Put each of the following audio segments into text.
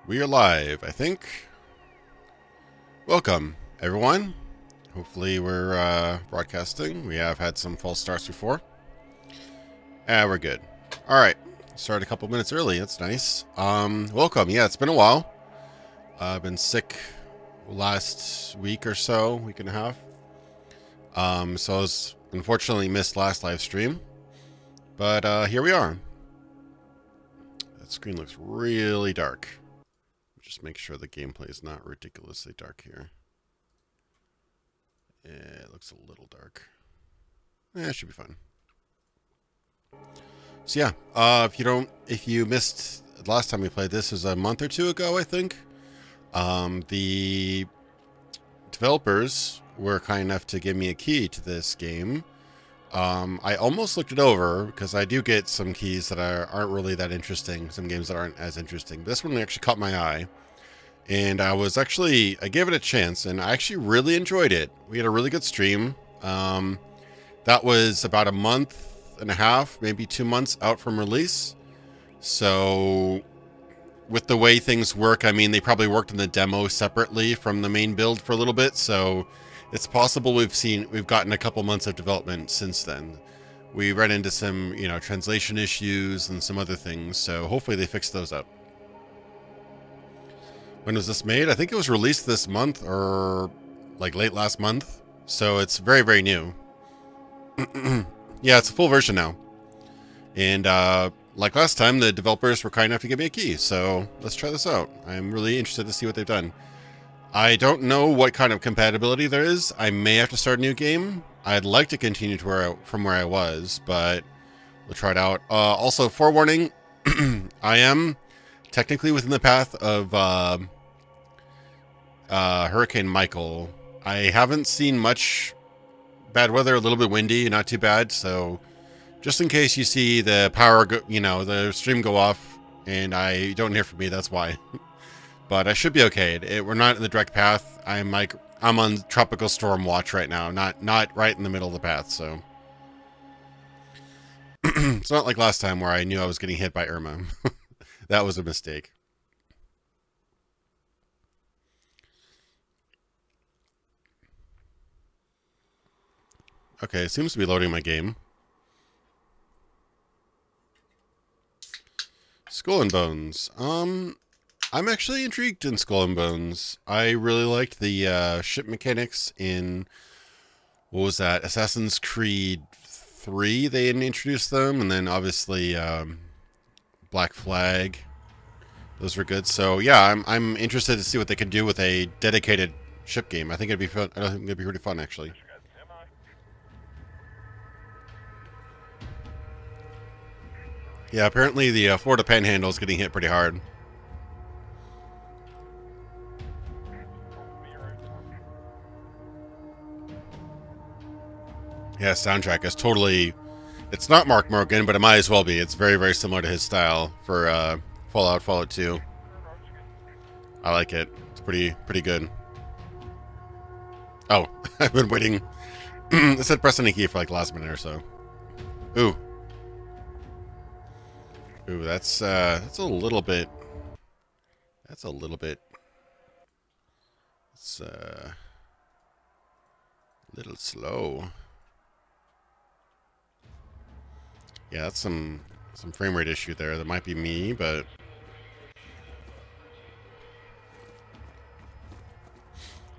We are live, I think. Welcome, everyone. Hopefully we're broadcasting. We have had some false starts before. We're good. Alright. Started a couple minutes early. That's nice. Welcome. Yeah, it's been a while. I've been sick last week or so, week and a half. So I was unfortunately missed last live stream. But here we are. That screen looks really dark. Just make sure the gameplay is not ridiculously dark here. It looks a little dark. It should be fine. So yeah, if you missed the last time we played this, was a month or two ago, I think. The developers were kind enough to give me a key to this game. I almost looked it over because I do get some keys that aren't really that interesting. Some games that aren't as interesting. This one actually caught my eye. And I gave it a chance, and I actually really enjoyed it. We had a really good stream. That was about a month and a half, maybe 2 months out from release. So, with the way things work, I mean, they probably worked on the demo separately from the main build for a little bit. So, it's possible we've gotten a couple months of development since then. We ran into some, translation issues and some other things. So, hopefully they fix those up. When was this made? I think it was released this month or like late last month. So it's very, very new. Yeah, it's a full version now. And like last time, the developers were kind enough to give me a key. So let's try this out. I'm really interested to see what they've done. I don't know what kind of compatibility there is. I may have to start a new game. I'd like to continue from where I was, but we'll try it out. Also, forewarning, I am technically within the path of Hurricane Michael. I haven't seen much bad weather, a little bit windy, not too bad. So just in case you see the power go, the stream go off and I don't hear from me, that's why. But I should be okay. We're not in the direct path. I'm on tropical storm watch right now, not right in the middle of the path. So it's not like last time where I knew I was getting hit by Irma. That was a mistake. Okay, it seems to be loading my game. Skull and Bones. I'm actually intrigued in Skull and Bones. I really liked the ship mechanics in, what was that, Assassin's Creed 3. They introduced them, and then obviously Black Flag. Those were good. So yeah, I'm interested to see what they can do with a dedicated ship game. I think it'd be fun. I think it'd be pretty fun, actually. Yeah, apparently the Florida Panhandle is getting hit pretty hard. Yeah, soundtrack is totally... It's not Mark Morgan, but it might as well be. It's very, very similar to his style for Fallout 2. I like it. It's pretty good. Oh, I've been waiting. I said press any key for like the last minute or so. Ooh. Ooh, that's a little bit... That's a little bit... It's a little slow. Yeah, that's some frame rate issue there. That might be me, but...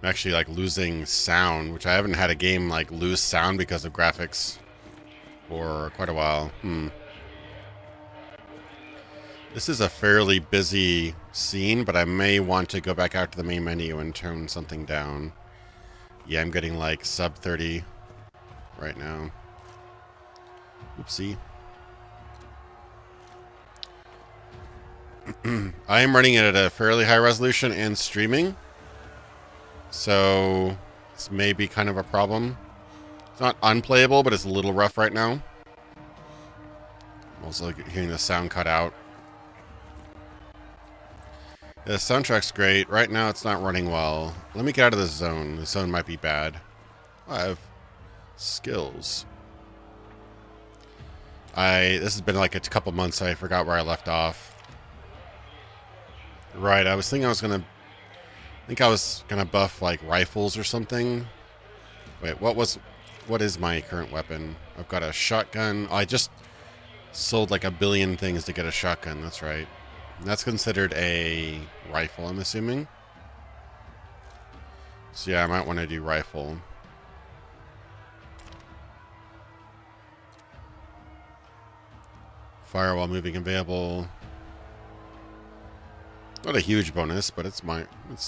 I'm actually like losing sound, which I haven't had a game like lose sound because of graphics for quite a while. This is a fairly busy scene, but I may want to go back out to the main menu and turn something down. Yeah, I'm getting like sub 30 right now. Oopsie. I am running it at a fairly high resolution and streaming. So this may be kind of a problem. It's not unplayable, but it's a little rough right now. I'm also hearing the sound cut out. The soundtrack's great. Right now it's not running well. Let me get out of this zone. The zone might be bad. I have skills. This has been like a couple months, so I forgot where I left off. Right, I was thinking I was gonna buff like rifles or something. Wait, what is my current weapon? I've got a shotgun. Oh, I just sold like a billion things to get a shotgun, that's right. And that's considered a rifle, I'm assuming. So yeah, I might want to do rifle. Fire while moving available. Not a huge bonus, but it's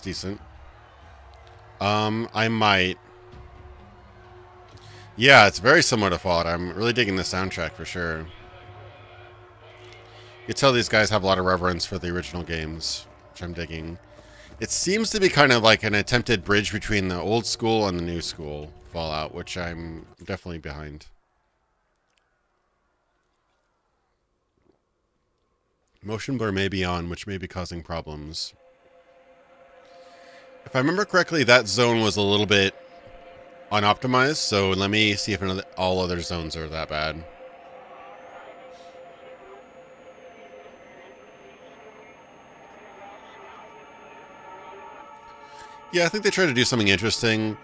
decent. I might. Yeah, it's very similar to Fallout. I'm really digging the soundtrack for sure. You can tell these guys have a lot of reverence for the original games, which I'm digging. It seems to be kind of like an attempted bridge between the old school and the new school Fallout, which I'm definitely behind. Motion blur may be on, which may be causing problems. If I remember correctly, that zone was a little bit unoptimized, so let me see if all other zones are that bad. Yeah, I think they try to do something interesting.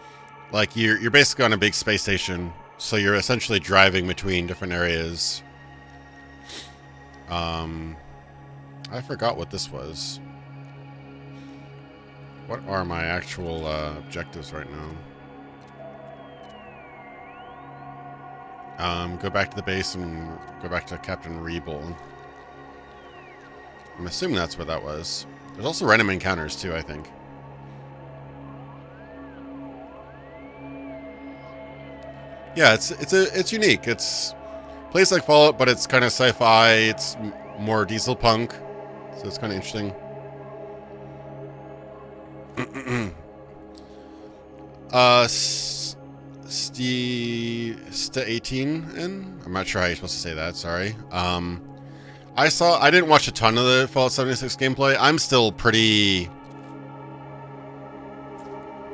Like, you're basically on a big space station, so you're essentially driving between different areas. I forgot what this was. What are my actual objectives right now? Go back to the base and go back to Captain Reeble. I'm assuming that's what that was. There's also random encounters too, I think. Yeah, it's unique. It's plays like Fallout, but it's kind of sci-fi. It's more Dieselpunk, so it's kind of interesting. Sta18, and I'm not sure how you're supposed to say that. Sorry. I didn't watch a ton of the Fallout 76 gameplay. I'm still pretty.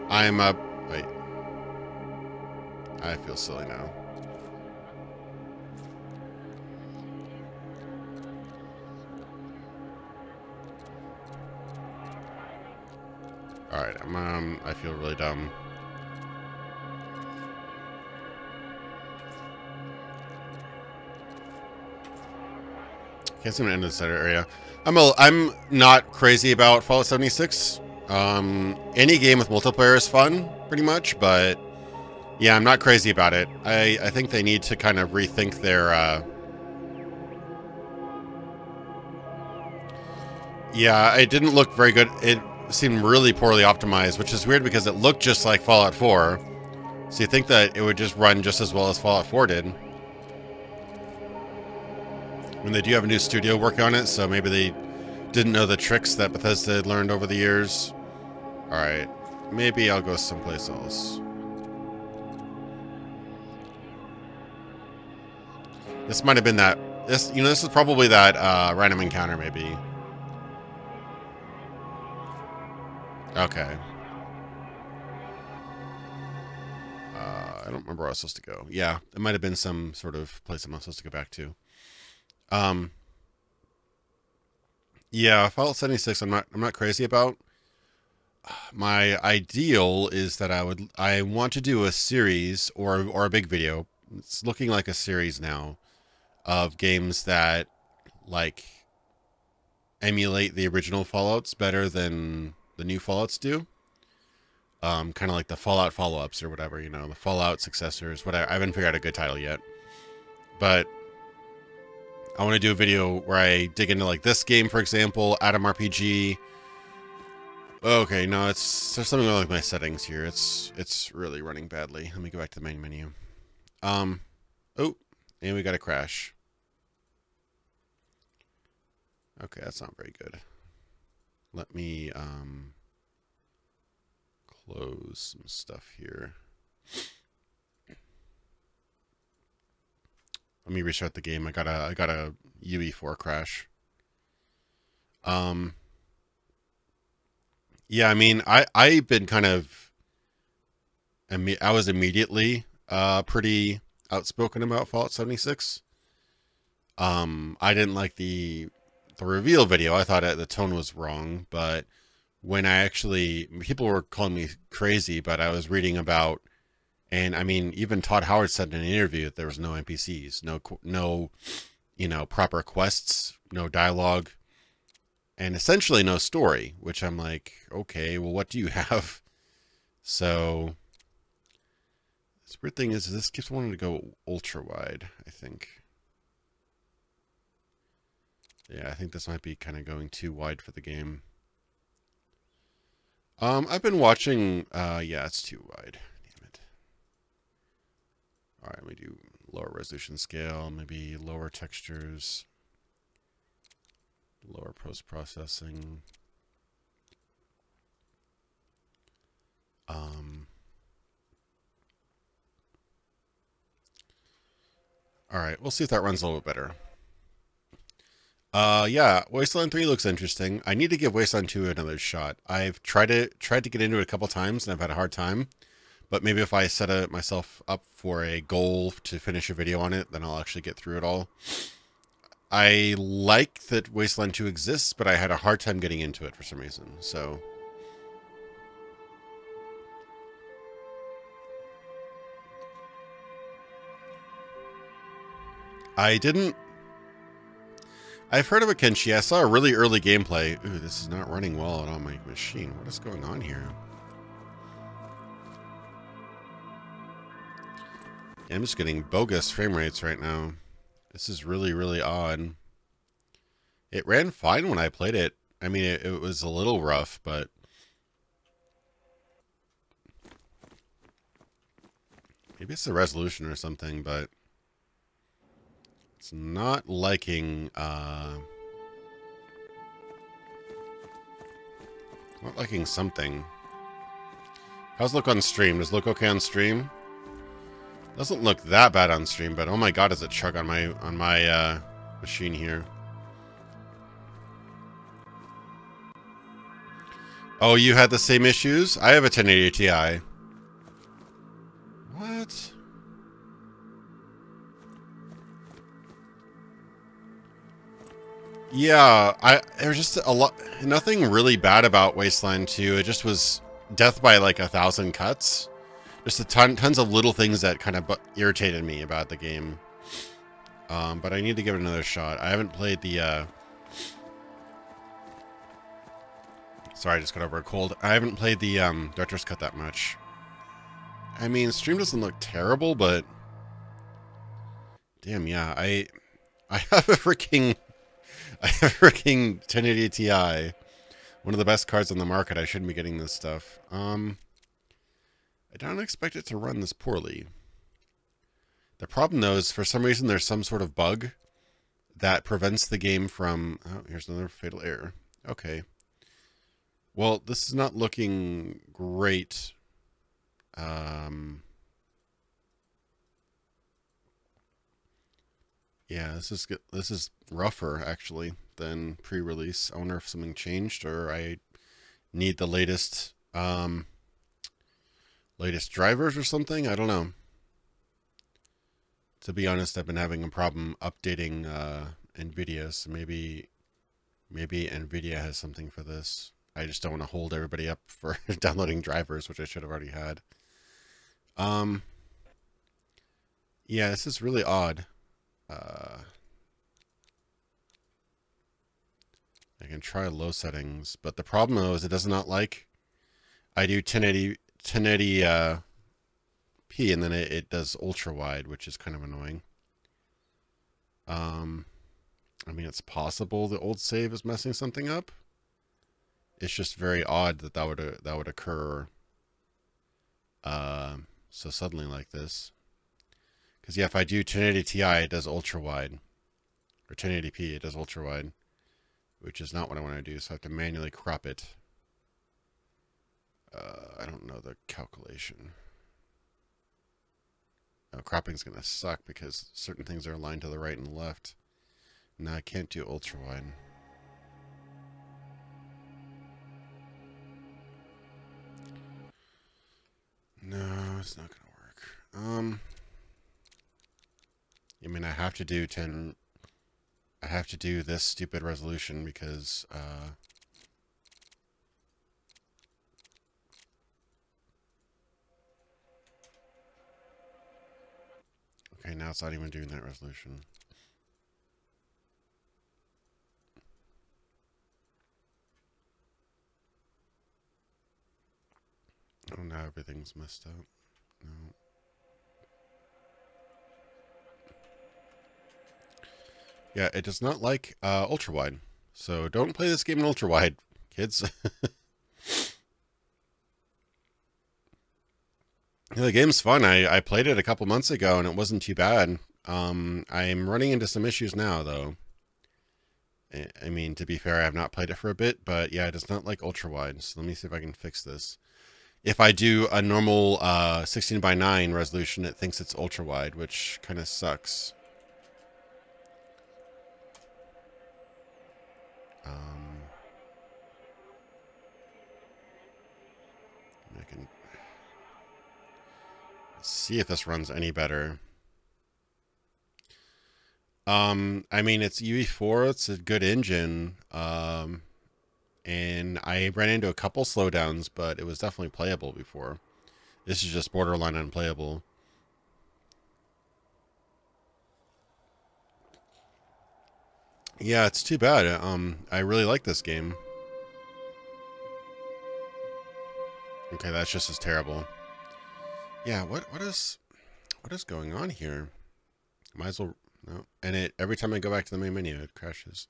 Wait. I feel silly now. Alright, I feel really dumb. Can't seem to end the center area. I'm not crazy about Fallout 76. Any game with multiplayer is fun, pretty much, but yeah, I'm not crazy about it. I think they need to kind of rethink their, yeah, it didn't look very good. It seemed really poorly optimized, which is weird because it looked just like Fallout 4. So you think that it would just run just as well as Fallout 4 did. I mean, they do have a new studio working on it, so maybe they didn't know the tricks that Bethesda had learned over the years. Alright, maybe I'll go someplace else. This might have been that. This is probably that random encounter, maybe. Okay. I don't remember where I was supposed to go. Yeah, it might have been some sort of place I'm not supposed to go back to. Yeah, Fallout 76 I'm not crazy about. My ideal is that I want to do a series or a big video. It's looking like a series now of games that like emulate the original Fallouts better than the new Fallouts do. Kind of like the Fallout follow-ups or whatever, you know, the Fallout successors, whatever. I haven't figured out a good title yet. But I want to do a video where I dig into like this game, for example, Atom RPG. Okay, no, there's something wrong with my settings here. It's really running badly. Let me go back to the main menu. Oh, and we got a crash. Okay, that's not very good. Let me close some stuff here. Let me restart the game. I got a UE4 crash. Yeah, I mean, I've been kind of, I was immediately pretty outspoken about Fallout 76. I didn't like the the reveal video, I thought the tone was wrong, but when I actually, people were calling me crazy, but I was reading about, and I mean, even Todd Howard said in an interview that there was no NPCs, no, you know, proper quests, no dialogue, and essentially no story, which I'm like, okay, well, what do you have? So, this weird thing is this keeps wanting to go ultra wide, I think. Yeah, I think this might be kind of going too wide for the game. I've been watching, yeah, it's too wide. Damn it. All right, let me do lower resolution scale, maybe lower textures, lower post-processing. All right, we'll see if that runs a little bit better. Yeah, Wasteland 3 looks interesting. I need to give Wasteland 2 another shot. I've tried to get into it a couple times and I've had a hard time. But maybe if I set myself up for a goal to finish a video on it, then I'll actually get through it all. I like that Wasteland 2 exists, but I had a hard time getting into it for some reason. So I've heard of a Kenshi. I saw a really early gameplay. Ooh, this is not running well on my machine. What is going on here? Yeah, I'm just getting bogus frame rates right now. This is really, really odd. It ran fine when I played it. I mean, it was a little rough, but maybe it's the resolution or something, but it's not liking, not liking something. How's it look on stream? Does it look okay on stream? Doesn't look that bad on stream, but oh my god, does it chug on my machine here. Oh, you had the same issues? I have a 1080 Ti. What? Yeah, there's just a lot, nothing really bad about Wasteland 2. It just was death by like 1,000 cuts. Just tons of little things that kind of irritated me about the game. But I need to give it another shot. I haven't played the, sorry, I just got over a cold. I haven't played the, Director's Cut that much. I mean, stream doesn't look terrible, but damn, yeah, I have a freaking 1080 Ti. One of the best cards on the market. I shouldn't be getting this stuff. I don't expect it to run this poorly. The problem, though, is for some reason there's some sort of bug that prevents the game from... Oh, here's another fatal error. Okay. Well, this is not looking great. Yeah, this is rougher, actually, than pre-release. I wonder if something changed, or I need the latest... latest drivers or something? I don't know. To be honest, I've been having a problem updating NVIDIA, so maybe NVIDIA has something for this. I just don't want to hold everybody up for downloading drivers, which I should have already had. Yeah, this is really odd. I can try low settings, but the problem though is it does not like I do 1080p and then it does ultra wide, which is kind of annoying. I mean, it's possible the old save is messing something up. It's just very odd that would occur so suddenly like this. Because yeah, if I do 1080 Ti, it does ultra wide, or 1080p, it does ultra wide, which is not what I want to do. So I have to manually crop it. I don't know the calculation. Oh, cropping's gonna suck because certain things are aligned to the right and left. No, I can't do ultra wide. No, it's not gonna work. I mean, I have to do 10. I have to do this stupid resolution because, okay, now it's not even doing that resolution. Oh, now everything's messed up. No. Yeah, it does not like ultra wide. So don't play this game in ultra wide, kids. Yeah, the game's fun. I played it a couple months ago and it wasn't too bad. I'm running into some issues now though. I mean, to be fair, I have not played it for a bit, but yeah, it does not like ultra wide. So let me see if I can fix this. If I do a normal 16:9 resolution, it thinks it's ultra wide, which kind of sucks. I can see if this runs any better. I mean, it's UE4. It's a good engine. And I ran into a couple slowdowns, but it was definitely playable before. This is just borderline unplayable. Yeah, it's too bad. I really like this game. Okay, that's just as terrible. Yeah, what is going on here? Might as well no. And it every time I go back to the main menu, it crashes.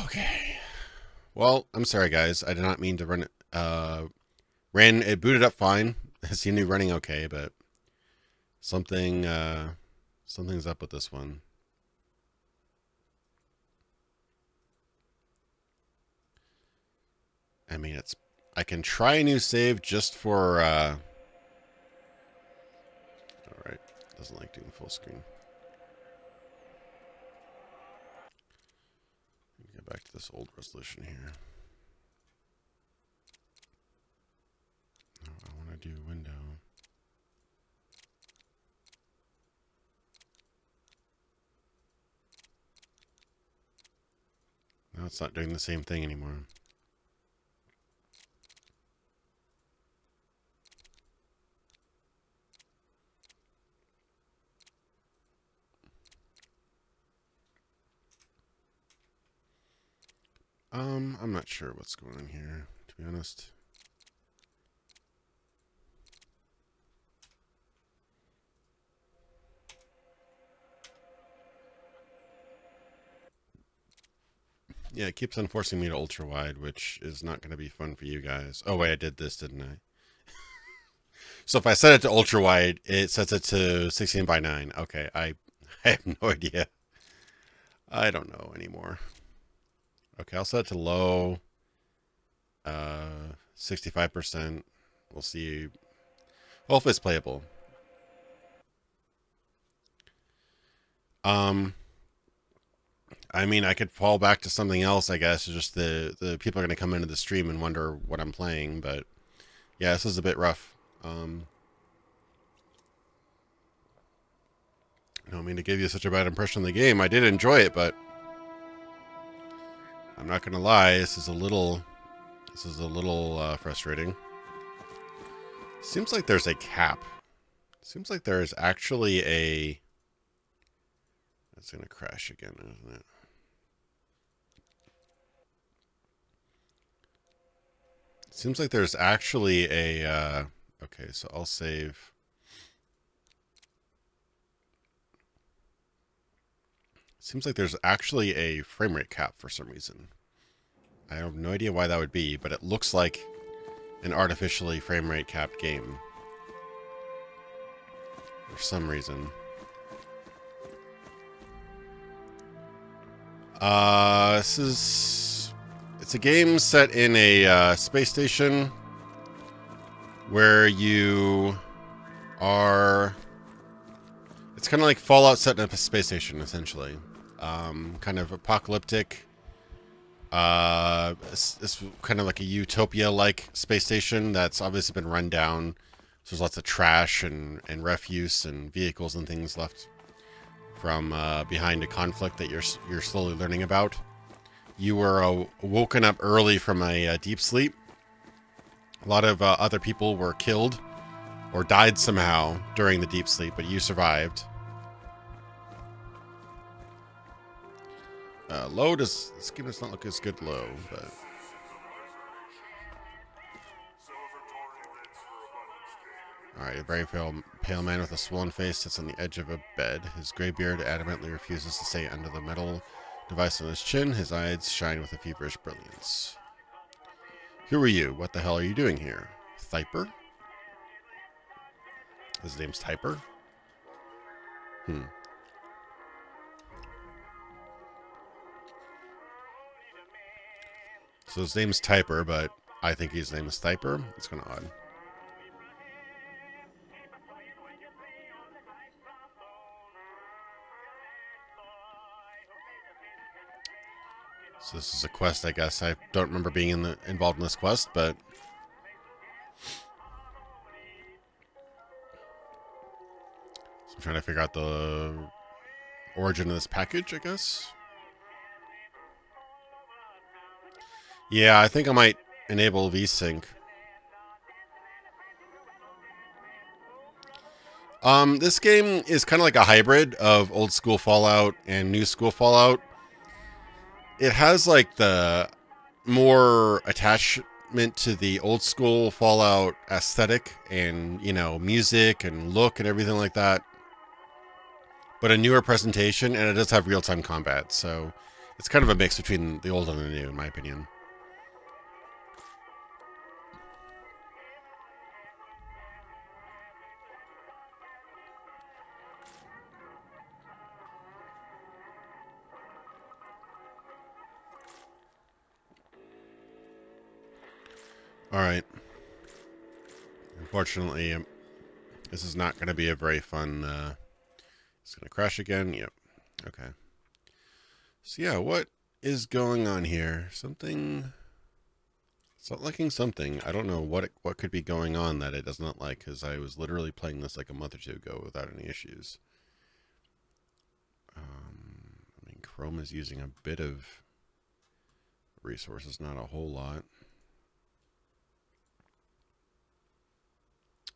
Okay. Well, I'm sorry guys. I did not mean to run it. It booted up fine. It seemed to be running okay, but something's up with this one. I mean, I can try a new save just for all right. Doesn't like doing full screen. Get back to this old resolution here. No, I want to do window. No, it's not doing the same thing anymore. I'm not sure what's going on here, to be honest. Yeah, it keeps on forcing me to ultra wide, which is not going to be fun for you guys. Oh wait, I did this, didn't I? So if I set it to ultra wide, it sets it to 16:9. Okay, I have no idea. I don't know anymore. Okay, I'll set it to low. 65%. We'll see. Hopefully it's playable. I mean, I could fall back to something else, I guess. It's just the people are going to come into the stream and wonder what I'm playing, but yeah, this is a bit rough. I don't mean to give you such a bad impression of the game. I did enjoy it, but I'm not going to lie. This is a little frustrating. Seems like there's a cap. Seems like there is actually a... It's going to crash again, isn't it? Seems like there's actually a... okay, so I'll save... Seems like there's actually a frame rate cap for some reason. I have no idea why that would be, but it looks like an artificially frame rate capped game. For some reason. It's a game set in a space station where you are... It's kind of like Fallout set in a space station, essentially. Kind of apocalyptic. It's kind of like a utopia-like space station that's obviously been run down. So there's lots of trash and refuse and vehicles and things left from behind a conflict that you're slowly learning about. You were woken up early from a deep sleep. A lot of other people were killed or died somehow during the deep sleep, but you survived. Low does... This game does not look as good low, but... Alright, a very pale man with a swollen face sits on the edge of a bed. His gray beard adamantly refuses to stay under the metal device on his chin. His eyes shine with a feverish brilliance. Who are you? What the hell are you doing here? Thyper? His name's Thyper? So his name's Thyper, but I think his name is Thyper. It's kind of odd. So this is a quest, I guess. I don't remember being involved in this quest, but... So I'm trying to figure out the origin of this package, I guess. Yeah, I think I might enable VSync. This game is kind of like a hybrid of old school Fallout and new school Fallout. It has like the more attachment to the old school Fallout aesthetic and, you know, music and look and everything like that. But a newer presentation, and it does have real-time combat, so it's kind of a mix between the old and the new, in my opinion. Alright. Unfortunately, this is not going to be a very fun... It's going to crash again? Yep. Okay. So yeah, what is going on here? Something... It's not liking something. I don't know what could be going on that it does not like, because I was literally playing this like a month or two ago without any issues. I mean, Chrome is using a bit of resources, not a whole lot.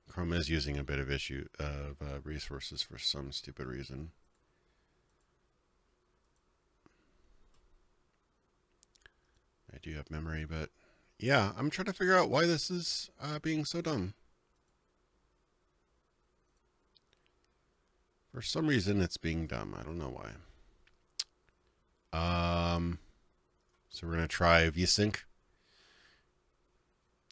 Chrome is using a bit of resources for some stupid reason. I do have memory, but yeah, I'm trying to figure out why this is being so dumb. For some reason, it's being dumb. I don't know why. So we're gonna try VSync.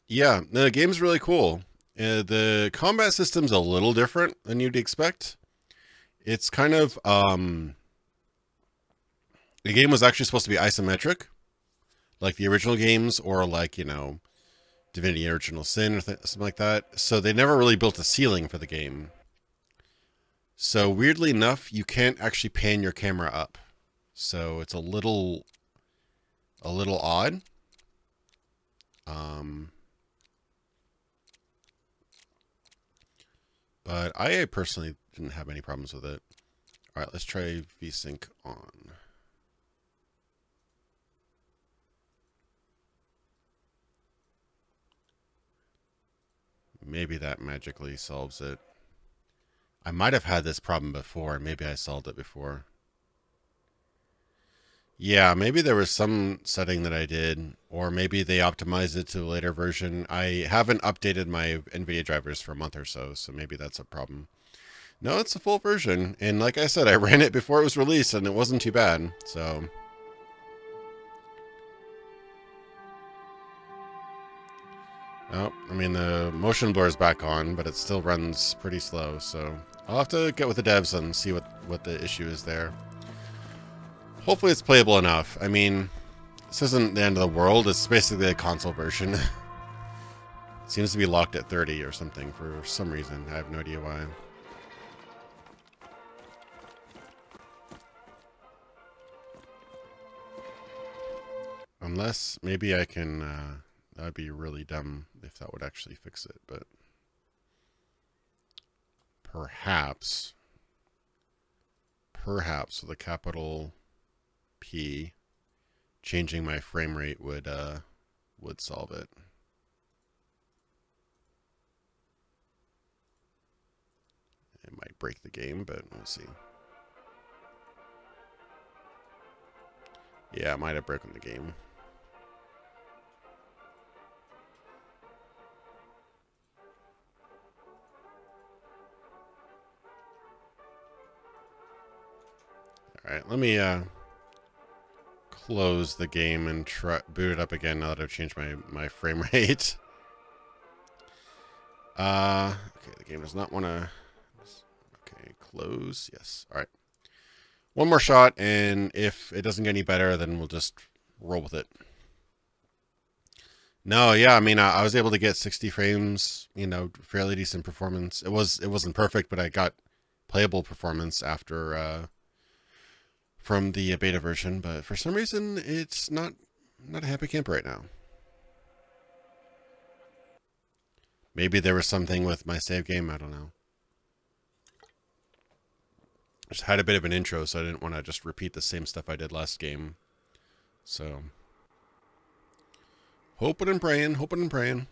Yeah, the game's really cool. The combat system's a little different than you'd expect. It's kind of, the game was actually supposed to be isometric, like the original games, or like, you know, Divinity Original Sin, or something like that. So they never really built a ceiling for the game. So weirdly enough, you can't actually pan your camera up. So it's a little odd. But I personally didn't have any problems with it. All right, let's try VSync on. Maybe that magically solves it. I might have had this problem before. Maybe I solved it before. Yeah, maybe there was some setting that I did, or maybe they optimized it to a later version. I haven't updated my NVIDIA drivers for a month or so, so maybe that's a problem. No, it's a full version, and like I said, I ran it before it was released, and it wasn't too bad, so... Oh, I mean, the motion blur is back on, but it still runs pretty slow, so... I'll have to get with the devs and see what the issue is there. Hopefully it's playable enough. I mean, this isn't the end of the world. It's basically a console version. It seems to be locked at 30 or something for some reason. I have no idea why. Unless, maybe I can... that'd be really dumb if that would actually fix it, but... perhaps with a capital P, changing my frame rate would solve it. It might break the game, but we'll see. Yeah, it might have broken the game. All right, let me close the game and boot it up again now that I've changed my frame rate. Okay, the game does not want to. Okay, close. Yes. All right. One more shot, and if it doesn't get any better, then we'll just roll with it. No, yeah, I mean, I was able to get 60 frames, you know, fairly decent performance. It wasn't perfect, but I got playable performance after from the beta version. But for some reason, it's not a happy camper right now. Maybe there was something with my save game. I don't know. I just had a bit of an intro, so I didn't want to just repeat the same stuff I did last game. So, hoping and praying, hoping and praying.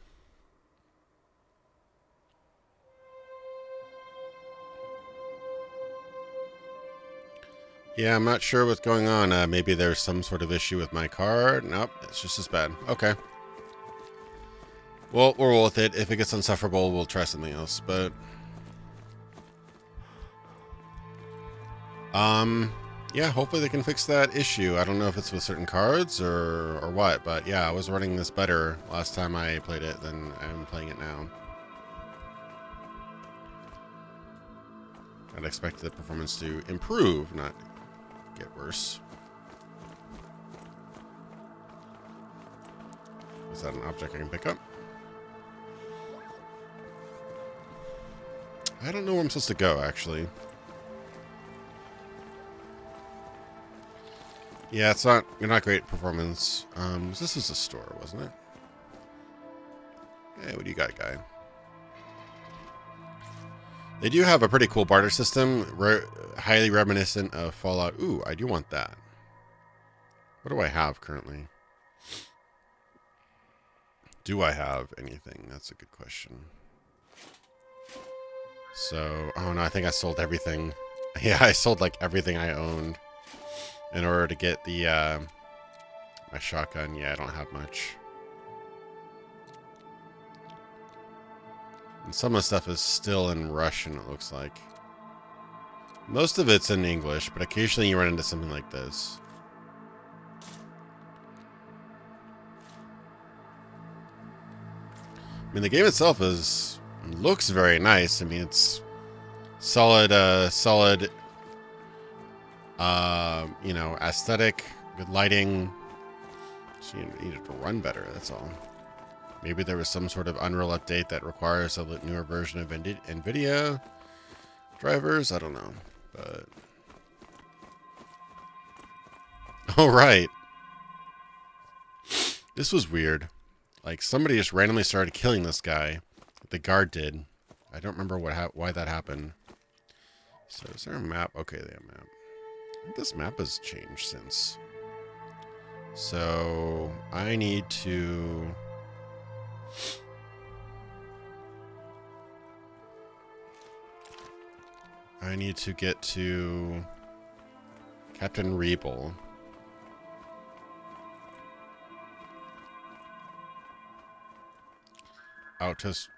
Yeah, I'm not sure what's going on. Maybe there's some sort of issue with my card. Nope, it's just as bad. Okay. Well, we'll roll with it. If it gets unsufferable, we'll try something else, but... yeah, hopefully they can fix that issue. I don't know if it's with certain cards or what, but yeah, I was running this better last time I played it than I'm playing it now. I'd expect the performance to improve, not get worse. Is that an object I can pick up? I don't know where I'm supposed to go, actually. Yeah, it's not great performance. This was a store, wasn't it? Hey, what do you got, guy? They do have a pretty cool barter system, highly reminiscent of Fallout. Ooh, I do want that. What do I have currently? Do I have anything? That's a good question. So, oh no, I think I sold everything. Yeah, I sold like everything I owned in order to get the my shotgun. Yeah, I don't have much. And some of the stuff is still in Russian, it looks like. Most of it's in English, but occasionally you run into something like this. I mean, the game itself looks very nice. I mean, it's solid, you know, aesthetic, good lighting. So you need it to run better, that's all. Maybe there was some sort of Unreal update that requires a newer version of NVIDIA drivers. I don't know, but... Oh, right. This was weird. Like, somebody just randomly started killing this guy. The guard did. I don't remember why that happened. So, is there a map? Okay, they have a map. I think this map has changed since. So, I need to... get to Captain Rebel. Outpost.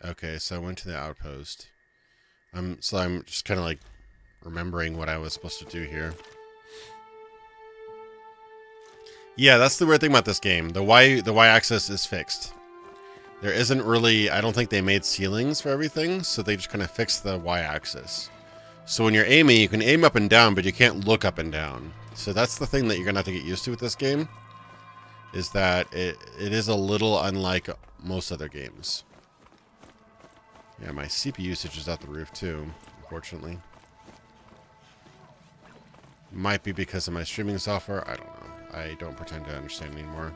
Okay, so I went to the outpost. So I'm just kind of like remembering what I was supposed to do here. Yeah, that's the weird thing about this game. The y-axis is fixed. There isn't really, I don't think they made ceilings for everything, so they just kind of fixed the y-axis. So when you're aiming, you can aim up and down, but you can't look up and down. So that's the thing that you're going to have to get used to with this game, is that it is a little unlike most other games. Yeah, my CPU usage is out the roof too, unfortunately. Might be because of my streaming software, I don't know. I don't pretend to understand anymore.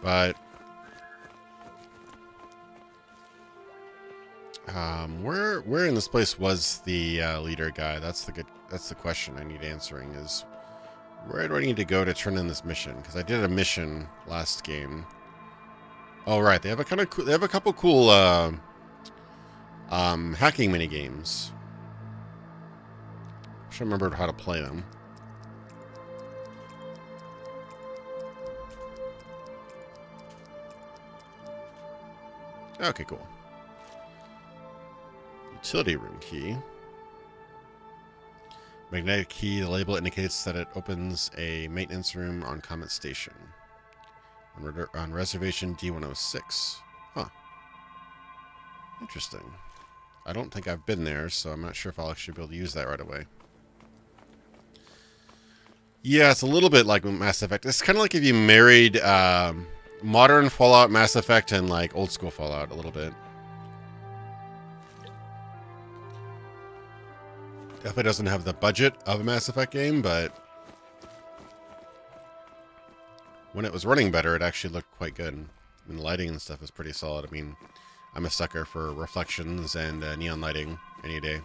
But... Where in this place was the leader guy? That's the question I need answering. Is where do I need to go to turn in this mission? Because I did a mission last game. Oh right, they have a couple cool hacking mini games. I should remember how to play them. Okay, cool. Utility room key. Magnetic key. The label indicates that it opens a maintenance room on Comet Station. On reservation D106. Huh. Interesting. I don't think I've been there, so I'm not sure if I'll actually be able to use that right away. Yeah, it's a little bit like Mass Effect. It's kind of like if you married modern Fallout, Mass Effect, and like old school Fallout a little bit. Definitely doesn't have the budget of a Mass Effect game, but when it was running better, it actually looked quite good. I mean, the lighting and stuff is pretty solid. I mean, I'm a sucker for reflections and neon lighting any day.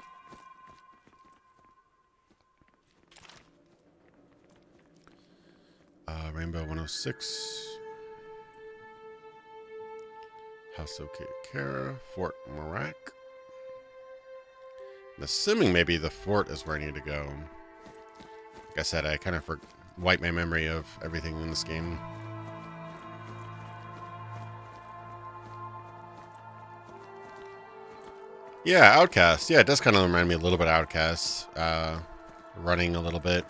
Rainbow 106. House O'Kara. Fort Marak. I'm assuming maybe the fort is where I need to go. Like I said, I kind of wiped my memory of everything in this game. Yeah, Outcast. Yeah, it does kind of remind me a little bit of Outcast. Running a little bit.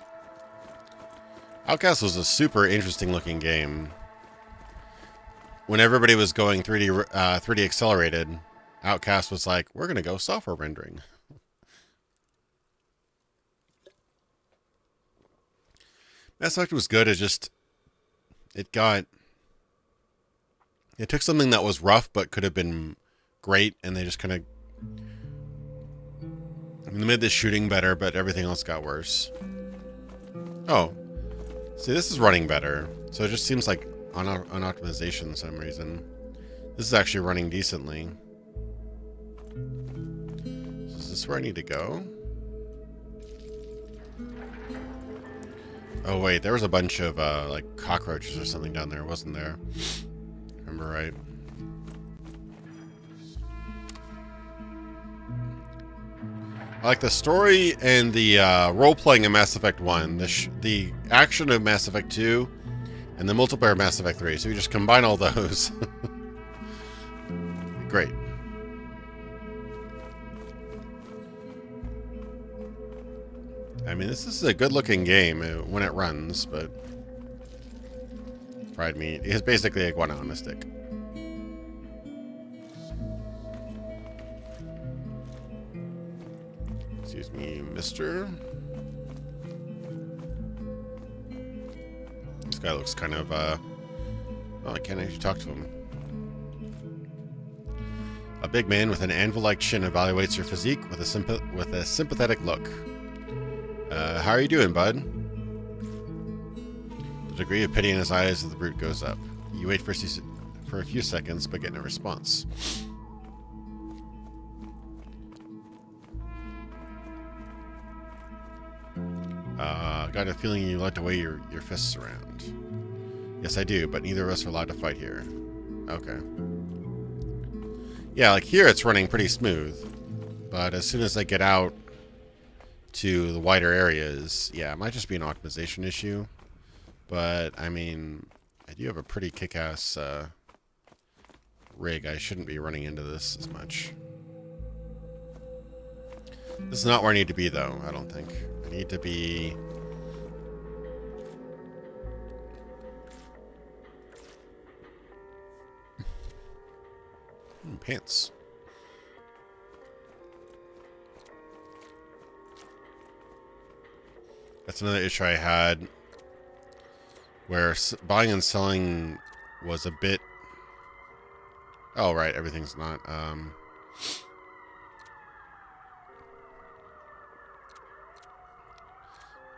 Outcast was a super interesting looking game. When everybody was going 3D accelerated, Outcast was like, we're going to go software rendering. Mass Effect was good. It took something that was rough but could have been great, and they just kind of, I mean, they made the shooting better, but everything else got worse. Oh, see, this is running better, so it just seems like on optimization for some reason. This is actually running decently. So is this where I need to go? Oh wait, there was a bunch of like cockroaches or something down there, wasn't there? Remember right? I like the story and the role-playing in Mass Effect 1, the action of Mass Effect 2, and the multiplayer of Mass Effect 3. So you just combine all those. Great. I mean, this is a good-looking game when it runs, but fried meat is basically iguana on a stick. Excuse me, mister. This guy looks kind of, well, I can't actually talk to him. A big man with an anvil-like chin evaluates your physique with a sympathetic look. How are you doing, bud? The degree of pity in his eyes of the brute goes up. You wait for a few seconds, but get no response. Got a feeling you like to wave your fists around. Yes, I do, but neither of us are allowed to fight here. Okay. Yeah, like here it's running pretty smooth. But as soon as I get out to the wider areas, yeah, it might just be an optimization issue. But, I mean, I do have a pretty kick-ass rig. I shouldn't be running into this as much. This is not where I need to be, though, I don't think. I need to be... pants. That's another issue I had, where buying and selling was a bit... Oh, right, everything's not...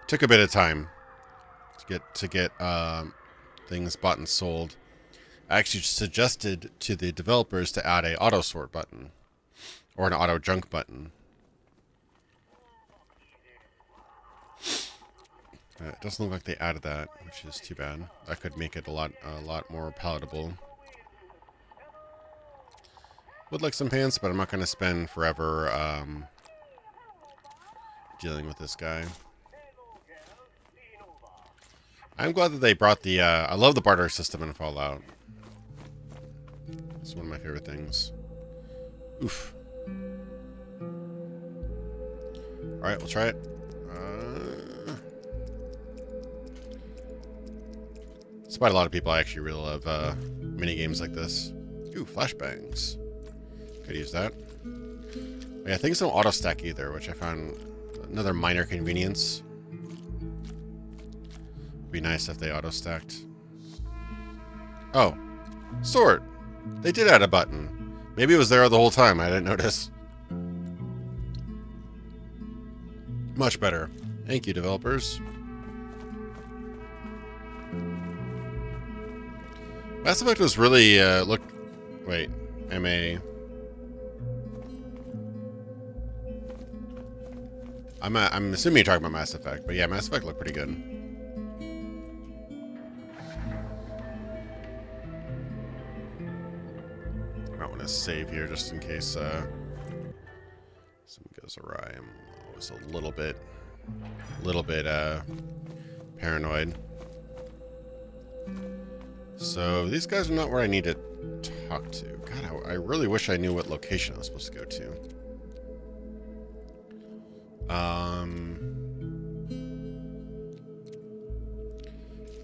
Took a bit of time to get things bought and sold. I actually suggested to the developers to add a auto sort button. Or an auto junk button. It doesn't look like they added that, which is too bad. That could make it a lot more palatable. Would like some pants, but I'm not going to spend forever dealing with this guy. I'm glad that they brought the... I love the barter system in Fallout. It's one of my favorite things. Oof. Alright, we'll try it. Despite a lot of people, I actually really love mini games like this. Ooh, flashbangs. Could use that. Yeah, things don't auto stack either, which I found another minor convenience. Be nice if they auto stacked. Oh, sort. They did add a button. Maybe it was there the whole time. I didn't notice. Much better. Thank you, developers. Mass Effect was really wait, MA. I'm assuming you're talking about Mass Effect, but yeah, Mass Effect looked pretty good. I might want to save here just in case something goes awry. I'm always a little bit paranoid. So these guys are not where I need to talk to. God, I really wish I knew what location I was supposed to go to.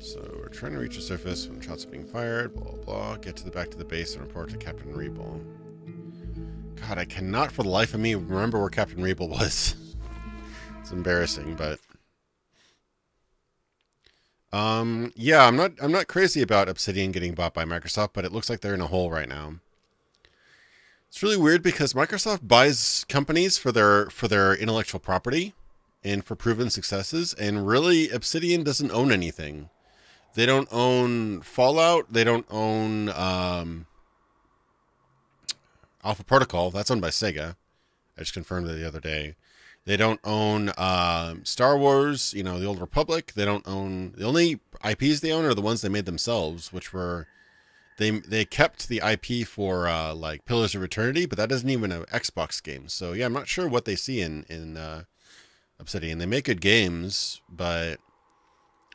So we're trying to reach the surface when shots are being fired, blah, blah, blah. Get to the back to the base and report to Captain Rebel. God, I cannot for the life of me remember where Captain Rebel was. It's embarrassing, but yeah, I'm not crazy about Obsidian getting bought by Microsoft, but it looks like they're in a hole right now. It's really weird because Microsoft buys companies for their intellectual property and for proven successes, and really Obsidian doesn't own anything. They don't own Fallout, they don't own Alpha Protocol, that's owned by Sega. I just confirmed it the other day. They don't own Star Wars, you know, the Old Republic. They don't own... The only IPs they own are the ones they made themselves, which were... They kept the IP for, like, Pillars of Eternity, but that isn't even an Xbox game. So, yeah, I'm not sure what they see in Obsidian. They make good games, but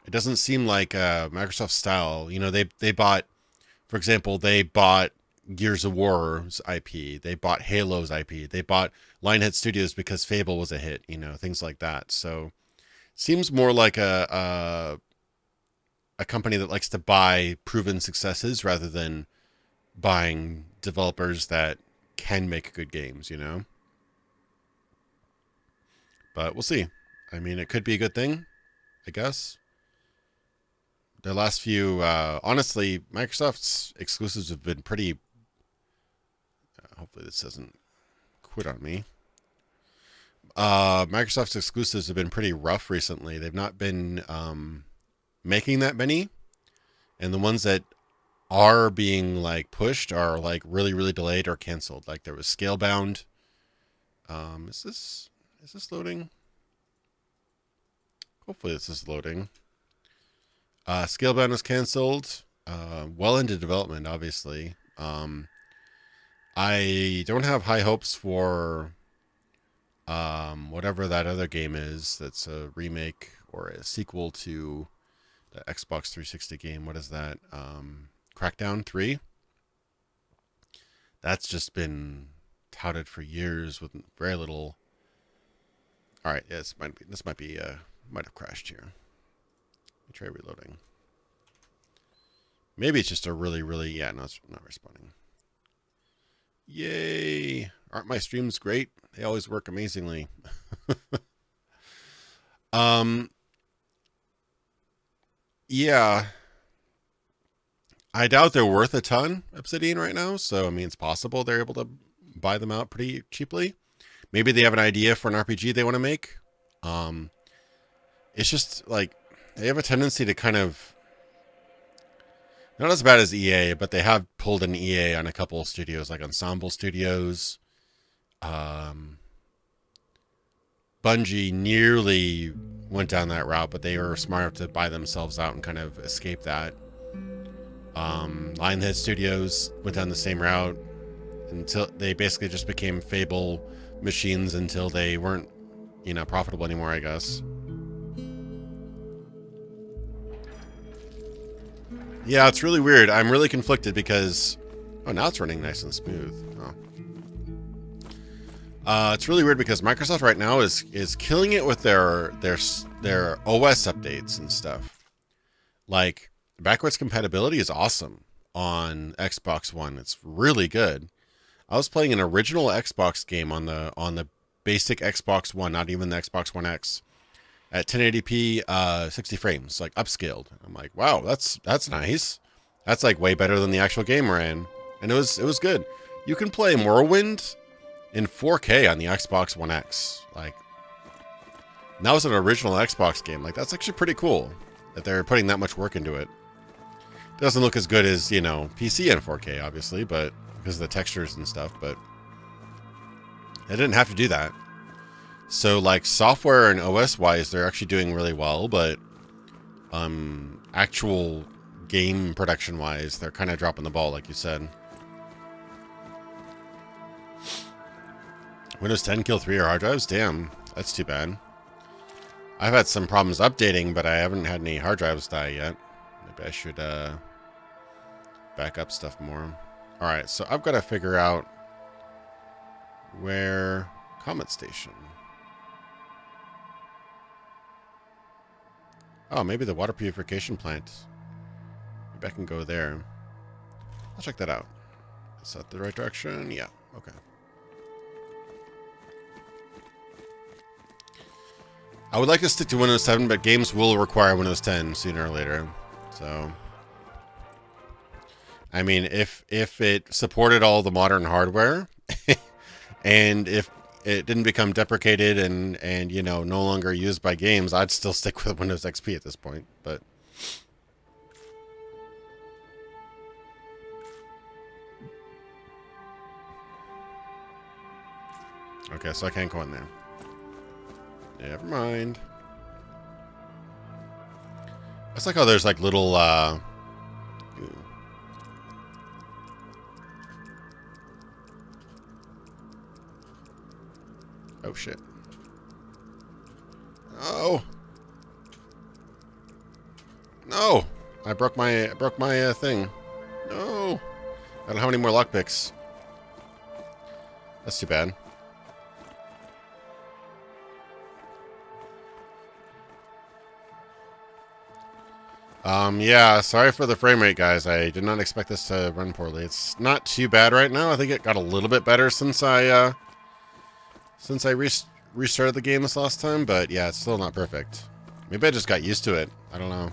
it doesn't seem like Microsoft style. You know, they bought... For example, they bought Gears of War's IP. They bought Halo's IP. They bought Lionhead Studios because Fable was a hit, you know, things like that. So seems more like a company that likes to buy proven successes rather than buying developers that can make good games, you know. But we'll see. I mean, it could be a good thing, I guess. The last few, honestly, Microsoft's exclusives have been pretty... hopefully this doesn't quit on me. Microsoft's exclusives have been pretty rough recently. They've not been making that many. And the ones that are being like pushed are like really delayed or canceled. Like there was Scalebound. Is this loading? Hopefully this is loading. Scalebound was canceled. Well into development, obviously. I don't have high hopes for whatever that other game is that's a remake or a sequel to the Xbox 360 game. What is that? Crackdown 3? That's just been touted for years with very little... Alright, yeah, this might have crashed here. Let me try reloading. Maybe it's just a really... Yeah, no, it's not responding. Yay! Aren't my streams great? They always work amazingly. Yeah. I doubt they're worth a ton, Obsidian, right now. So, I mean, it's possible they're able to buy them out pretty cheaply. Maybe they have an idea for an RPG they want to make. It's just, like, they have a tendency to kind of... Not as bad as EA, but they have pulled an EA on a couple of studios, like Ensemble Studios. Bungie nearly went down that route, but they were smart enough to buy themselves out and kind of escape that. Lionhead Studios went down the same route until they basically just became Fable machines until they weren't, you know, profitable anymore, I guess. Yeah, it's really weird. I'm really conflicted because... Oh, now it's running nice and smooth. Oh. It's really weird because Microsoft right now is killing it with their OS updates and stuff. Like, backwards compatibility is awesome on Xbox One. It's really good. I was playing an original Xbox game on the basic Xbox One, not even the Xbox One X, at 1080p, 60 frames, like upscaled. I'm like, wow, that's nice. That's like way better than the actual game we're in, and it was good. You can play Morrowind in 4K on the Xbox One X. Like, and that was an original Xbox game. Like, that's actually pretty cool that they're putting that much work into it. It doesn't look as good as, you know, PC in 4K, obviously, but because of the textures and stuff, but they didn't have to do that. So, like, software and OS-wise, they're actually doing really well, but actual game production-wise, they're kind of dropping the ball, like you said. Windows 10 kill 3 or hard drives? Damn, that's too bad. I've had some problems updating, but I haven't had any hard drives die yet. Maybe I should back up stuff more. Alright, so I've got to figure out where... Comet Station. Oh, maybe the water purification plant. Maybe I can go there. I'll check that out. Is that the right direction? Yeah, okay. I would like to stick to Windows 7, but games will require Windows 10 sooner or later. So, I mean, if it supported all the modern hardware, and if it didn't become deprecated and you know, no longer used by games, I'd still stick with Windows XP at this point. But okay, so I can't go in there. Never mind. It's like how there's like little oh shit. Oh. No. I broke my thing. No. I don't have any more lockpicks. That's too bad. Yeah, sorry for the frame rate, guys. I did not expect this to run poorly. It's not too bad right now. I think it got a little bit better since I restarted the game this last time, but yeah, it's still not perfect. Maybe I just got used to it. I don't know.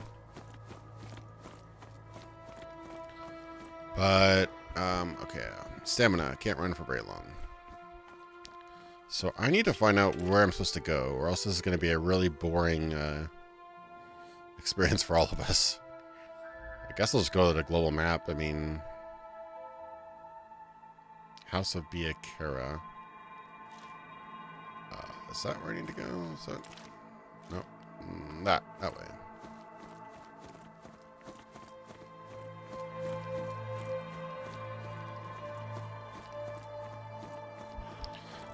But, okay. Stamina. Can't run for very long. So I need to find out where I'm supposed to go, or else this is going to be a really boring, experience for all of us. I guess I'll just go to the global map. I mean, House of Biakera. Is that where I need to go? Is that... Nope. That way.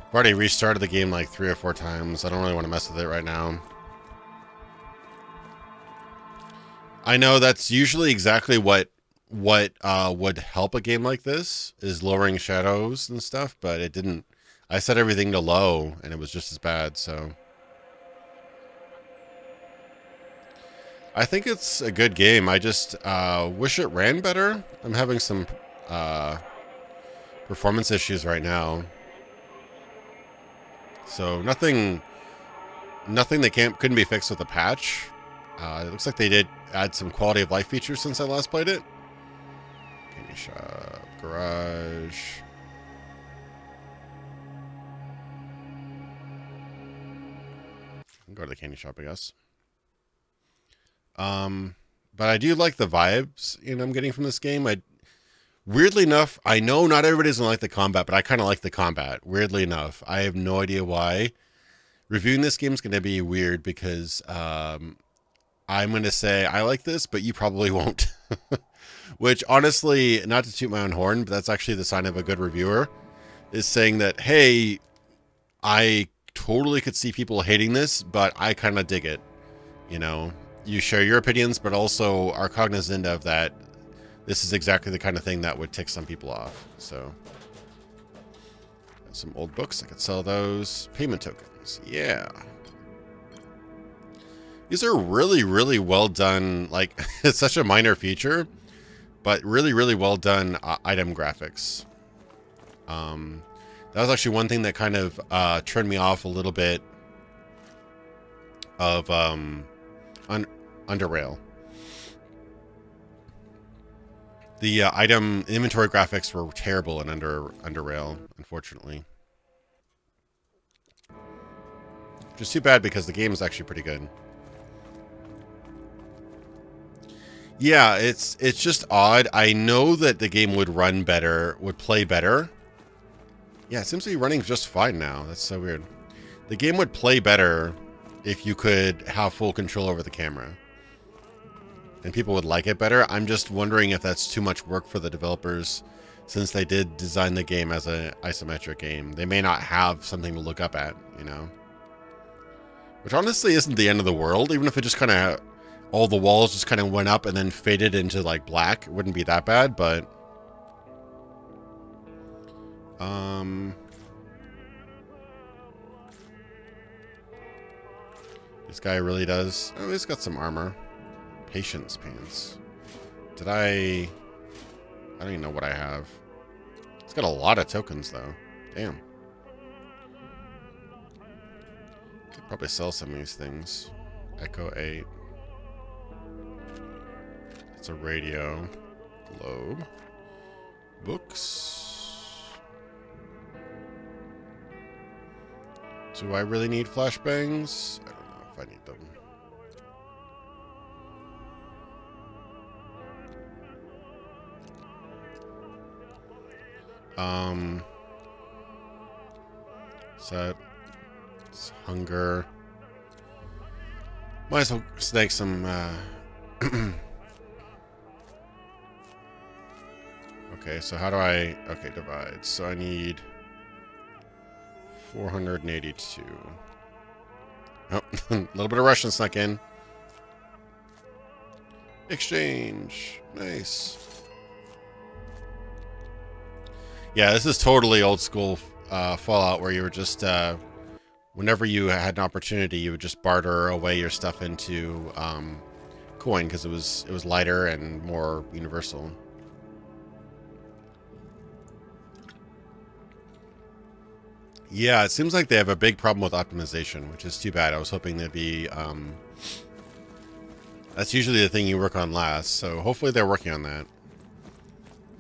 I've already restarted the game like 3 or 4 times. I don't really want to mess with it right now. I know that's usually exactly what would help a game like this, is lowering shadows and stuff, but it didn't. I set everything to low, and it was just as bad, so... I think it's a good game. I just wish it ran better. I'm having some performance issues right now. So nothing that couldn't be fixed with a patch. It looks like they did add some quality of life features since I last played it. Candy shop, garage. Go to the candy shop, I guess. But I do like the vibes, you know, I'm getting from this game. Weirdly enough, I know not everybody doesn't like the combat, but I kind of like the combat. Weirdly enough, I have no idea why. Reviewing this game is going to be weird because I'm going to say I like this, but you probably won't. Which, honestly, not to toot my own horn, but that's actually the sign of a good reviewer, is saying that, hey, I totally could see people hating this, but I kind of dig it. You know, you share your opinions, but also are cognizant of that. This is exactly the kind of thing that would tick some people off. So, some old books. I could sell those. Payment tokens. Yeah. These are really, really well done. Like, it's such a minor feature, but really, really well done item graphics. That was actually one thing that kind of turned me off a little bit of Underrail. The item inventory graphics were terrible in Underrail, unfortunately. Which is too bad because the game is actually pretty good. Yeah, it's just odd. I know that the game would run better, would play better. Yeah, it seems to be running just fine now. That's so weird. The game would play better if you could have full control over the camera. And people would like it better. I'm just wondering if that's too much work for the developers, since they did design the game as an isometric game. They may not have something to look up at, you know? Which honestly isn't the end of the world, even if it just kind of, all the walls just kind of went up and then faded into like black. It wouldn't be that bad, but this guy really does. Oh, he's got some armor. Patience pants. Did I don't even know what I have. It's got a lot of tokens though. Damn. Could probably sell some of these things. Echo 8. It's a radio. Globe. Books. Do I really need flashbangs? I don't know if I need them. Set. It's hunger. Might as well snag some, okay, so how do I... Okay, divide. So I need 482. Oh, a little bit of Russian snuck in. Exchange. Nice. Yeah, this is totally old school Fallout, where you were just, whenever you had an opportunity, you would just barter away your stuff into coin, because it was lighter and more universal. Yeah, it seems like they have a big problem with optimization, which is too bad. I was hoping there'd be... that's usually the thing you work on last, so hopefully they're working on that.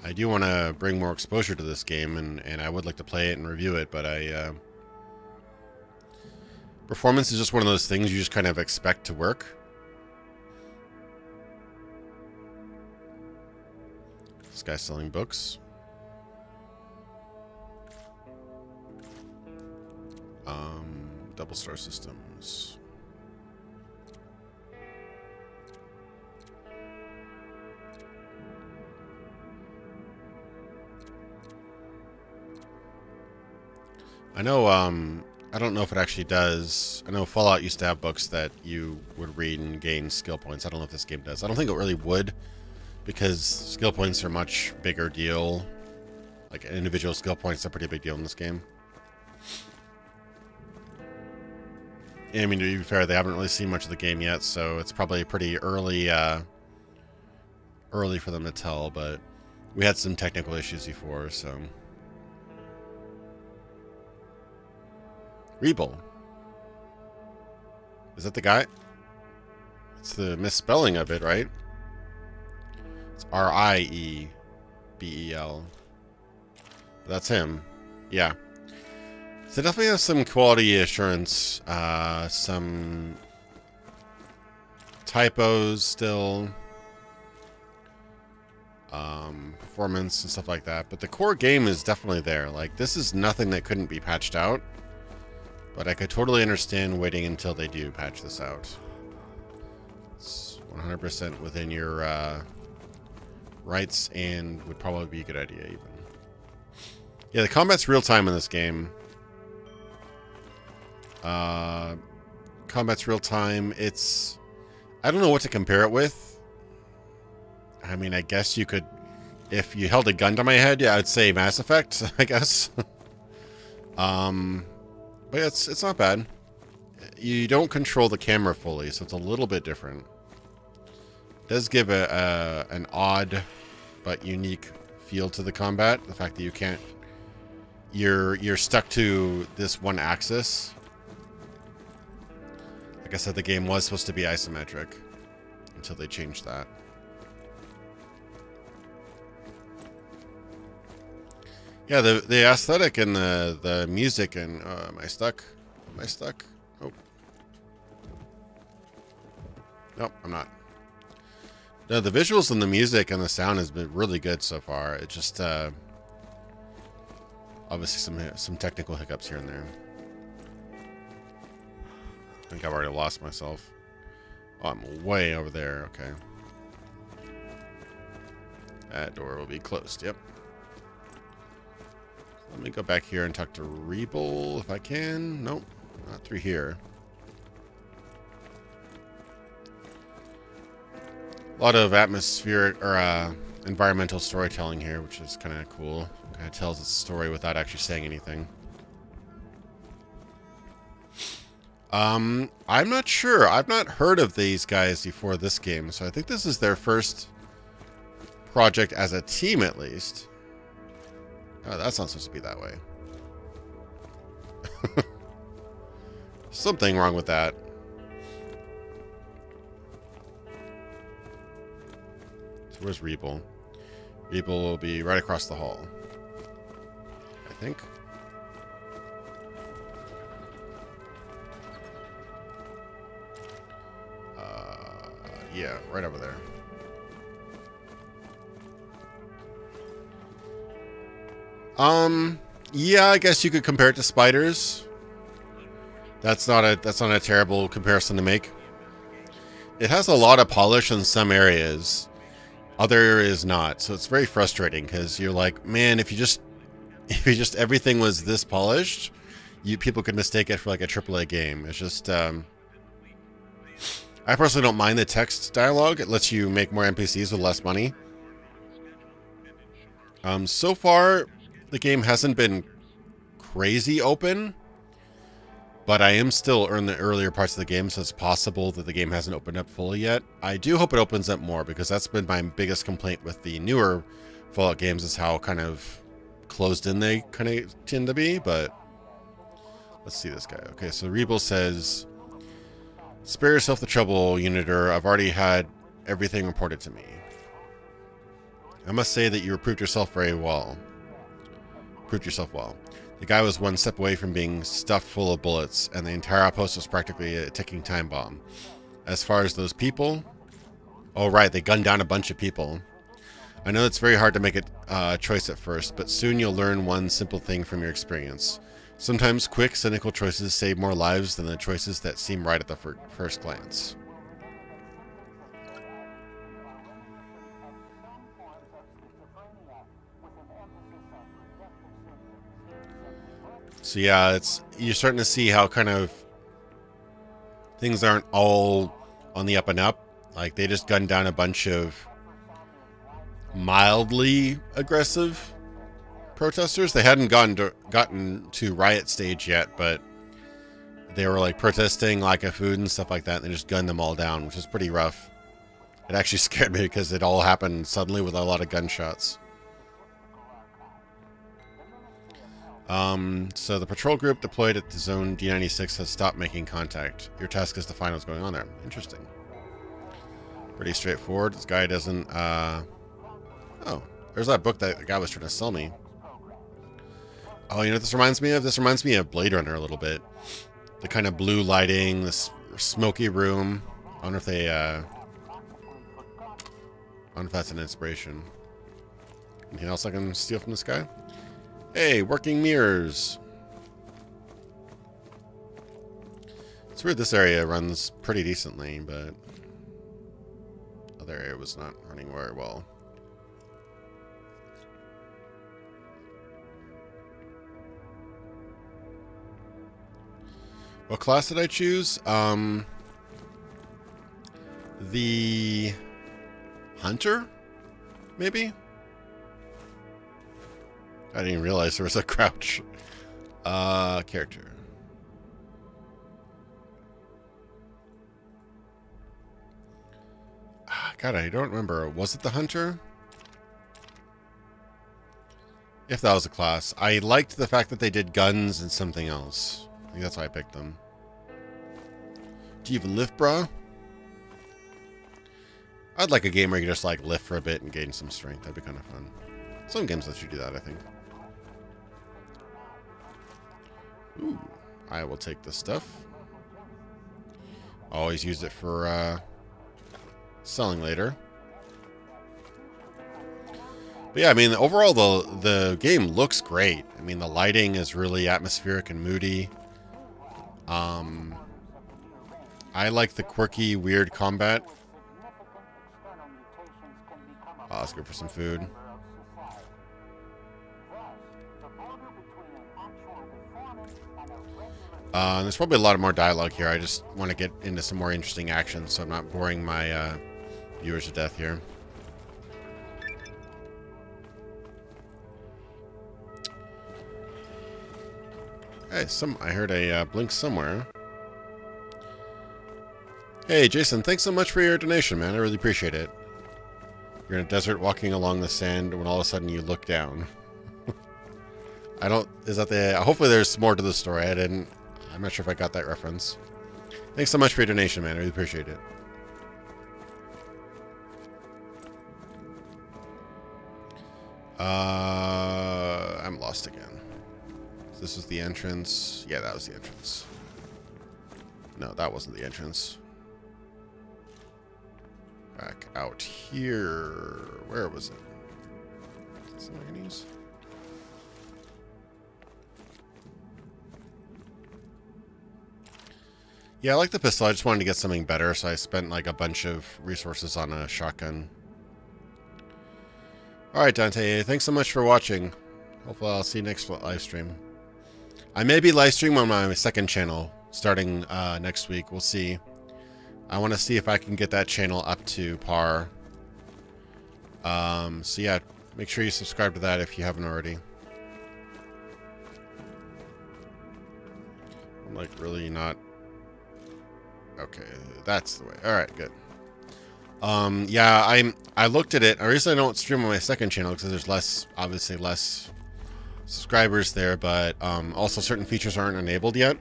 I do want to bring more exposure to this game, and I would like to play it and review it, but performance is just one of those things you just kind of expect to work. This guy's selling books. Double star systems. I know, I don't know if it actually does. I know Fallout used to have books that you would read and gain skill points. I don't know if this game does. I don't think it really would, because skill points are a much bigger deal. Like, an individual skill point's a pretty big deal in this game. I mean, to be fair, they haven't really seen much of the game yet, so it's probably pretty early for them to tell, but we had some technical issues before, so... Rebel. Is that the guy? It's the misspelling of it, right? It's R-I-E-B-E-L. That's him. Yeah. So definitely have some quality assurance, some typos still. performance and stuff like that. But the core game is definitely there. Like, this is nothing that couldn't be patched out. But I could totally understand waiting until they do patch this out. It's 100% within your rights and would probably be a good idea even. Yeah, the combat's real time in this game. Combat's real time. It's... I don't know what to compare it with. I mean, I guess you could... If you held a gun to my head, yeah, I'd say Mass Effect, I guess. But it's not bad. You don't control the camera fully, so it's a little bit different. It does give an odd but unique feel to the combat. The fact that you can't... You're stuck to this one axis. Like I said, the game was supposed to be isometric until they changed that. Yeah, the aesthetic and the music and am I stuck? Am I stuck? Oh. Nope, I'm not. No, the visuals and the music and the sound has been really good so far. It just obviously some technical hiccups here and there. I think I've already lost myself. Oh, I'm way over there. Okay. That door will be closed. Yep. Let me go back here and talk to Rebel if I can. Nope, not through here. A lot of atmospheric or environmental storytelling here, which is kind of cool. Kind of tells its story without actually saying anything. I'm not sure. I've not heard of these guys before this game, so I think this is their first project as a team, at least. Oh, that's not supposed to be that way. Something wrong with that. So where's Rebel? Rebel will be right across the hall, I think. Yeah, right over there. Yeah, I guess you could compare it to spiders. That's not a terrible comparison to make. It has a lot of polish in some areas, other areas not. So it's very frustrating because you're like, man, if you just everything was this polished, people could mistake it for like a AAA game. It's just I personally don't mind the text dialogue. It lets you make more NPCs with less money. So far, the game hasn't been crazy open, but I am still in the earlier parts of the game, so it's possible that the game hasn't opened up fully yet. I do hope it opens up more, because that's been my biggest complaint with the newer Fallout games, is how kind of closed in they kind of tend to be. But let's see this guy. Okay, so Rebel says, "Spare yourself the trouble, Unitor. I've already had everything reported to me. I must say that you proved yourself very well. The guy was one step away from being stuffed full of bullets, and the entire outpost was practically a ticking time bomb. As far as those people..." Oh, right, they gunned down a bunch of people. "I know it's very hard to make a choice at first, but soon you'll learn one simple thing from your experience. Sometimes quick, cynical choices save more lives than the choices that seem right at the first glance." So yeah, you're starting to see how kind of things aren't all on the up and up. Like, they just gunned down a bunch of mildly aggressive protesters. They hadn't gotten to riot stage yet, but they were like protesting lack of food and stuff like that, and they just gunned them all down, which is pretty rough. It actually scared me because it all happened suddenly with a lot of gunshots. So the patrol group deployed at the zone D96 has stopped making contact. Your task is to find what's going on there. Interesting. Pretty straightforward. This guy doesn't, oh, there's that book that the guy was trying to sell me. Oh, you know what this reminds me of? This reminds me of Blade Runner a little bit. The kind of blue lighting, this smoky room. I wonder if they, I wonder if that's an inspiration. Anything else I can steal from this guy? Hey, working mirrors. It's weird this area runs pretty decently, but other area was not running very well. What class did I choose? The Hunter? Maybe? I didn't even realize there was a crouch. Character. God, I don't remember. Was it the Hunter? If that was a class. I liked the fact that they did guns and something else. I think that's why I picked them. Do you even lift, brah? I'd like a game where you can just like lift for a bit and gain some strength. That'd be kind of fun. Some games let you do that, I think. Ooh, I will take this stuff. Always use it for selling later. But yeah, I mean, overall the game looks great. I mean, the lighting is really atmospheric and moody. I like the quirky, weird combat. Oh, let's go for some food. There's probably a lot more dialogue here. I just want to get into some more interesting action, so I'm not boring my viewers to death here. Hey, I heard a blink somewhere. Hey, Jason, thanks so much for your donation, man. I really appreciate it. You're in a desert walking along the sand when all of a sudden you look down. Is that the... Hopefully there's more to the story. I'm not sure if I got that reference. Thanks so much for your donation, man. I really appreciate it. I'm lost again. This was the entrance. Yeah, that was the entrance. No, that wasn't the entrance. Back out here. Where was it? Is that manganese? Yeah, I like the pistol. I just wanted to get something better, so I spent like a bunch of resources on a shotgun. Alright, Dante, thanks so much for watching. Hopefully I'll see you next live stream. I may be live streaming on my second channel starting next week. We'll see. I want to see if I can get that channel up to par. So yeah, make sure you subscribe to that if you haven't already. I'm like really not... Okay, that's the way. Alright, good. Yeah, I looked at it. The reason I don't stream on my second channel because there's obviously less subscribers there, but also certain features aren't enabled yet.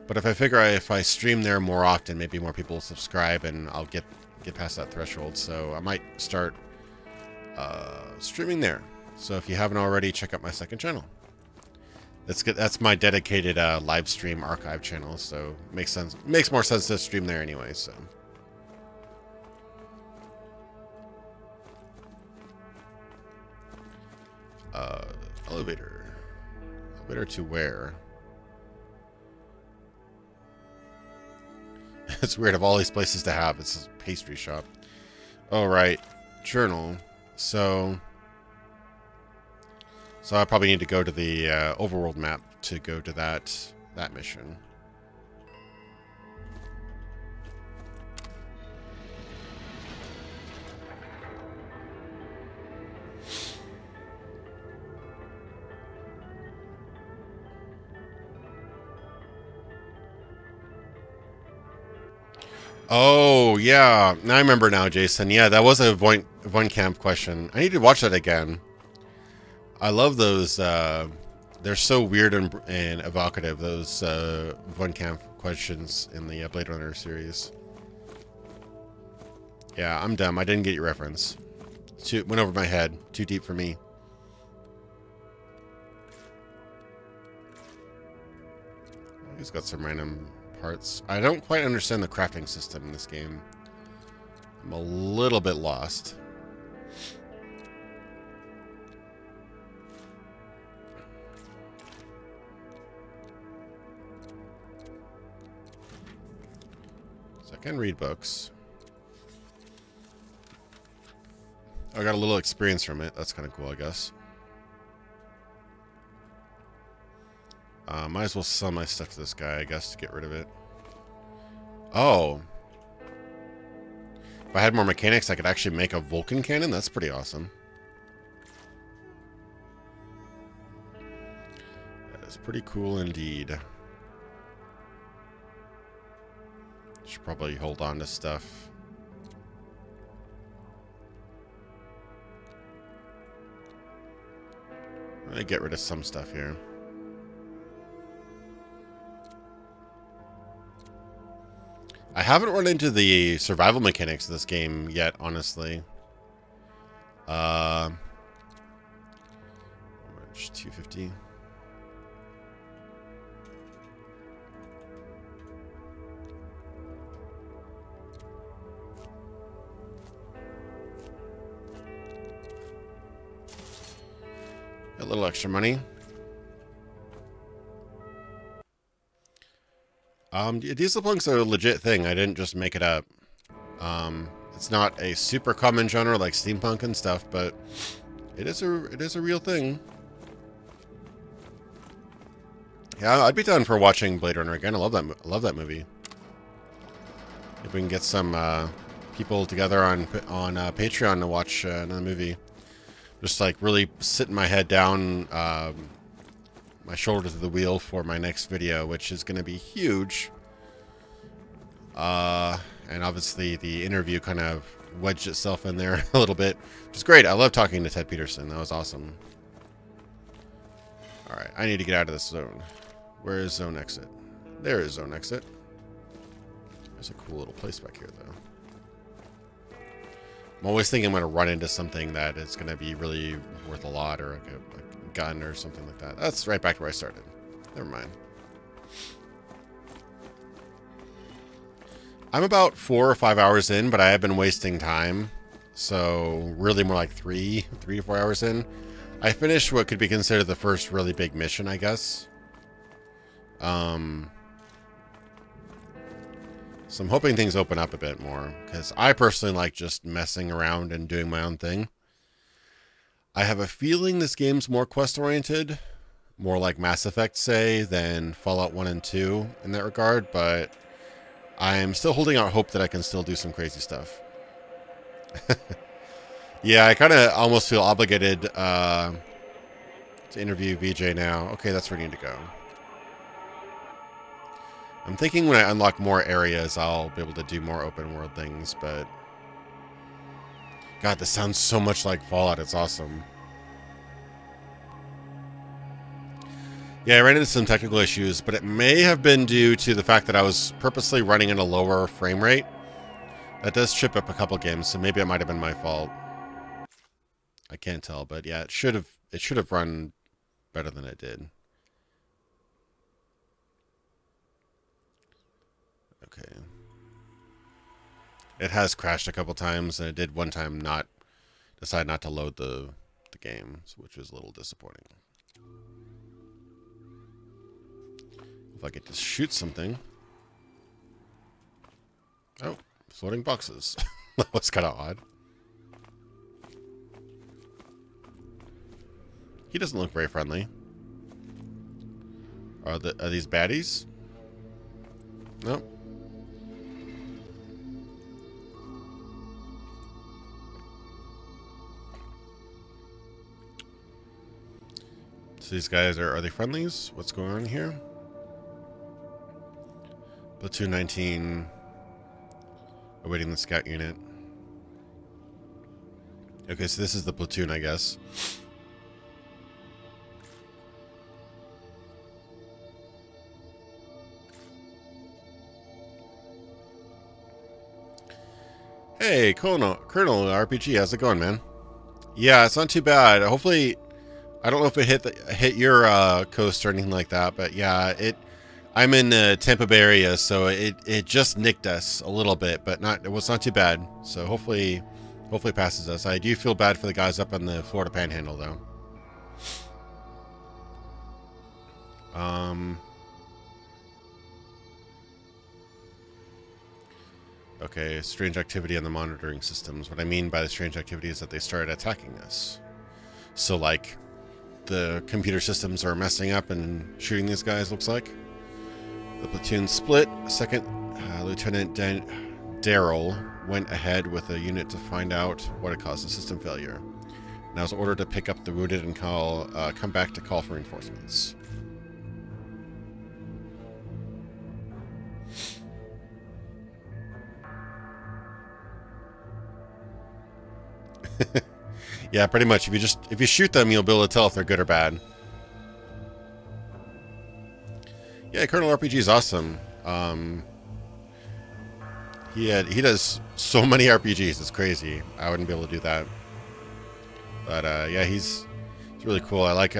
But if I figure if I stream there more often, maybe more people will subscribe and I'll get past that threshold. So I might start streaming there. So if you haven't already, check out my second channel. That's good. That's my dedicated live stream archive channel. So it makes sense. It makes more sense to stream there anyway. So. Elevator. Elevator to where? It's weird of all these places to have. It's a pastry shop. Oh, right. Journal. So I probably need to go to the overworld map to go to that mission. Oh, yeah. I remember now, Jason. Yeah, that was a Von Camp question. I need to watch that again. I love those. They're so weird and evocative, those Von Camp questions in the Blade Runner series. Yeah, I'm dumb. I didn't get your reference. Went over my head. Too deep for me. He's got some random parts. I don't quite understand the crafting system in this game. I'm a little bit lost. can read books. I got a little experience from it. That's kind of cool, I guess. Might as well sell my stuff to this guy, I guess, to get rid of it. Oh. If I had more mechanics, I could actually make a Vulcan cannon. That's pretty awesome. That is pretty cool indeed. Should probably hold on to stuff. Let me get rid of some stuff here. I haven't run into the survival mechanics of this game yet, honestly. 250. A little extra money. Dieselpunk's a legit thing. I didn't just make it up. It's not a super common genre like steampunk and stuff, but it is a real thing. Yeah, I'd be down for watching Blade Runner again. I love that movie. If we can get some people together on Patreon to watch another movie, just like really sitting my head down, my shoulder to the wheel for my next video, which is going to be huge. And obviously the interview kind of wedged itself in there a little bit, which is great. I love talking to Ted Peterson. That was awesome. All right, I need to get out of this zone. Where is zone exit? There is zone exit. There's a cool little place back here, though. I'm always thinking I'm going to run into something that is going to be really worth a lot, or like a gun or something like that. That's right back to where I started. Never mind. I'm about 4 or 5 hours in, but I have been wasting time. So really more like 3 to 4 hours in. I finished what could be considered the first really big mission, I guess. So I'm hoping things open up a bit more, because I personally like just messing around and doing my own thing. I have a feeling this game's more quest-oriented, more like Mass Effect, say, than Fallout 1 and 2 in that regard, but I'm still holding out hope that I can still do some crazy stuff. Yeah, I kind of almost feel obligated to interview VJ now. Okay, that's where I need to go. I'm thinking when I unlock more areas, I'll be able to do more open world things, but God, this sounds so much like Fallout. It's awesome. Yeah, I ran into some technical issues, but it may have been due to the fact that I was purposely running at a lower frame rate. That does trip up a couple games, so maybe it might have been my fault. I can't tell, but yeah, it should have run better than it did. Okay. It has crashed a couple times, and it did one time decide not to load the game, which was a little disappointing. If I get to shoot something. Oh, floating boxes. That was kind of odd. He doesn't look very friendly. Are these baddies? Nope. So these guys are they friendlies? What's going on here? Platoon 19 awaiting the scout unit. Okay, so this is the platoon, I guess. Hey, Colonel RPG, how's it going, man? Yeah, it's not too bad. Hopefully, I don't know if it hit your coast or anything like that, but yeah, I'm in the Tampa Bay area, so it just nicked us a little bit, but it was not too bad. So hopefully it passes us. I do feel bad for the guys up in the Florida Panhandle, though. Okay, strange activity on the monitoring systems. What I mean by the strange activity is that they started attacking us. So, like, the computer systems are messing up and shooting these guys, looks like. The platoon split. Second Lieutenant Daryl went ahead with a unit to find out what had caused the system failure. And I was ordered to pick up the wounded and come back to call for reinforcements. Yeah, pretty much. If you shoot them, you'll be able to tell if they're good or bad. Yeah, Colonel RPG is awesome. He does so many RPGs. It's crazy. I wouldn't be able to do that. But yeah, he's really cool. I like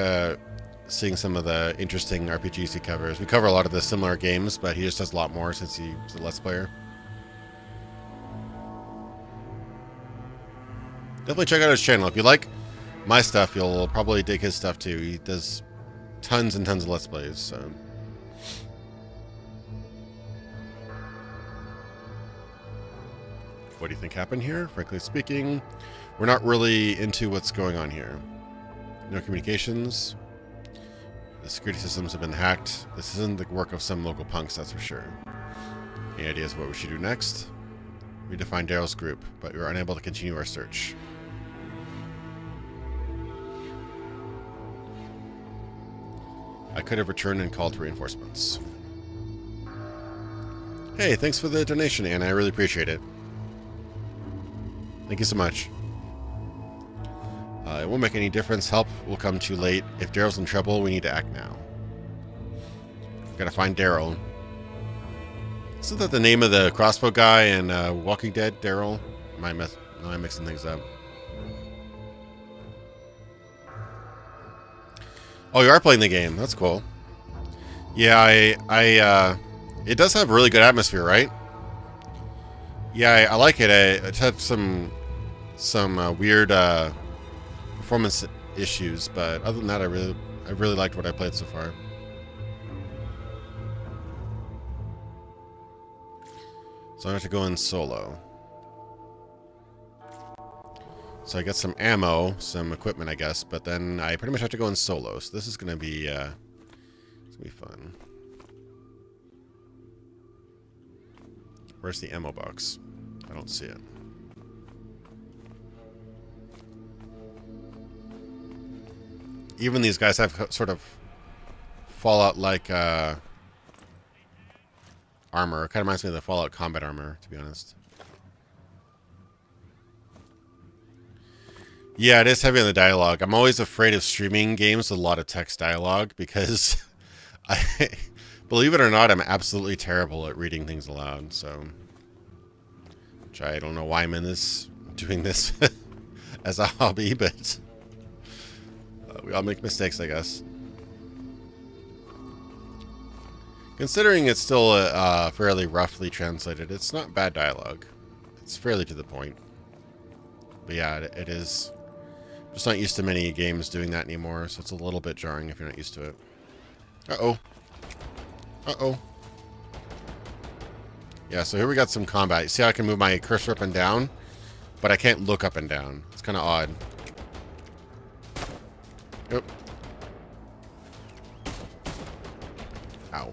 seeing some of the interesting RPGs he covers. We cover a lot of the similar games, but he just does a lot more since he's a Let's Player. Definitely check out his channel. If you like my stuff, you'll probably dig his stuff too. He does tons and tons of Let's Plays, so... What do you think happened here? Frankly speaking, we're not really into what's going on here. No communications. The security systems have been hacked. This isn't the work of some local punks, that's for sure. Any ideas what we should do next? We defined Daryl's group, but we were unable to continue our search. I could have returned and called for reinforcements. Hey, thanks for the donation, Anna. I really appreciate it. Thank you so much. It won't make any difference. Help will come too late. If Daryl's in trouble, we need to act now. Gotta find Daryl. Isn't that the name of the crossbow guy in Walking Dead, Daryl? Am I mixing things up? Oh, you are playing the game. That's cool. Yeah, it does have really good atmosphere, right? Yeah, I like it. It had some weird performance issues, but other than that, I really liked what I played so far. So I have to go in solo. So I get some ammo, some equipment, I guess, but then I pretty much have to go in solo. So this is gonna be fun. Where's the ammo box? I don't see it. Even these guys have sort of Fallout-like armor. It kind of reminds me of the Fallout combat armor, to be honest. Yeah, it is heavy on the dialogue. I'm always afraid of streaming games with a lot of text dialogue because believe it or not, I'm absolutely terrible at reading things aloud, so... Which I don't know why I'm doing this as a hobby, but... we all make mistakes, I guess. Considering it's still fairly roughly translated, it's not bad dialogue. It's fairly to the point. But yeah, it is... Just not used to many games doing that anymore, so it's a little bit jarring if you're not used to it. Uh-oh. Uh-oh. Yeah, so here we got some combat. You see how I can move my cursor up and down? But I can't look up and down. It's kind of odd. Yep. Ow.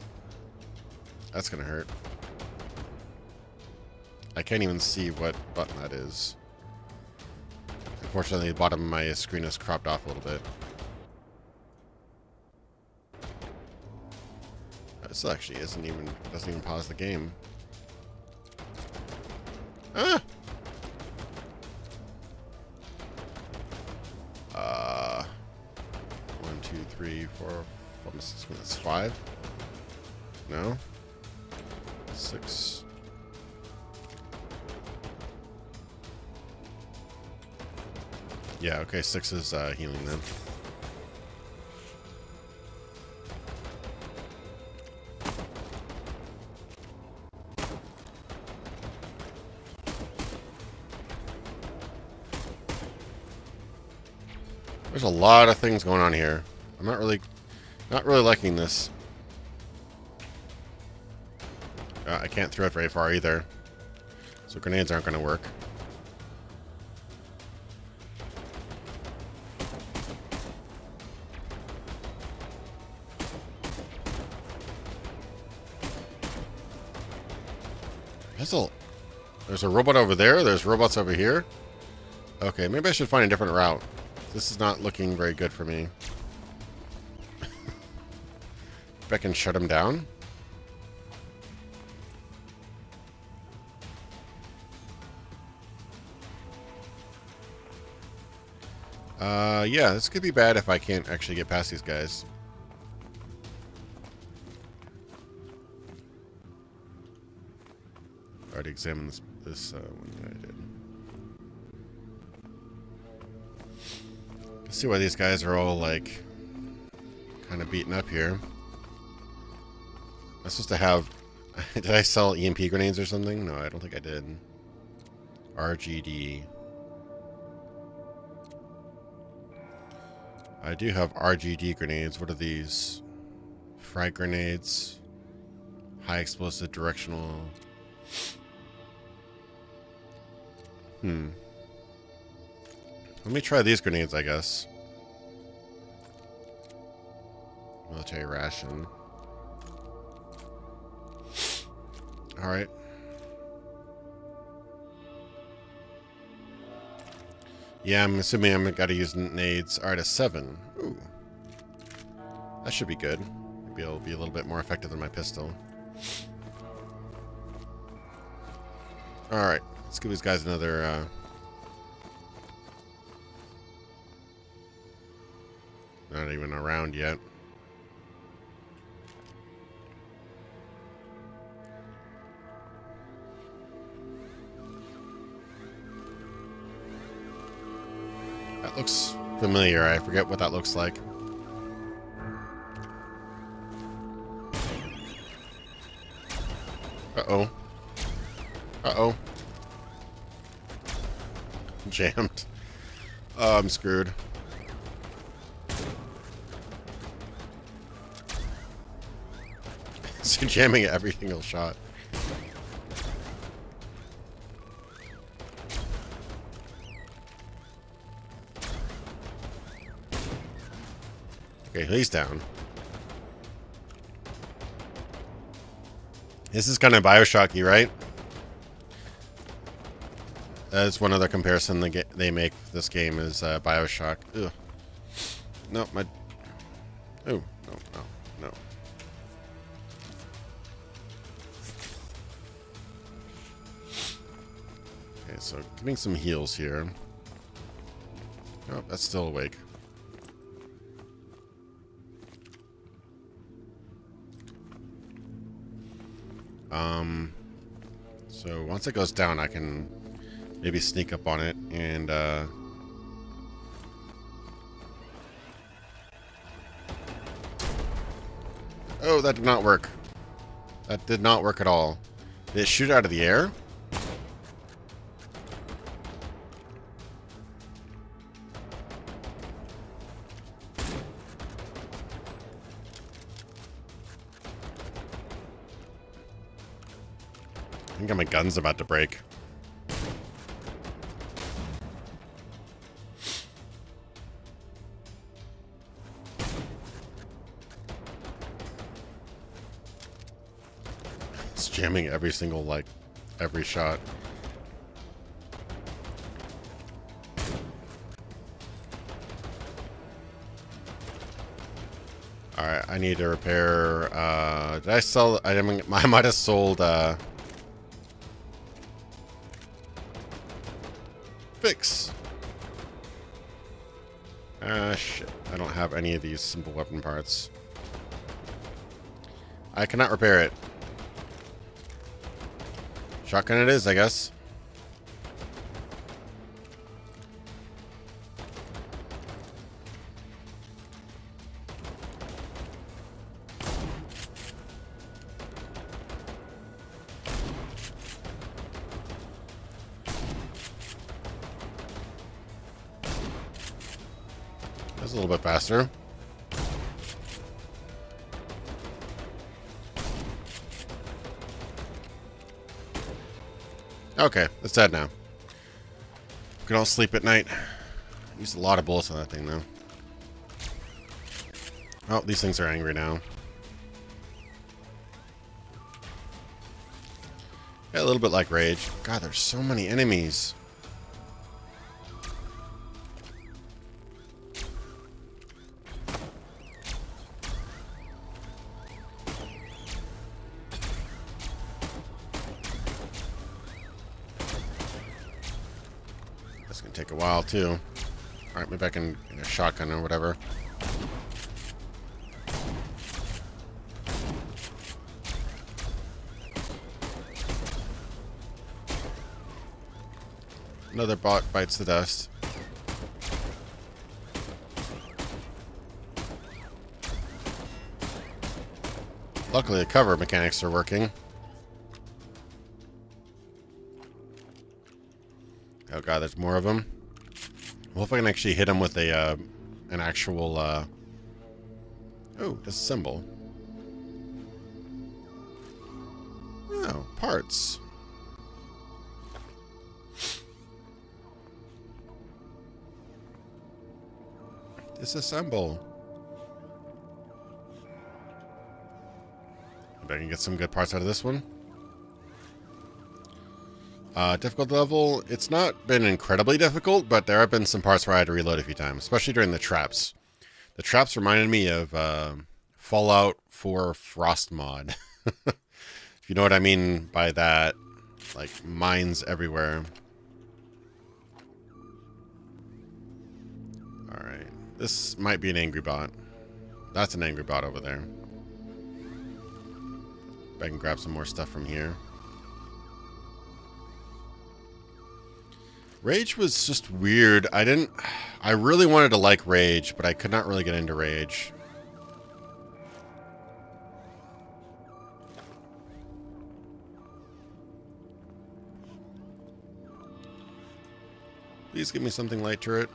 That's gonna hurt. I can't even see what button that is. Unfortunately, the bottom of my screen is cropped off a little bit. This actually doesn't even pause the game. Ah! 1, 2, 3, 4, 5, 6, that's 5. No? 6. Yeah, okay, 6 is healing them. There's a lot of things going on here. I'm not really liking this. I can't throw it very far either. So grenades aren't going to work. There's a robot over there. There's robots over here. Okay, maybe I should find a different route. This is not looking very good for me. If I can shut him down. Yeah, this could be bad if I can't actually get past these guys. Already examined this one that I did. Let's see why these guys are all like kind of beaten up here. I'm supposed to have. Did I sell EMP grenades or something? No, I don't think I did. RGD. I do have RGD grenades. What are these? Frag grenades. High explosive directional. Let me try these grenades, I guess. Military ration. Alright. Yeah, I'm assuming I'm gotta use nades. Alright, a 7. Ooh. That should be good. Maybe it'll be a little bit more effective than my pistol. Alright, let's give these guys another, not even around yet. That looks familiar. I forget what that looks like. Uh-oh. Uh-oh. Jammed. Oh, I'm screwed. It's jamming at every single shot. Okay, he's down. This is kind of Bioshocky, right? That's one other comparison they make for this game is Bioshock. Ugh. No, my... Oh, no. Okay, so getting some heals here. Oh, that's still awake. So once it goes down, I can maybe sneak up on it and oh, that did not work. That did not work at all. Did it shoot out of the air? I think my gun's about to break. It's jamming every single, every shot. Alright, I need to repair, did I sell, I might have sold, fix. Shit. I don't have any of these simple weapon parts. I cannot repair it. Shotgun it is, I guess. That's a little bit faster. Okay, it's dead now. We can all sleep at night. Used a lot of bullets on that thing, though. Oh, these things are angry now. Yeah, a little bit like Rage. God, there's so many enemies. That's gonna take a while, too. Alright, maybe I can get a shotgun or whatever. Another bot bites the dust. Luckily, the cover mechanics are working. Oh god, there's more of them. Well, if I can actually hit them with a an actual oh, disassemble. Oh, parts. Disassemble. Maybe I can get some good parts out of this one. Difficult level, it's not been incredibly difficult, but there have been some parts where I had to reload a few times, especially during the traps. The traps reminded me of Fallout 4 Frost mod. If you know what I mean by that, like mines everywhere. Alright, this might be an angry bot. That's an angry bot over there. I can grab some more stuff from here. Rage was just weird. I really wanted to like Rage, but I could not really get into Rage. Please give me something light turret.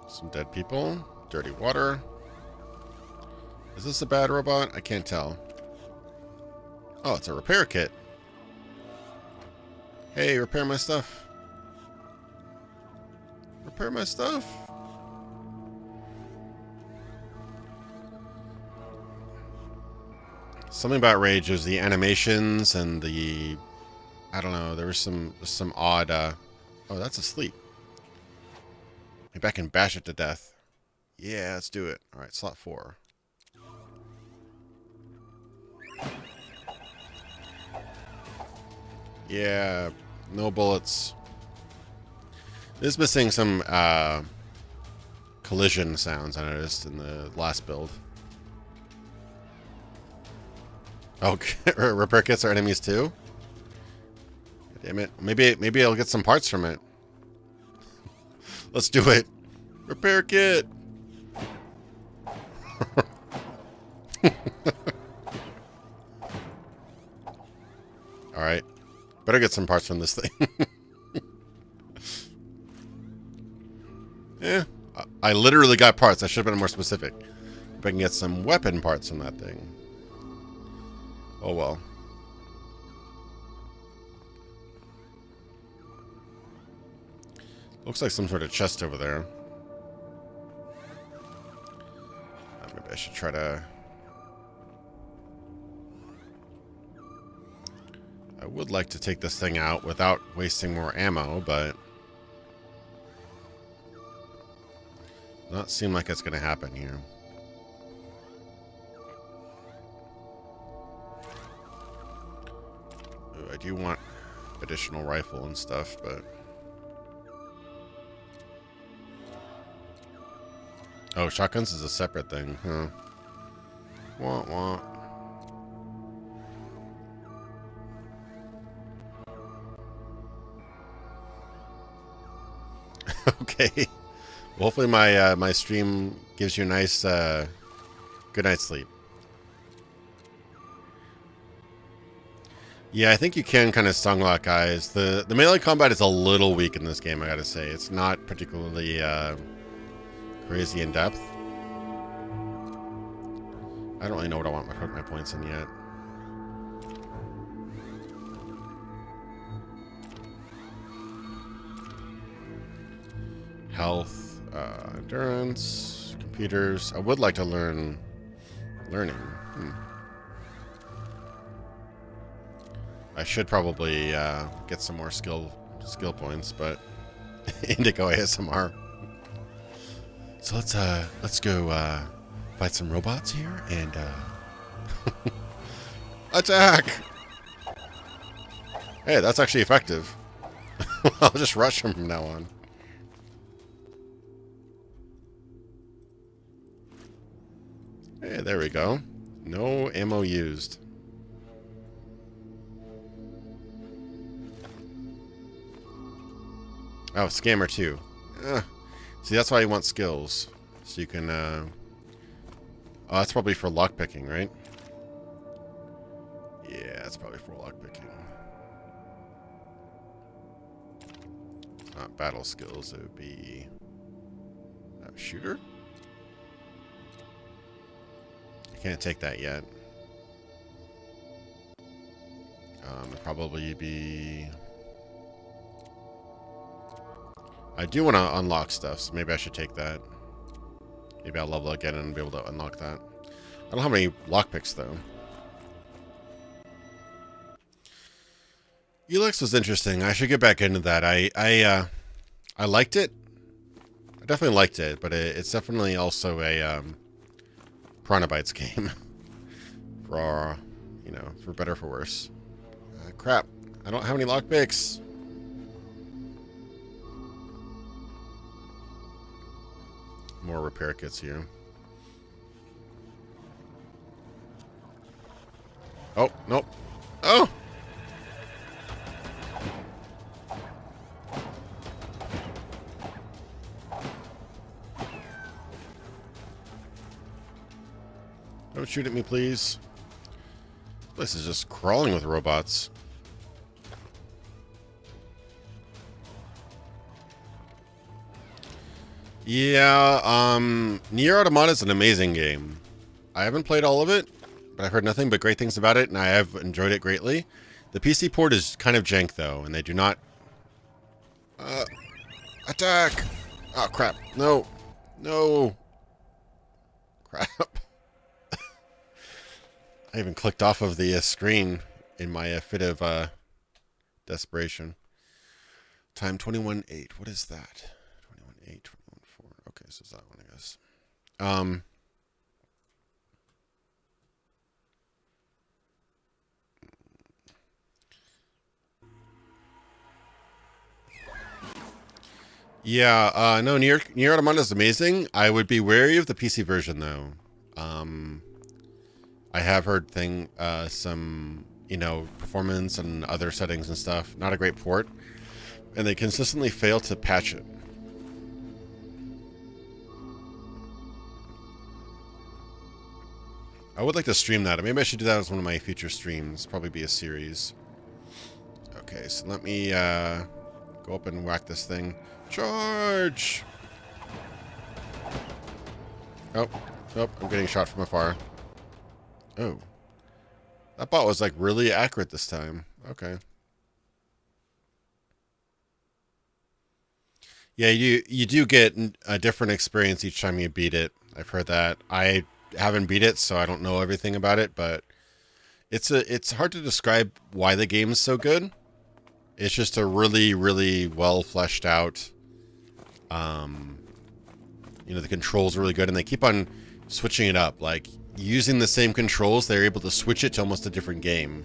Some dead people. Dirty water. Is this a bad robot? I can't tell. Oh, it's a repair kit. Hey, repair my stuff. Repair my stuff. Something about Rage was the animations and the... I don't know, there was some odd... oh, that's asleep. Maybe I can bash it to death. Yeah, let's do it. Alright, slot 4. Yeah, no bullets. This is missing some collision sounds, I noticed, in the last build. Oh, repair kits are enemies too? Damn it. Maybe I'll get some parts from it. Let's do it. Repair kit. Alright. Better get some parts from this thing. Yeah. I literally got parts. I should have been more specific. If I can get some weapon parts from that thing. Oh well. Looks like some sort of chest over there. Maybe I should try to... I would like to take this thing out without wasting more ammo, but... Not seem like it's going to happen here. Ooh, I do want additional rifle and stuff, but... Oh, shotguns is a separate thing, huh? Wah, wah. Okay. Well, hopefully my my stream gives you a nice good night's sleep. Yeah, I think you can kind of stunlock guys. The melee combat is a little weak in this game, I gotta say. It's not particularly crazy in depth. I don't really know what I want to put my points in yet. Health, endurance, computers. I would like to learn learning. I should probably get some more skill points, but Indigo ASMR. So let's go fight some robots here and attack. Hey, that's actually effective. I'll just rush him from now on. Hey, there we go. No ammo used. Oh, scammer too. See, that's why you want skills. So you can, oh, that's probably for lockpicking, right? Yeah, that's probably for lockpicking. It's not battle skills, it would be... shooter? I can't take that yet. It'd probably be... I do want to unlock stuff, so maybe I should take that. Maybe I'll level again and be able to unlock that. I don't have any lockpicks, though. Elix was interesting. I should get back into that. I liked it. I definitely liked it, but it's definitely also a Chronobytes game. For, you know, for better or for worse. Crap. I don't have any lockpicks. More repair kits here. Oh, nope. Oh! Don't shoot at me, please. This is just crawling with robots. Yeah, Nier Automata is an amazing game. I haven't played all of it, but I've heard nothing but great things about it, and I have enjoyed it greatly. The PC port is kind of jank, though, and they do not... attack! Oh, crap. No. No. Crap. I even clicked off of the screen in my fit of desperation. Time 21:08. What is that? 21:08, 21:04. Okay, so it's that one, I guess. Yeah, no, Nier Automata is amazing. I would be wary of the PC version, though. I have heard some, you know, performance and other settings and stuff. Not a great port. And they consistently fail to patch it. I would like to stream that. Maybe I should do that as one of my future streams. Probably be a series. Okay, so let me go up and whack this thing. Charge! Oh, nope, I'm getting shot from afar. Oh. That bot was like really accurate this time. Okay. Yeah, you do get a different experience each time you beat it. I've heard that. I haven't beat it, so I don't know everything about it, but it's hard to describe why the game is so good. It's just a really, really well fleshed out. You know, the controls are really good, and they keep on switching it up. Like using the same controls, they're able to switch it to almost a different game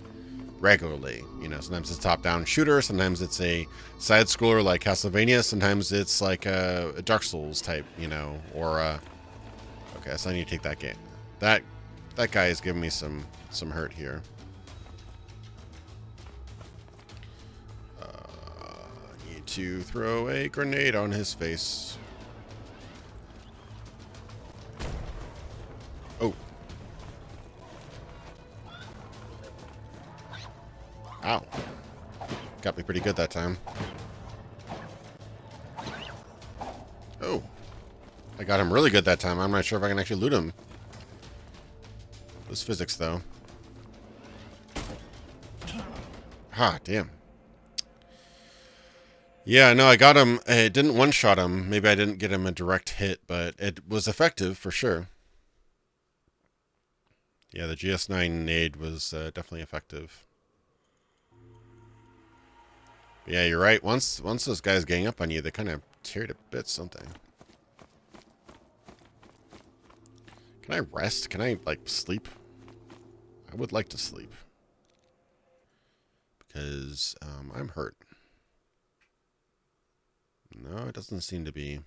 regularly. You know, sometimes it's a top-down shooter, sometimes it's a side-scroller like Castlevania, sometimes it's like a Dark Souls type, you know, or okay, so I need to take that game. That guy is giving me some hurt here. Need to throw a grenade on his face. Oh. Ow. Got me pretty good that time. Oh. I got him really good that time. I'm not sure if I can actually loot him. was physics, though. Ha, damn. Yeah, no, I got him. I didn't one-shot him. Maybe I didn't get him a direct hit, but it was effective for sure. Yeah, the GS9 nade was definitely effective. Yeah, you're right. Once those guys gang up on you, they kind of tear to bits, don't they? Can I rest? Can I, like, sleep? I would like to sleep. Because I'm hurt. No, it doesn't seem to be.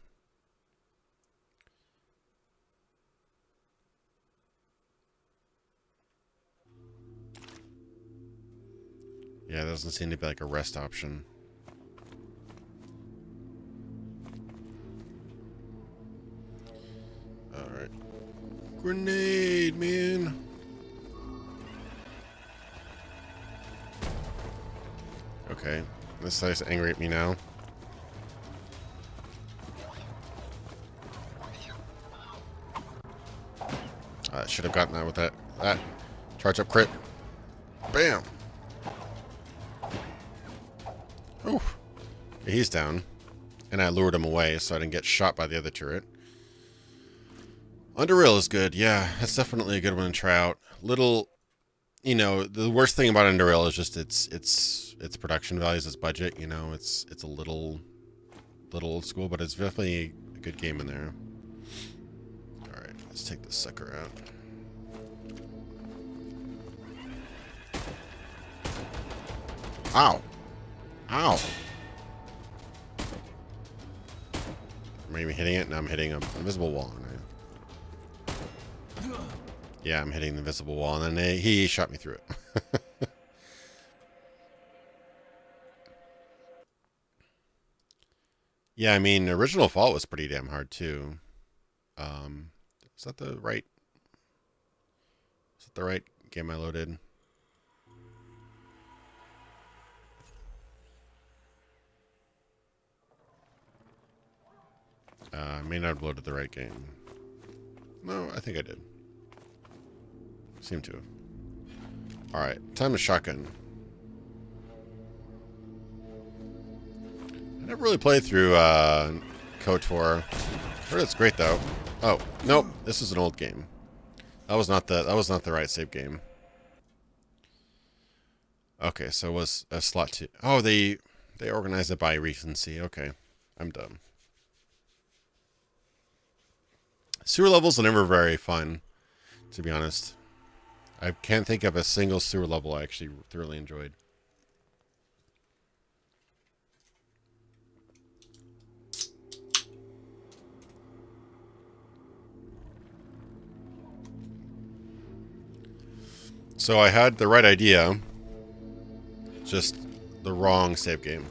Yeah, it doesn't seem to be like a rest option. Alright. Grenade, man! Okay. This guy's angry at me now. I should have gotten that with that. Charge up crit. Bam! Ooh. He's down. And I lured him away so I didn't get shot by the other turret. Underrail is good. Yeah, that's definitely a good one to try out. Little, you know, the worst thing about Underrail is just its production values, its budget. You know, it's a little old school, but it's definitely a good game in there. All right, let's take this sucker out. Ow! Ow! Maybe hitting it. Now I'm hitting an invisible wall. Yeah, I'm hitting the invisible wall, and then he shot me through it. Yeah, I mean, Original Fault was pretty damn hard, too. Is that the right... Is that the right game I loaded? I may not have loaded the right game. No, I think I did. Seem to. Alright, time to shotgun. I never really played through KOTOR. I heard it's great though. Oh, nope, this is an old game. That was not the right save game. Okay, so it was a slot 2. Oh, they organized it by recency. Okay, I'm done. Sewer levels are never very fun, to be honest. I can't think of a single sewer level I actually thoroughly enjoyed. So I had the right idea, just the wrong save game.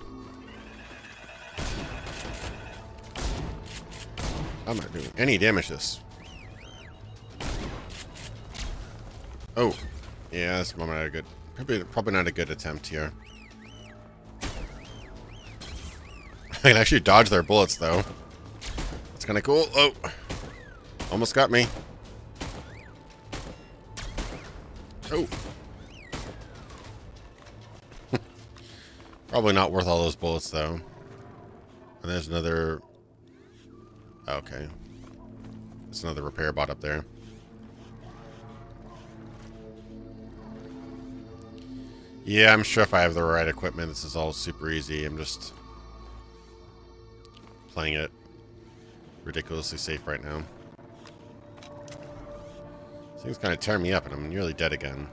I'm not doing any damage to this. Oh, yeah, that's not a good. Probably not a good attempt here. I can actually dodge their bullets, though. That's kind of cool. Oh, almost got me. Oh, probably not worth all those bullets, though. And there's another. Okay, there's another repair bot up there. Yeah, I'm sure if I have the right equipment, this is all super easy. I'm just playing it ridiculously safe right now. This thing's kind of tearing me up, and I'm nearly dead again.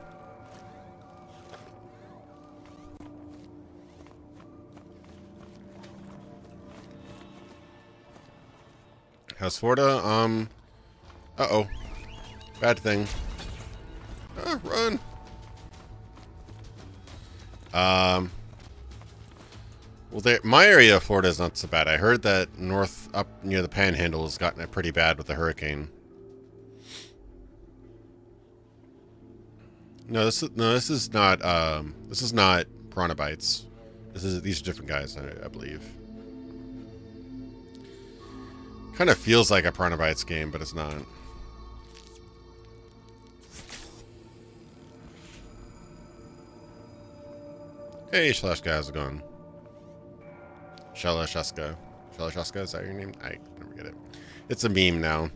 How's Florida? Uh-oh. Bad thing. Ah, run! Well, my area of Florida is not so bad. I heard that north up near the Panhandle has gotten it pretty bad with the hurricane. No, this is not Piranha Bytes. These are different guys, I believe. Kind of feels like a Piranha Bytes game, but it's not. Hey, Shalashka, how's it going? Shalashka. Shalashka, is that your name? I never get it. It's a meme now.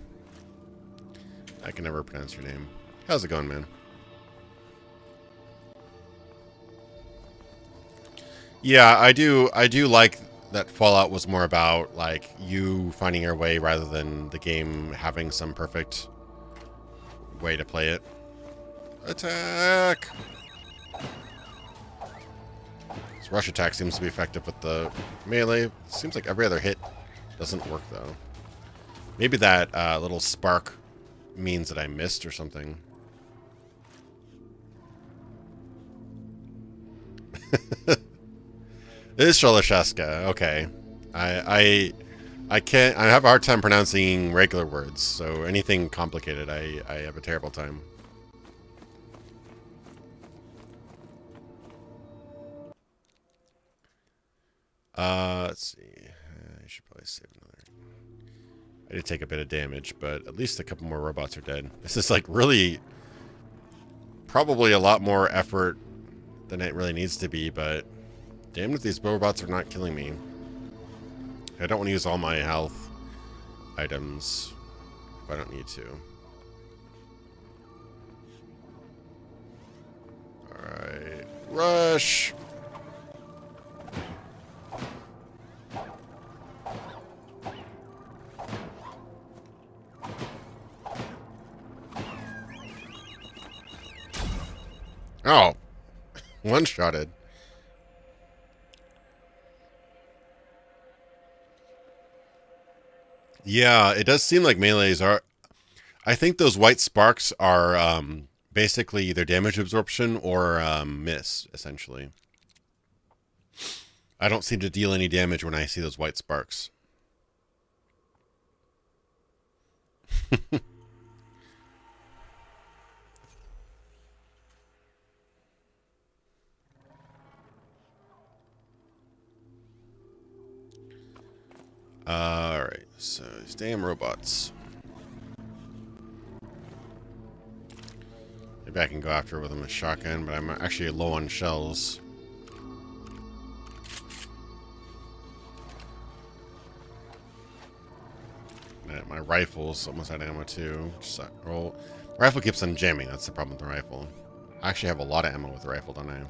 I can never pronounce your name. How's it going, man? Yeah, I do like that Fallout was more about, like, you finding your way rather than the game having some perfect way to play it. Attack! This rush attack seems to be effective with the melee. Seems like every other hit doesn't work, though. Maybe that little spark means that I missed or something. It is Sholoshaska. Okay. I can't. I have a hard time pronouncing regular words, so anything complicated, I have a terrible time. Let's see. I should probably save another. I did take a bit of damage, but at least a couple more robots are dead. This is like really, probably a lot more effort than it really needs to be, but damn if these robots are not killing me. I don't want to use all my health items if I don't need to. Alright. Rush! Oh! One-shotted. Yeah, it does seem like melees are... I think those white sparks are basically either damage absorption or miss, essentially. I don't seem to deal any damage when I see those white sparks. Alright, so these damn robots. Maybe I can go after with them with a shotgun, but I'm actually low on shells. My rifle's almost out of ammo too. My rifle keeps on jamming, that's the problem with the rifle. I actually have a lot of ammo with the rifle, don't I?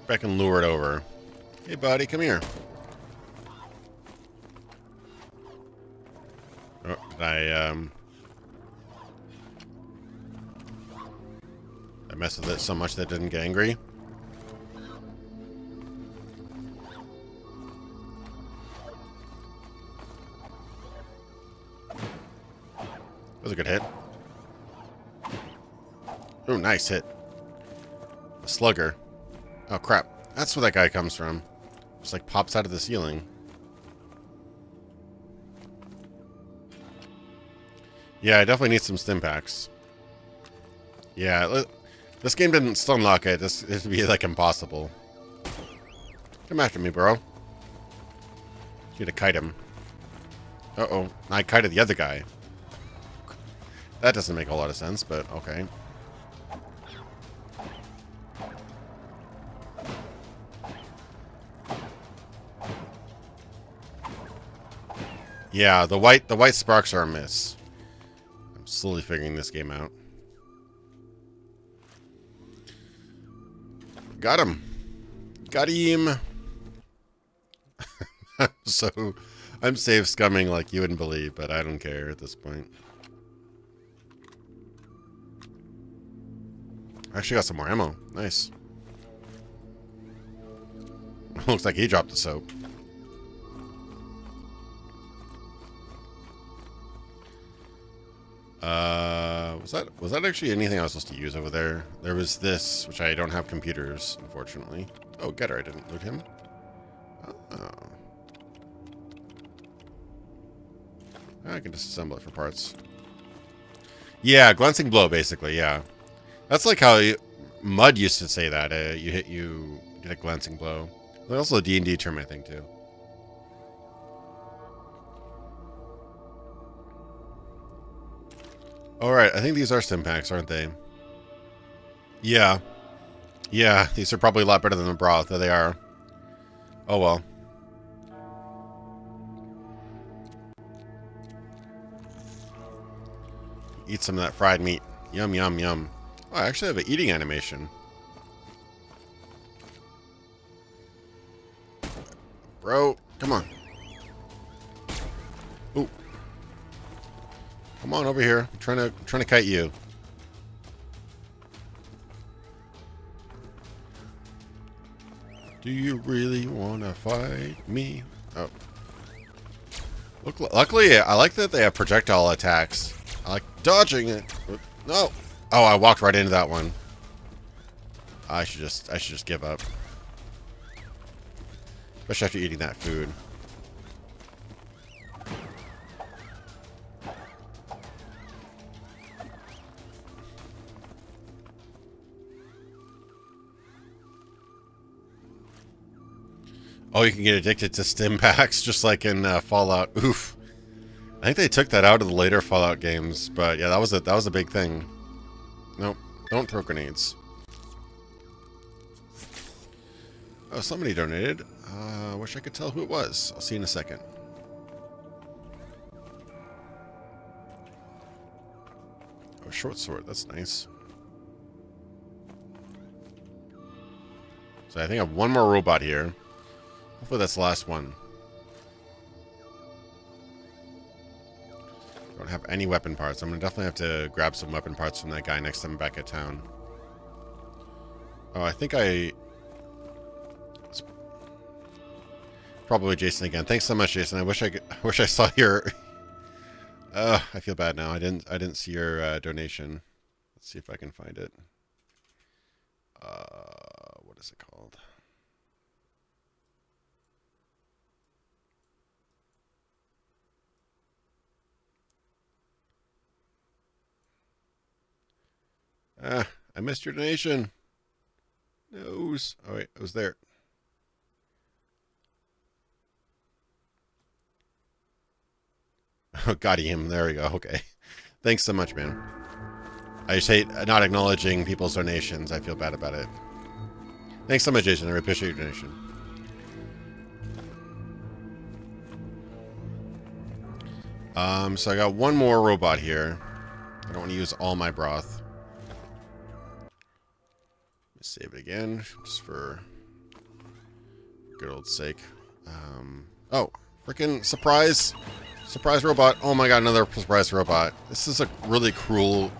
I can lure it over. Hey, buddy, come here. Oh, did I mess with it so much that it didn't get angry? That was a good hit. Oh, nice hit. A slugger. Oh, crap. That's where that guy comes from. Just, like, pops out of the ceiling. Yeah, I definitely need some stim packs. Yeah, this game didn't stun lock it. This would be, like, impossible. Come after me, bro. You need to kite him. Uh-oh. I kited the other guy. That doesn't make a lot of sense, but okay. Yeah, the white sparks are a miss. I'm slowly figuring this game out. Got him. Got him. So, I'm safe scumming like you wouldn't believe, but I don't care at this point. I actually got some more ammo. Nice. Looks like he dropped the soap. Was that actually anything I was supposed to use over there? There was this, which I don't have computers, unfortunately. Oh, Getter, I didn't loot him. Oh. I can disassemble it for parts. Yeah, glancing blow, basically, yeah. That's like how Mud used to say that. You get a glancing blow. There's also a D&D term, I think, too. Alright, I think these are stim packs, aren't they? Yeah. Yeah, these are probably a lot better than the broth. There they are. Oh well. Eat some of that fried meat. Yum, yum, yum. Oh, I actually have an eating animation. Bro, come on. Ooh. Come on over here. I'm trying to kite you. Do you really want to fight me? Oh. Luckily, I like that they have projectile attacks. I like dodging it. No. Oh, I walked right into that one. I should just give up. Especially after eating that food. Oh, you can get addicted to stim packs just like in Fallout. Oof. I think they took that out of the later Fallout games, but yeah, that was a big thing. Nope, don't throw grenades. Oh, somebody donated. Wish I could tell who it was. I'll see you in a second. Oh, short sword. That's nice. So I think I have one more robot here. Hopefully that's the last one. Don't have any weapon parts. I'm gonna definitely have to grab some weapon parts from that guy next time I'm back at town. Oh, I think it's probably Jason again. Thanks so much, Jason. I wish I saw your. I feel bad now. I didn't see your donation. Let's see if I can find it. What is it called? I missed your donation. Noes. Oh wait, it was there. Oh, got him. There we go. Okay. Thanks so much, man. I just hate not acknowledging people's donations. I feel bad about it. Thanks so much, Jason. I really appreciate your donation. So I got one more robot here. I don't want to use all my broth. Save it again, just for good old sake. Oh, freaking surprise! Surprise robot! Oh my god, another surprise robot. This is a really cruel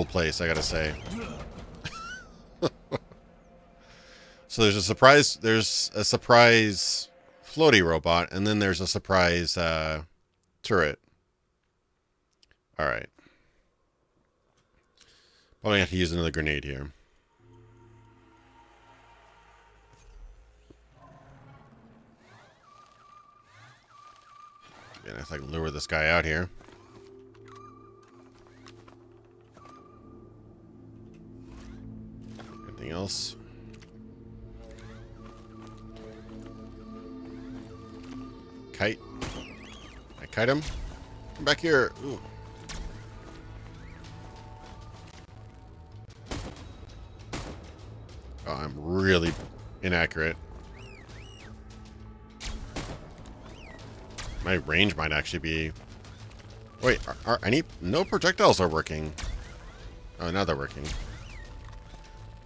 place, I gotta say. So there's a surprise floaty robot, and then there's a surprise turret. Alright. Probably have to use another grenade here. And if I can lure this guy out here. Anything else? Kite. I kite him. Come back here. Ooh. Oh, I'm really inaccurate. My range might actually be... Wait, are any... No projectiles are working. Oh, now they're working.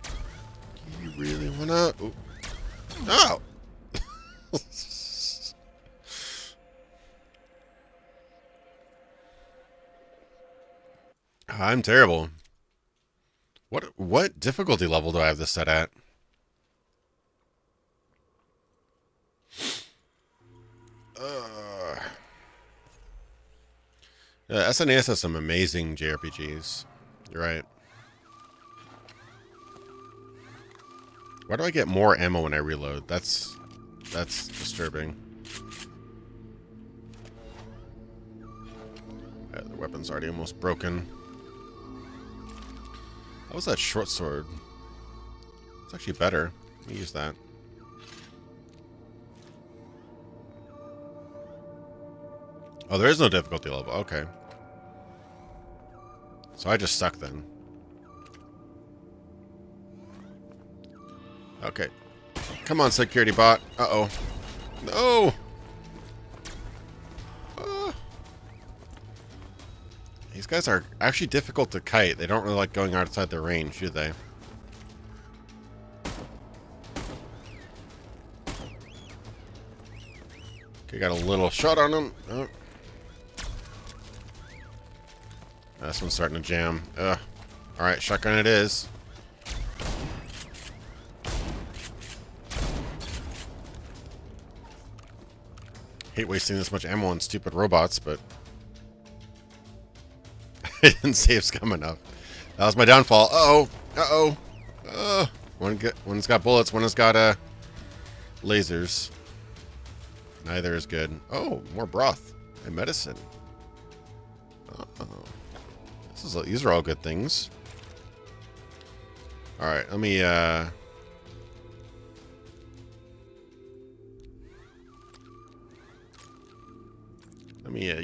Do you really wanna... Ooh. No! I'm terrible. What difficulty level do I have this set at? SNES has some amazing JRPGs. You're right. Why do I get more ammo when I reload? That's disturbing. The weapon's already almost broken. How was that short sword? It's actually better. Let me use that. Oh, there is no difficulty level. Okay. So I just suck then. Okay. Come on, security bot. Uh-oh. No! These guys are actually difficult to kite. They don't really like going outside their range, do they? Okay, got a little shot on him. Oh. This one's starting to jam. Ugh. Alright, shotgun it is. Hate wasting this much ammo on stupid robots, but I didn't save scum enough. That was my downfall. Uh-oh. Uh-oh. One's got bullets, one has got lasers. Neither is good. Oh, more broth and medicine. Oh. These are all good things. Alright, let me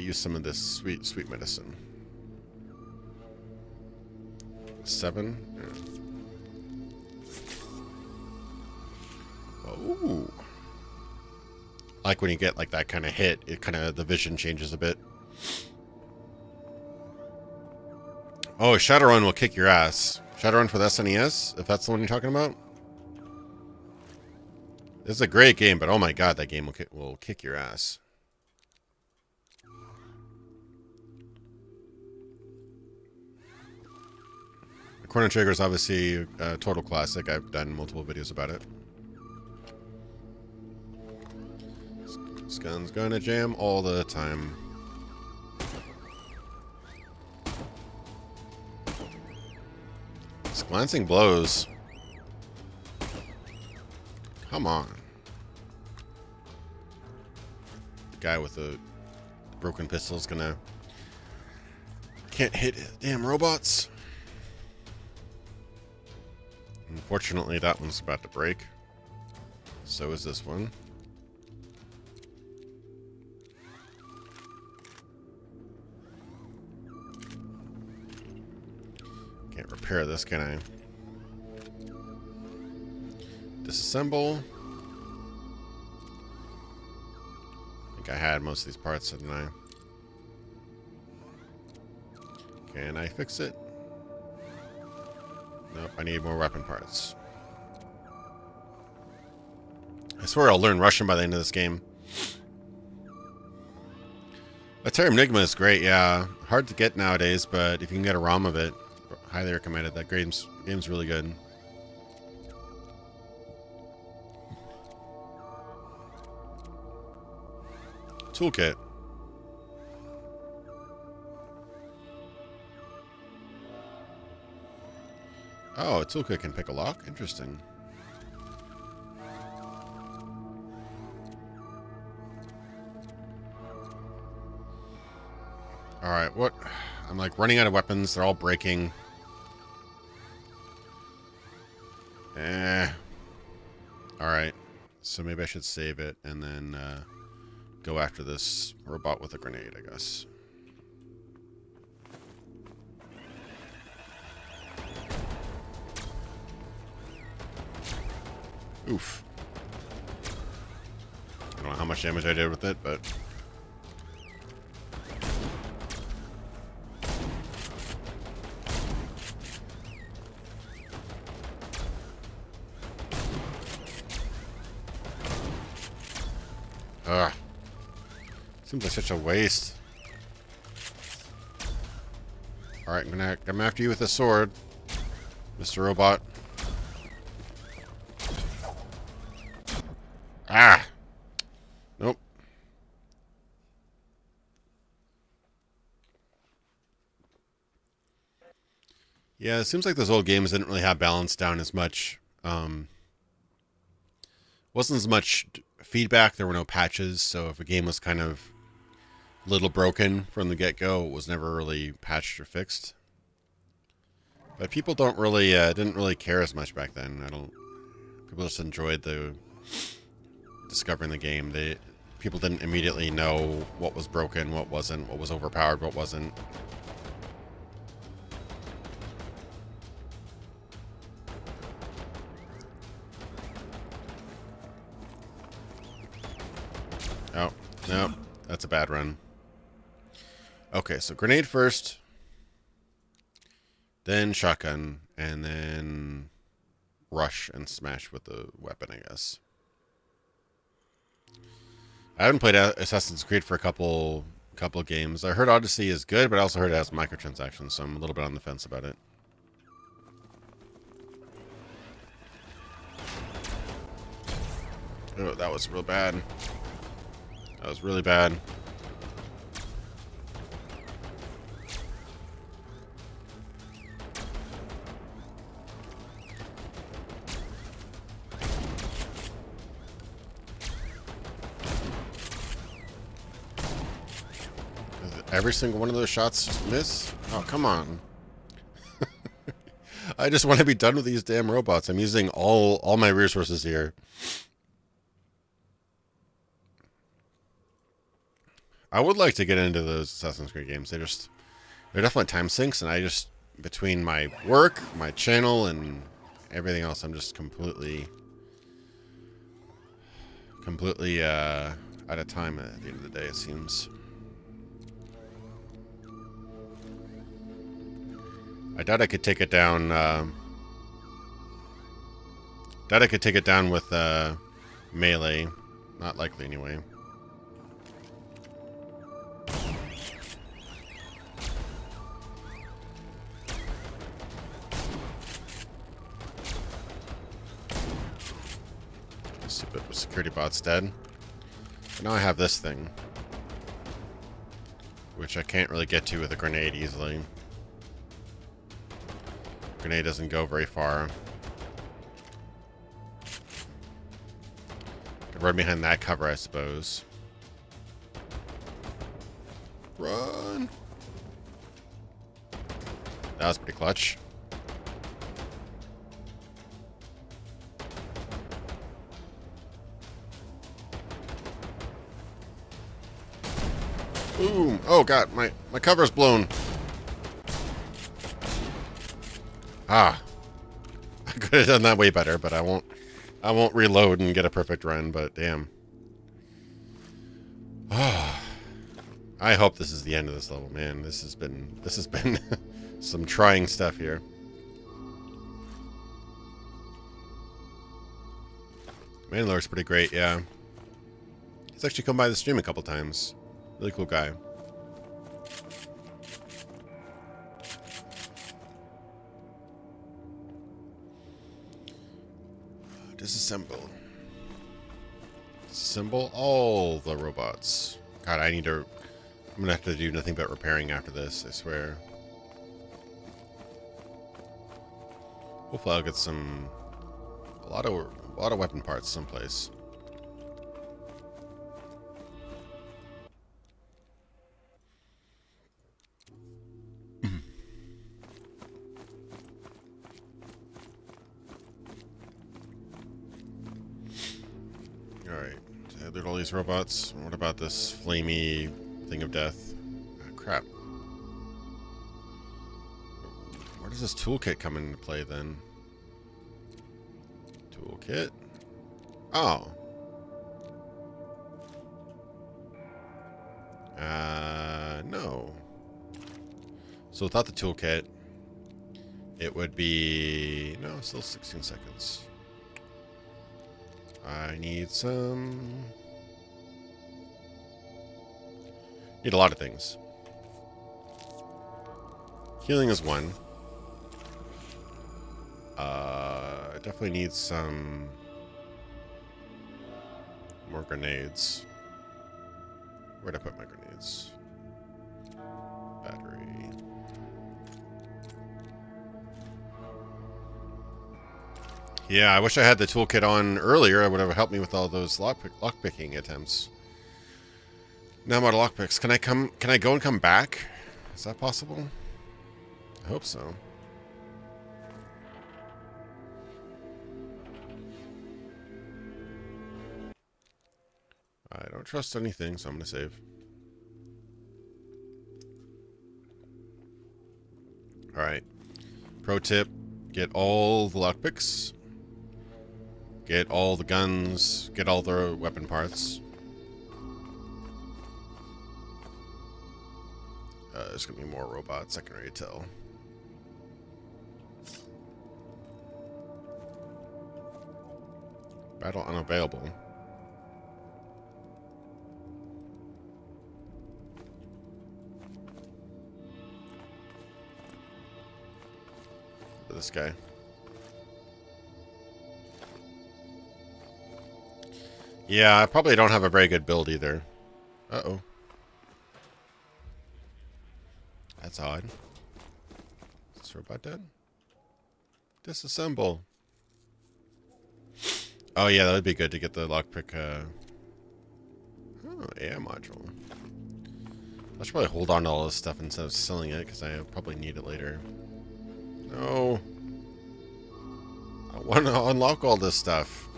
use some of this sweet medicine. 7. Yeah. Oh. I like when you get like that kind of hit, the vision changes a bit. Oh, Shadowrun will kick your ass. Shadowrun for the SNES, if that's the one you're talking about. This is a great game, but oh my god, that game will kick your ass. Chrono Trigger is obviously a total classic. I've done multiple videos about it. This gun's gonna jam all the time. It's glancing blows. Come on. The guy with the broken pistol is gonna... Can't hit damn robots. Unfortunately, that one's about to break. So is this one. Can't repair this, can I? Disassemble. I think I had most of these parts, didn't I? Can I fix it? Nope, I need more weapon parts. I swear I'll learn Russian by the end of this game. Terra Enigma is great, yeah. Hard to get nowadays, but if you can get a ROM of it, highly recommended. That game's really good. Toolkit. Oh, a toolkit can pick a lock? Interesting. Alright, what? I'm like running out of weapons. They're all breaking. Alright. So maybe I should save it and then go after this robot with a grenade, I guess. Oof. I don't know how much damage I did with it, but... Ugh. Seems like such a waste. Alright, I'm gonna come after you with a sword, Mr. Robot. Ah! Nope. Yeah, it seems like those old games didn't really have balance down as much. Wasn't as much feedback. There were no patches, so if a game was kind of a little broken from the get-go, it was never really patched or fixed. But people didn't really care as much back then. People just enjoyed discovering the game. People didn't immediately know what was broken, what wasn't, what was overpowered, what wasn't. Oh, no. That's a bad run. Okay, so grenade first. Then shotgun. And then rush and smash with the weapon, I guess. I haven't played Assassin's Creed for a couple games. I heard Odyssey is good, but I also heard it has microtransactions, so I'm a little bit on the fence about it. Oh, that was real bad. That was really bad. Every single one of those shots just miss? Oh, come on. I just want to be done with these damn robots. I'm using all my resources here. I would like to get into those Assassin's Creed games. They're definitely time sinks, and I just, between my work, my channel, and everything else, I'm just completely out of time at the end of the day, it seems. I doubt I could take it down. Doubt I could take it down with melee. Not likely, anyway. Stupid security bot's dead. But now I have this thing, which I can't really get to with a grenade easily. Grenade doesn't go very far. Could run behind that cover, I suppose. Run! That was pretty clutch. Boom! Oh god, my cover's blown. Ah, I could have done that way better, but I won't reload and get a perfect run. But damn, ah, I hope this is the end of this level, man. This has been some trying stuff here. Man, looks pretty great, yeah. He's actually come by the stream a couple times. Really cool guy. Disassemble. Disassemble all the robots. God, I'm gonna have to do nothing but repairing after this, I swear. Hopefully I'll get a lot of weapon parts someplace. Loot all these robots. What about this flamey thing of death? Oh, crap. Where does this toolkit come into play then? Toolkit? Oh. No. So without the toolkit, it would be... No, still 16 seconds. I need some... Need a lot of things. Healing is one. I definitely need some more grenades. Where'd I put my grenades? Battery. Yeah, I wish I had the toolkit on earlier. It would have helped me with all those lockpicking attempts. Now I'm out of lockpicks. Can I go and come back? Is that possible? I hope so. I don't trust anything, so I'm gonna save. Alright. Pro tip, get all the lockpicks. Get all the guns, get all the weapon parts. There's gonna be more robots, I can already tell. Battle unavailable. Look at this guy. Yeah, I probably don't have a very good build either. Uh-oh. That's odd. Is this robot dead? Disassemble. Oh yeah, that would be good to get the lockpick, Oh, AI module. I should probably hold on to all this stuff instead of selling it, because I probably need it later. No. I want to unlock all this stuff.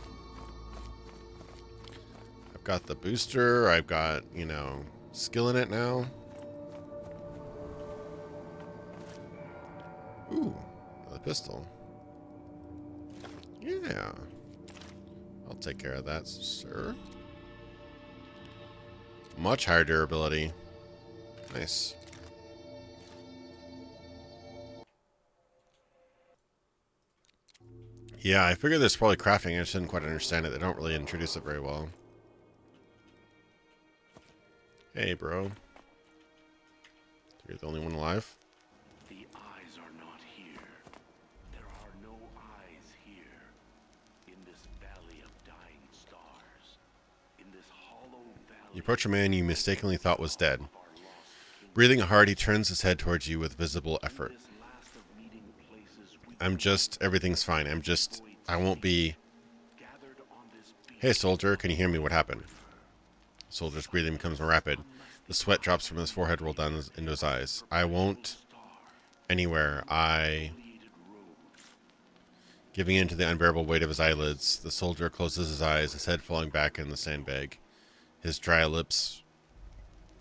I've got the booster, I've got, you know, skill in it now. Ooh, the pistol. Yeah. I'll take care of that, sir. Much higher durability. Nice. Yeah, I figured there's probably crafting. I just didn't quite understand it. They don't really introduce it very well. Hey, bro. You're the only one alive? The eyes are not here. There are no eyes here. In this valley of dying stars. In this hollow valley. You approach a man you mistakenly thought was dead. Breathing hard, he turns his head towards you with visible effort. Everything's fine. I won't be... Hey, soldier, can you hear me? What happened? The soldier's breathing becomes more rapid. The sweat drops from his forehead, roll down into his eyes. I won't... Anywhere. Giving in to the unbearable weight of his eyelids, the soldier closes his eyes, his head falling back in the sandbag. His dry lips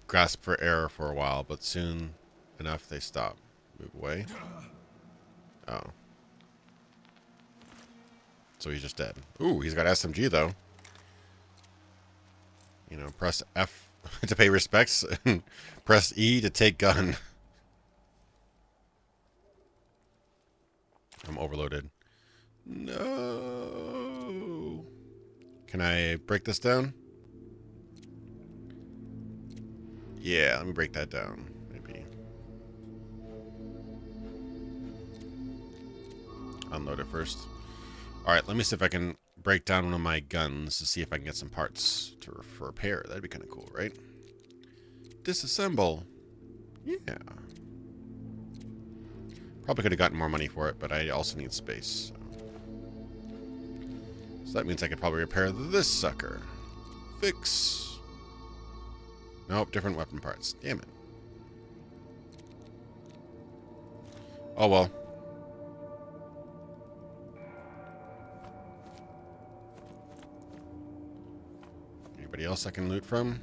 grasp for air for a while, but soon enough they stop. Move away. Oh. So he's just dead. Ooh, he's got SMG though. You know, press F to pay respects and press E to take gun. I'm overloaded. No. Can I break this down? Yeah, let me break that down. Maybe. Unload it first. Alright, let me see if I can break down one of my guns to see if I can get some parts for repair. That'd be kind of cool, right? Disassemble. Yeah. Probably could have gotten more money for it, but I also need space. So that means I could probably repair this sucker. Fix. Nope, different weapon parts. Damn it. Oh well. Anybody else I can loot from?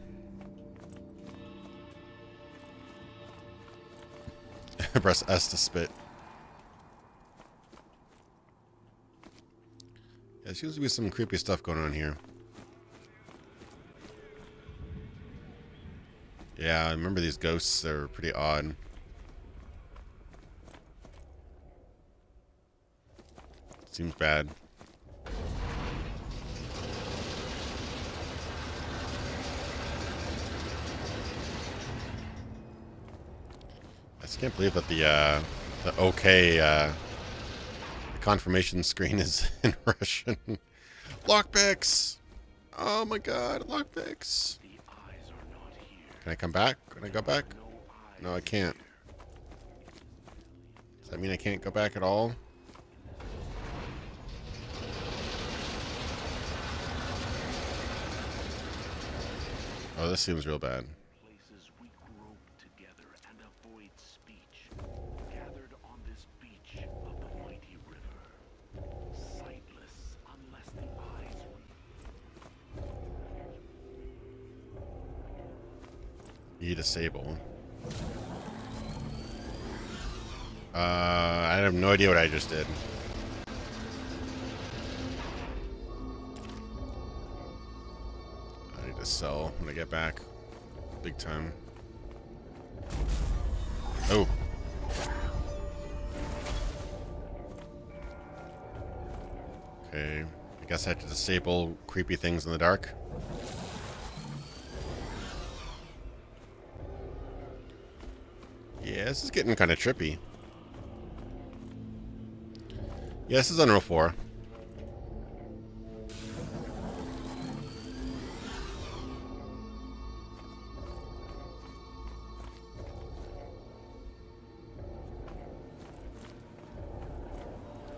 Press S to spit. Yeah, there seems to be some creepy stuff going on here. Yeah, I remember these ghosts. They're pretty odd. Seems bad. I just can't believe that the OK, the confirmation screen is in Russian. Lockpicks! Oh my god, lockpicks! Can I come back? Can I go back? No, I can't. Does that mean I can't go back at all? Oh, this seems real bad. Places we grope together and avoid speech, gathered on this beach of the mighty river, sightless unless the eyes E-disable. I have no idea what I just did. I need to sell when I get back. Big time. Oh. Okay. I guess I have to disable creepy things in the dark. Yeah, this is getting kind of trippy. Yeah, this is Unreal 4.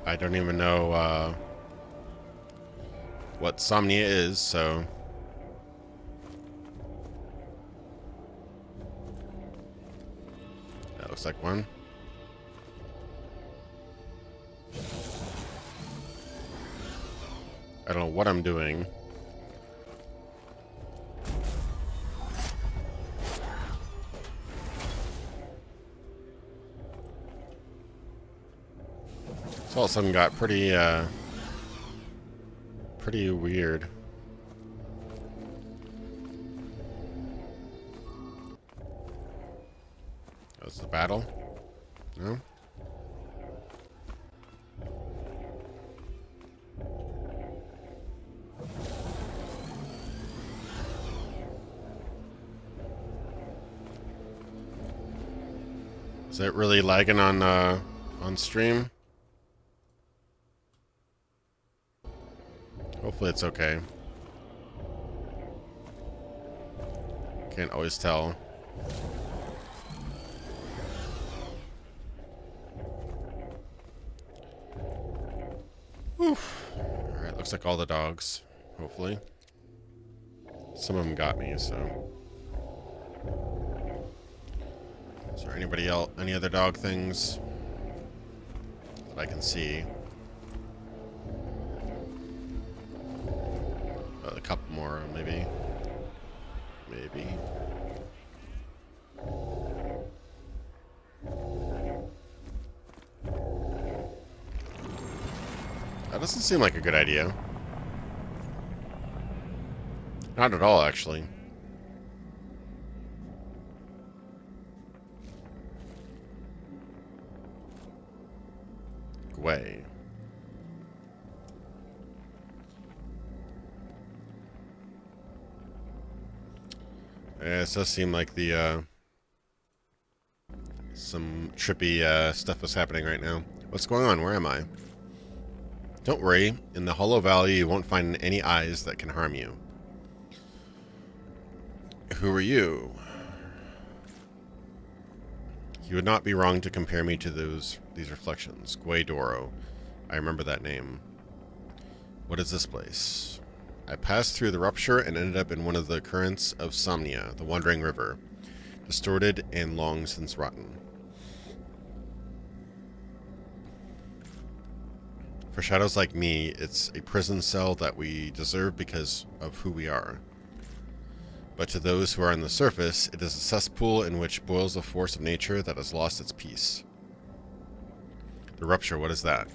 I don't even know what Somnia is, so... That looks like one. I don't know what I'm doing. It's all of a sudden got pretty weird. That was the battle? No? Is it really lagging on stream? Hopefully it's okay. Can't always tell. Oof. Alright, looks like all the dogs. Hopefully. Some of them got me, so... Is there anybody else? Any other dog things that I can see? A couple more, maybe. Maybe. That doesn't seem like a good idea. Not at all, actually. Way. Yeah, it does seem like the some trippy stuff is happening right now. What's going on? Where am I? Don't worry. In the Hollow Valley, you won't find any eyes that can harm you. Who are you? You would not be wrong to compare me to these reflections. Guaidoro. I remember that name. What is this place? I passed through the rupture and ended up in one of the currents of Somnia, the wandering river, distorted and long since rotten. For shadows like me, it's a prison cell that we deserve because of who we are. But to those who are on the surface, it is a cesspool in which boils a force of nature that has lost its peace. The rupture, what is that?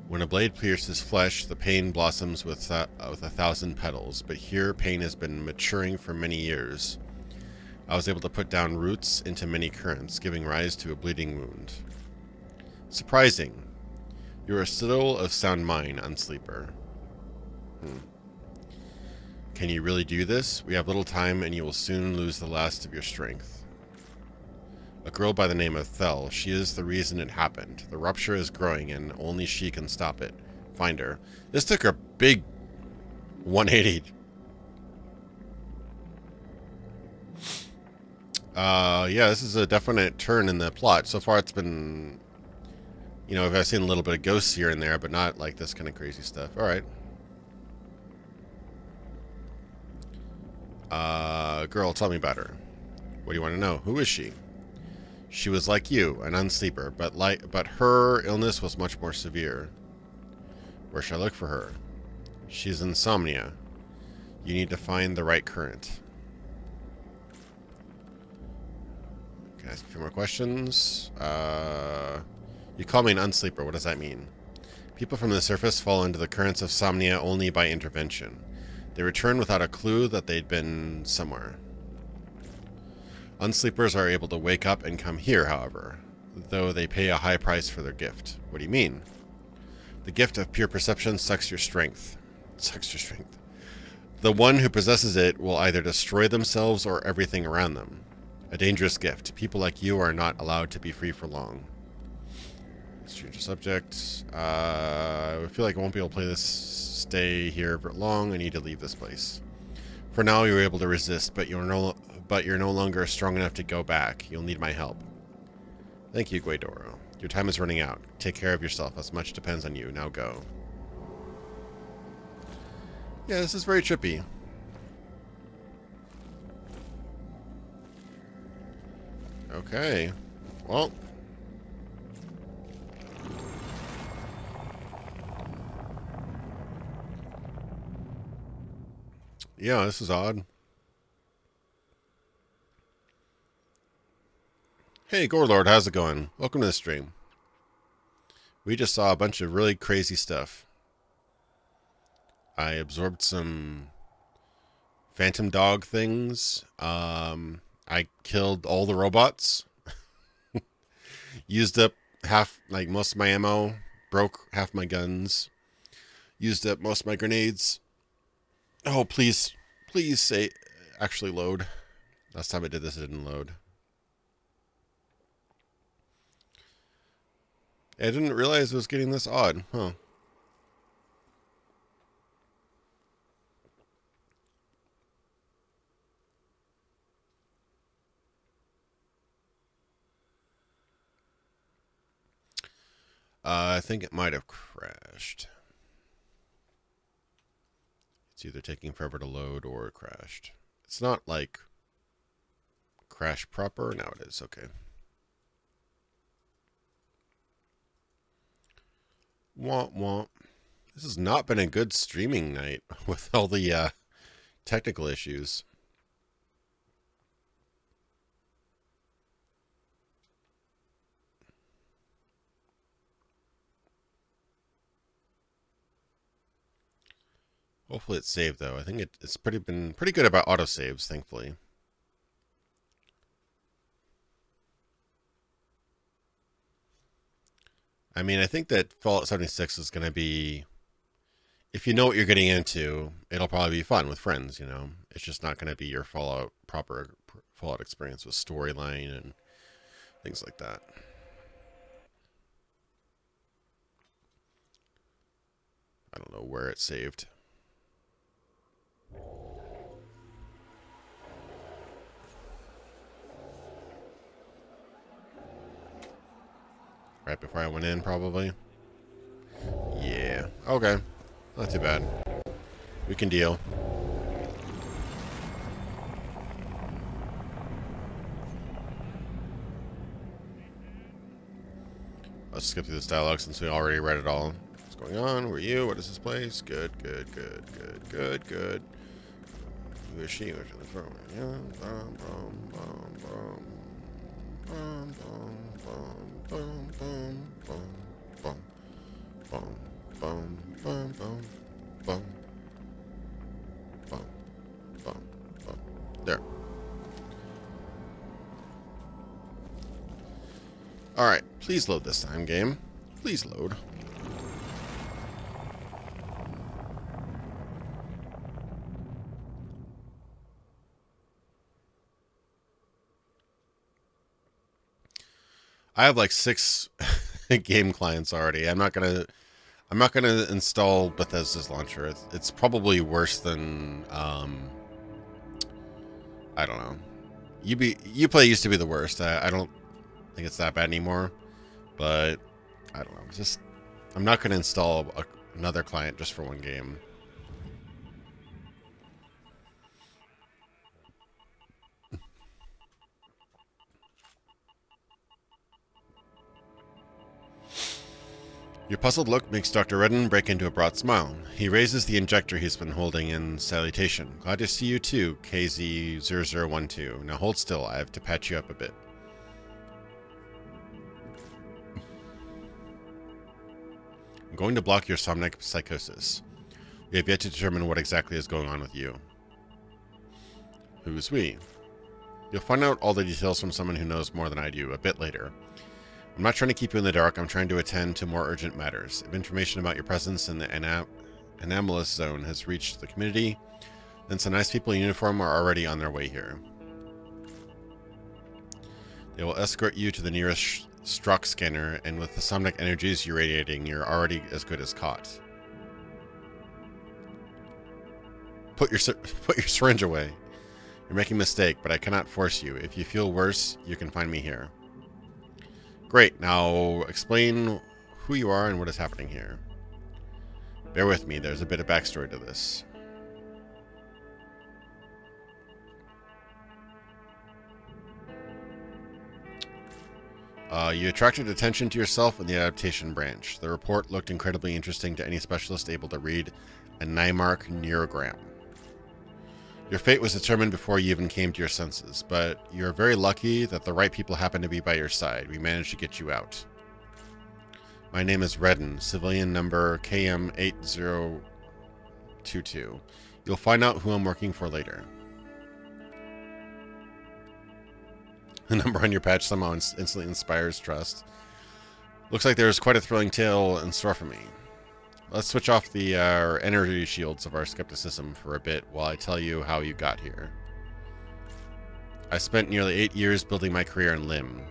When a blade pierces flesh, the pain blossoms with 1,000 petals, but here pain has been maturing for many years. I was able to put down roots into many currents, giving rise to a bleeding wound. Surprising. You are still of sound mind, Unsleeper. Can you really do this? We have little time and you will soon lose the last of your strength. A girl by the name of Thel. She is the reason it happened. The rupture is growing and only she can stop it. Find her. This took a big 180. Yeah, this is a definite turn in the plot. So far it's been, you know, I've seen a little bit of ghosts here and there, but not like this kind of crazy stuff. Alright. Girl, tell me about her. What do you want to know? Who is she? She was like you, an unsleeper, but her illness was much more severe. Where shall I look for her? She's insomnia. You need to find the right current. Can I ask a few more questions? You call me an unsleeper. What does that mean? People from the surface fall into the currents of Somnia only by intervention. They return without a clue that they'd been somewhere. Unsleepers are able to wake up and come here, however, though they pay a high price for their gift. What do you mean? The gift of pure perception sucks your strength. Sucks your strength. The one who possesses it will either destroy themselves or everything around them. A dangerous gift. People like you are not allowed to be free for long. Change the subject. I feel like I won't be able to play this. Stay here for long. I need to leave this place. For now, you're able to resist, but you're no longer strong enough to go back. You'll need my help. Thank you, Guaidoro. Your time is running out. Take care of yourself. As much depends on you. Now go. Yeah, this is very trippy. Okay. Well. Yeah, this is odd. Hey, Gorelord, how's it going? Welcome to the stream. We just saw a bunch of really crazy stuff. I absorbed some phantom dog things. I killed all the robots. Used up most of my ammo. Broke half my guns. Used up most of my grenades. Oh, please say actually load. Last time I did this, it didn't load. I didn't realize it was getting this odd, huh? I think it might have crashed. It's either taking forever to load or it crashed. It's not like crash proper. Now it is. Okay. Womp womp. This has not been a good streaming night with all the technical issues. Hopefully it's saved though. I think it's been pretty good about autosaves, thankfully. I mean, I think that Fallout 76 is going to be, if you know what you're getting into, it'll probably be fun with friends, you know. It's just not going to be your proper Fallout experience with storyline and things like that. I don't know where it's saved. Right before I went in, probably. Yeah. Okay. Not too bad. We can deal. Let's skip through this dialogue since we already read it all. What's going on? Who are you? What is this place? Good, good, good, good, good, good. Who is she? Where's she from? There. Alright, please load this time, game. Please load. I have like 6 game clients already. I'm not gonna install Bethesda's launcher. It's probably worse than I don't know. Uplay used to be the worst. I don't think it's that bad anymore. But I don't know. I'm not gonna install another client just for one game. Your puzzled look makes Dr. Redden break into a broad smile. He raises the injector he's been holding in salutation. Glad to see you too, KZ0012. Now hold still, I have to patch you up a bit. I'm going to block your somnic psychosis. We have yet to determine what exactly is going on with you. Who's we? You'll find out all the details from someone who knows more than I do a bit later. I'm not trying to keep you in the dark. I'm trying to attend to more urgent matters. If information about your presence in the anomalous zone has reached the community, then some nice people in uniform are already on their way here. They will escort you to the nearest Strock scanner, and with the somnic energies you're radiating, you're already as good as caught. Put your syringe away. You're making a mistake, but I cannot force you. If you feel worse, you can find me here. Great, now explain who you are and what is happening here. Bear with me, there's a bit of backstory to this. You attracted attention to yourself in the adaptation branch. The report looked incredibly interesting to any specialist able to read a Nymark neurogram. Your fate was determined before you even came to your senses, but you're very lucky that the right people happen to be by your side. We managed to get you out. My name is Redden, civilian number KM8022. You'll find out who I'm working for later. The number on your patch somehow instantly inspires trust. Looks like there's quite a thrilling tale in store for me. Let's switch off the energy shields of our skepticism for a bit while I tell you how you got here. I spent nearly 8 years building my career in LIM,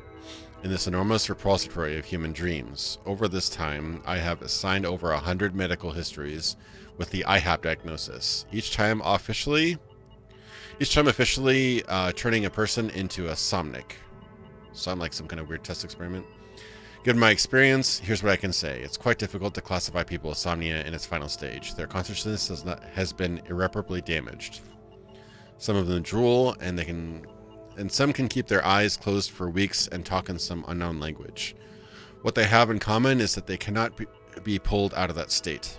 in this enormous repository of human dreams. Over this time, I have assigned over 100 medical histories with the IHAP diagnosis. Each time officially turning a person into a somnic. So I'm like some kind of weird test experiment. Given my experience, here's what I can say. It's quite difficult to classify people with insomnia in its final stage. Their consciousness has been irreparably damaged. Some of them drool, and some can keep their eyes closed for weeks and talk in some unknown language. What they have in common is that they cannot be pulled out of that state.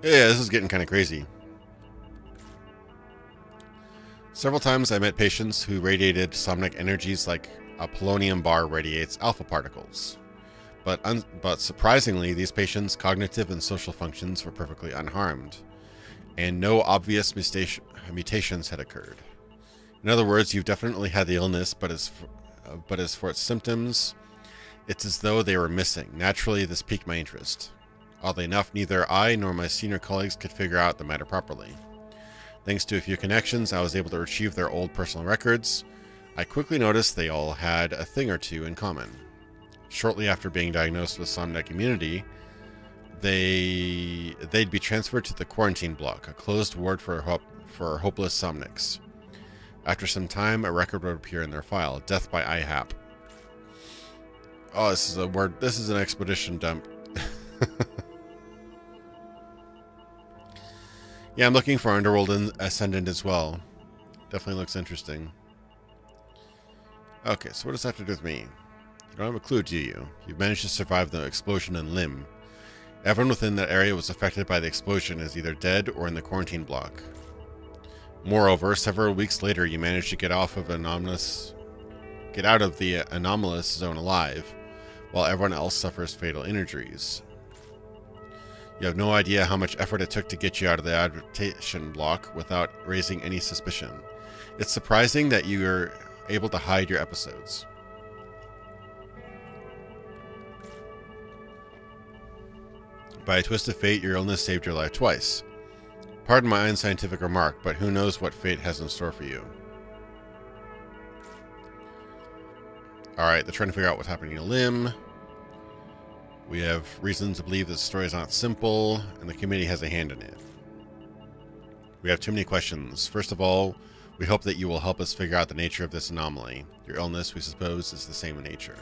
Yeah, this is getting kind of crazy. Several times I met patients who radiated somnic energies like a polonium bar radiates alpha particles. But surprisingly, these patients' cognitive and social functions were perfectly unharmed, and no obvious mutations had occurred. In other words, you've definitely had the illness, but as for its symptoms, it's as though they were missing. Naturally, this piqued my interest. Oddly enough, neither I nor my senior colleagues could figure out the matter properly. Thanks to a few connections, I was able to retrieve their old personal records. I quickly noticed they all had a thing or two in common. Shortly after being diagnosed with somnic immunity, they'd be transferred to the quarantine block, a closed ward for hopeless somnics. After some time, a record would appear in their file: death by IHAP. Oh, this is an expedition dump. Yeah, I'm looking for Underworld Ascendant as well. Definitely looks interesting. Okay, so what does that have to do with me? You don't have a clue, do you? You've managed to survive the explosion in LIM. Everyone within that area was affected by the explosion is either dead or in the quarantine block. Moreover, several weeks later, you managed to get out of the anomalous zone alive, while everyone else suffers fatal injuries. You have no idea how much effort it took to get you out of the adaptation block without raising any suspicion. It's surprising that you are able to hide your episodes. By a twist of fate, your illness saved your life twice. Pardon my unscientific remark, but who knows what fate has in store for you. Alright, they're trying to figure out what's happening to Lim. We have reason to believe this story is not simple, and the committee has a hand in it. We have too many questions. First of all, we hope that you will help us figure out the nature of this anomaly. Your illness, we suppose, is the same in nature.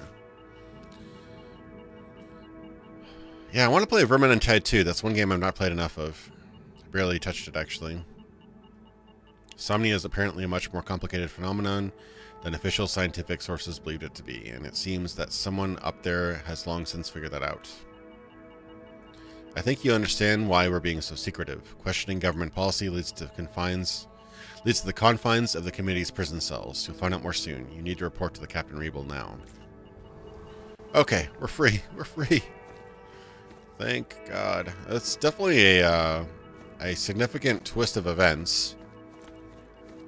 Yeah, I want to play Vermintide Tide 2. That's one game I've not played enough of. I barely touched it, actually. Insomnia is apparently a much more complicated phenomenon than official scientific sources believed it to be, and it seems that someone up there has long since figured that out. I think you understand why we're being so secretive. Questioning government policy leads to the confines of the committee's prison cells. You'll find out more soon. You need to report to the Captain Rebel now. Okay, we're free. We're free. Thank God. That's definitely a significant twist of events.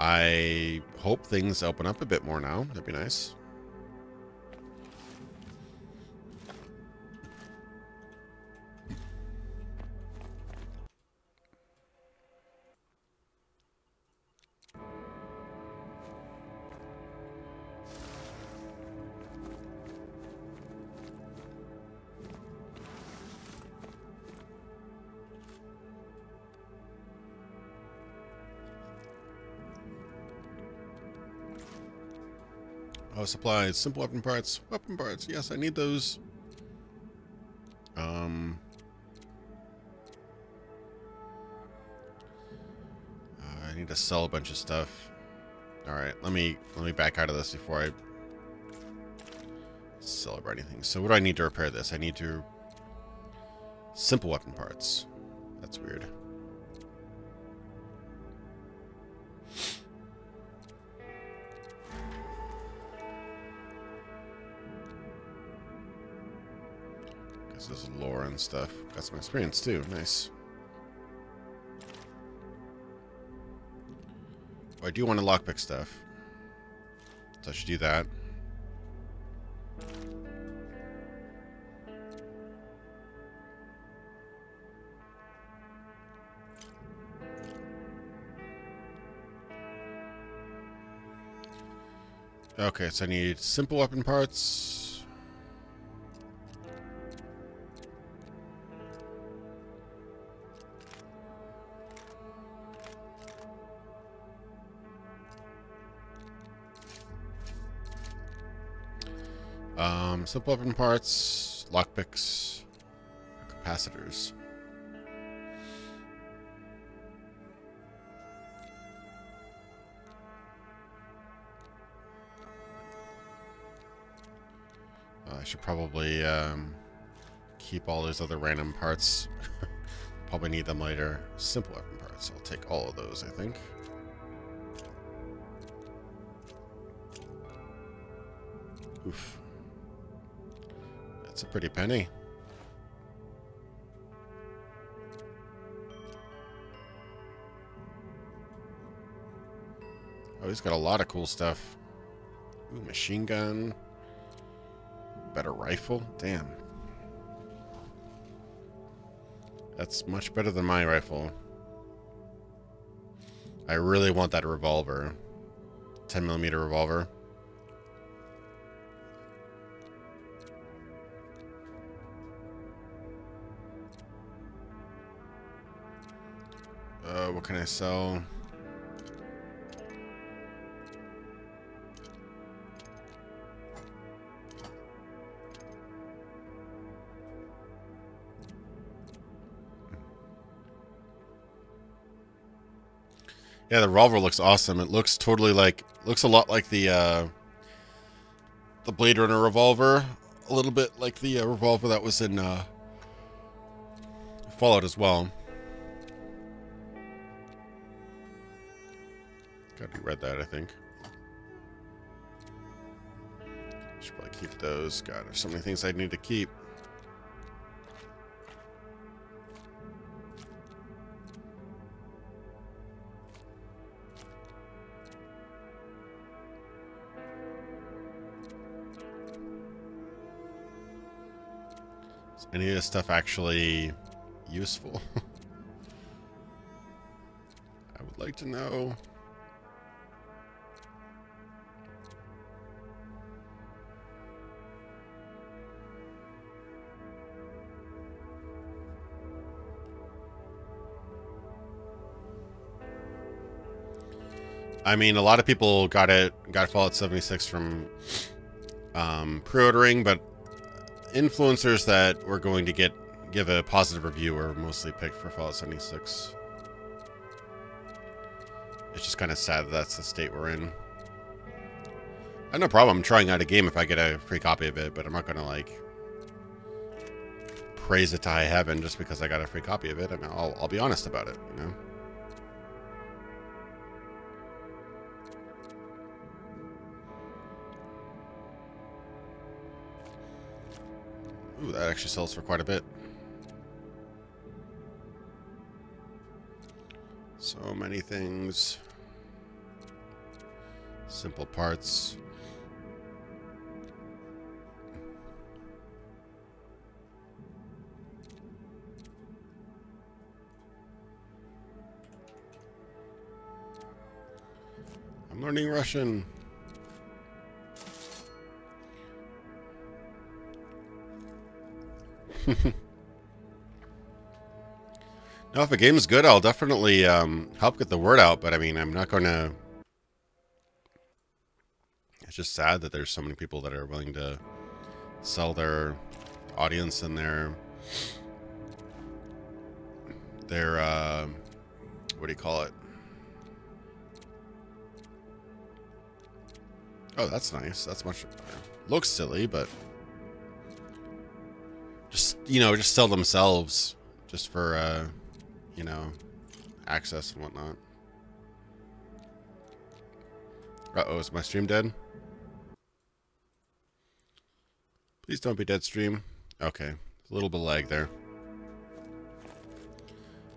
I hope things open up a bit more now. That'd be nice. Oh, supplies, simple weapon parts. Weapon parts, yes, I need those. I need to sell a bunch of stuff. All right, let me back out of this before I sell anything. So what do I need to repair this? I need to simple weapon parts. That's weird. This is lore and stuff. Got some experience too. Nice. Oh, I do want to lockpick stuff, so I should do that. Okay, so I need simple weapon parts. Simple weapon parts, lockpicks, capacitors. I should probably keep all those other random parts. Probably need them later. Simple weapon parts. I'll take all of those, I think. Oof. That's a pretty penny. Oh, he's got a lot of cool stuff. Ooh, machine gun. Better rifle? Damn. That's much better than my rifle. I really want that revolver. 10mm revolver. What can I sell? Yeah, the revolver looks awesome. It looks totally like, looks a lot like the Blade Runner revolver, a little bit like the revolver that was in Fallout as well. Gotta read that, I think. Should probably keep those. God, there's so many things I need to keep. Is any of this stuff actually useful? I would like to know. I mean, a lot of people got Fallout 76 from pre-ordering, but influencers that were going to give a positive review were mostly picked for Fallout 76. It's just kind of sad that that's the state we're in. I have no problem trying out a game if I get a free copy of it, but I'm not gonna like praise it to high heaven just because I got a free copy of it. I mean, I'll be honest about it, you know. Ooh, that actually sells for quite a bit. So many things. Simple parts. I'm learning Russian. Now, if a game's good, I'll definitely help get the word out, but I mean, I'm not going to... It's just sad that there's so many people that are willing to sell their audience and their what do you call it? Oh, that's nice. That's much better. Looks silly, but just, you know, just sell themselves just for, you know, access and whatnot. Uh-oh, is my stream dead? Please don't be dead, stream. Okay, a little bit of lag there.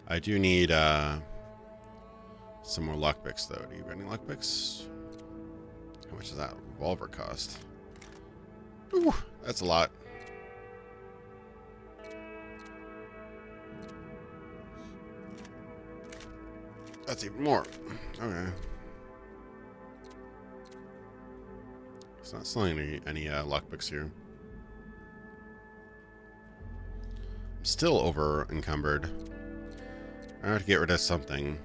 I do need, some more lockpicks, though. Do you have any lockpicks? How much does that revolver cost? Ooh, that's a lot. That's even more. Okay. It's not selling any lockpicks here. I'm still over encumbered. I have to get rid of something.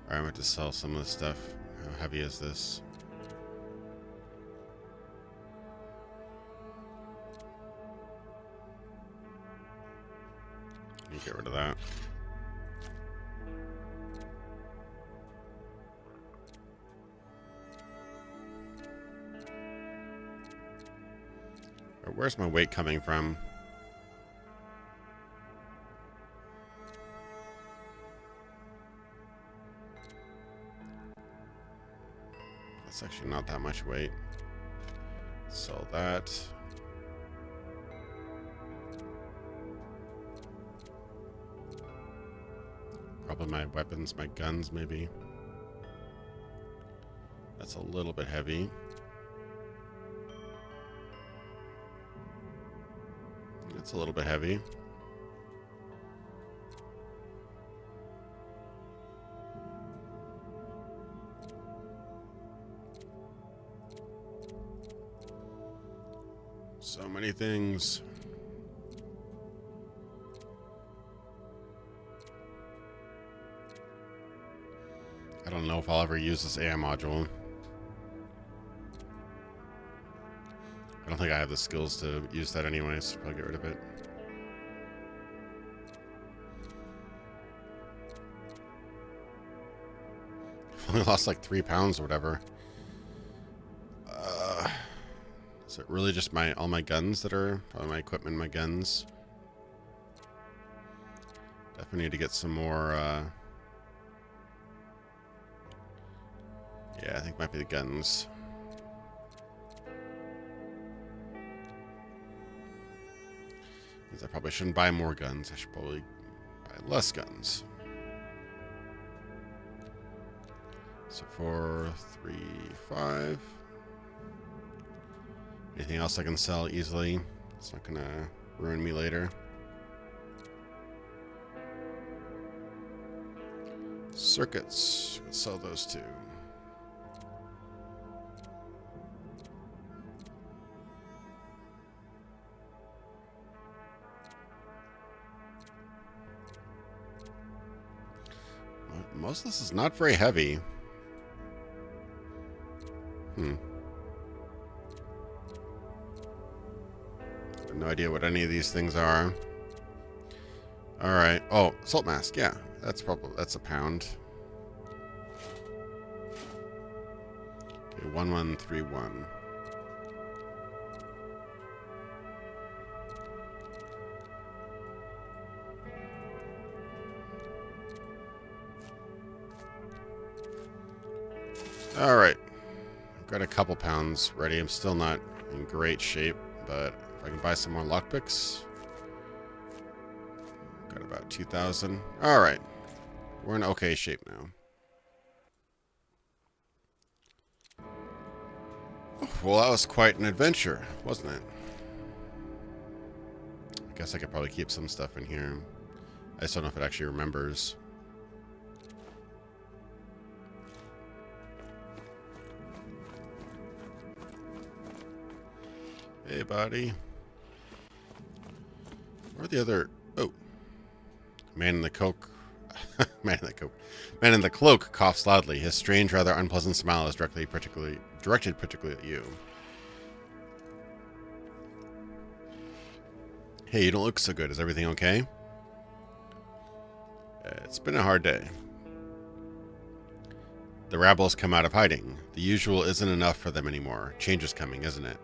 Alright, I'm going to sell some of this stuff. How heavy is this? Let me get rid of that. Where's my weight coming from? That's actually not that much weight. Sell that. Probably my weapons, my guns, maybe. That's a little bit heavy. It's a little bit heavy. So many things. I don't know if I'll ever use this AI module. I don't think I have the skills to use that anyways. So I'll get rid of it. I've only lost like 3 pounds or whatever. Is it really just all my guns that are probably my equipment, my guns? Definitely need to get some more. Yeah, I think it might be the guns. Means I probably shouldn't buy more guns. I should probably buy less guns. So 4, 3, 5. Anything else I can sell easily? It's not gonna ruin me later. Circuits. Let's sell those too. Most of this is not very heavy. No idea what any of these things are. All right. Oh, salt mask. Yeah, that's a pound. Okay, 1131. All right. I've got a couple pounds ready. I'm still not in great shape, but if I can buy some more lockpicks. Got about 2,000. Alright. We're in okay shape now. Well, that was quite an adventure, wasn't it? I guess I could probably keep some stuff in here. I just don't know if it actually remembers. Hey, buddy. Where are the other... Oh. Man in the cloak... Man in the cloak coughs loudly. His strange, rather unpleasant smile is directed particularly at you. Hey, you don't look so good. Is everything okay? It's been a hard day. The rabble has come out of hiding. The usual isn't enough for them anymore. Change is coming, isn't it?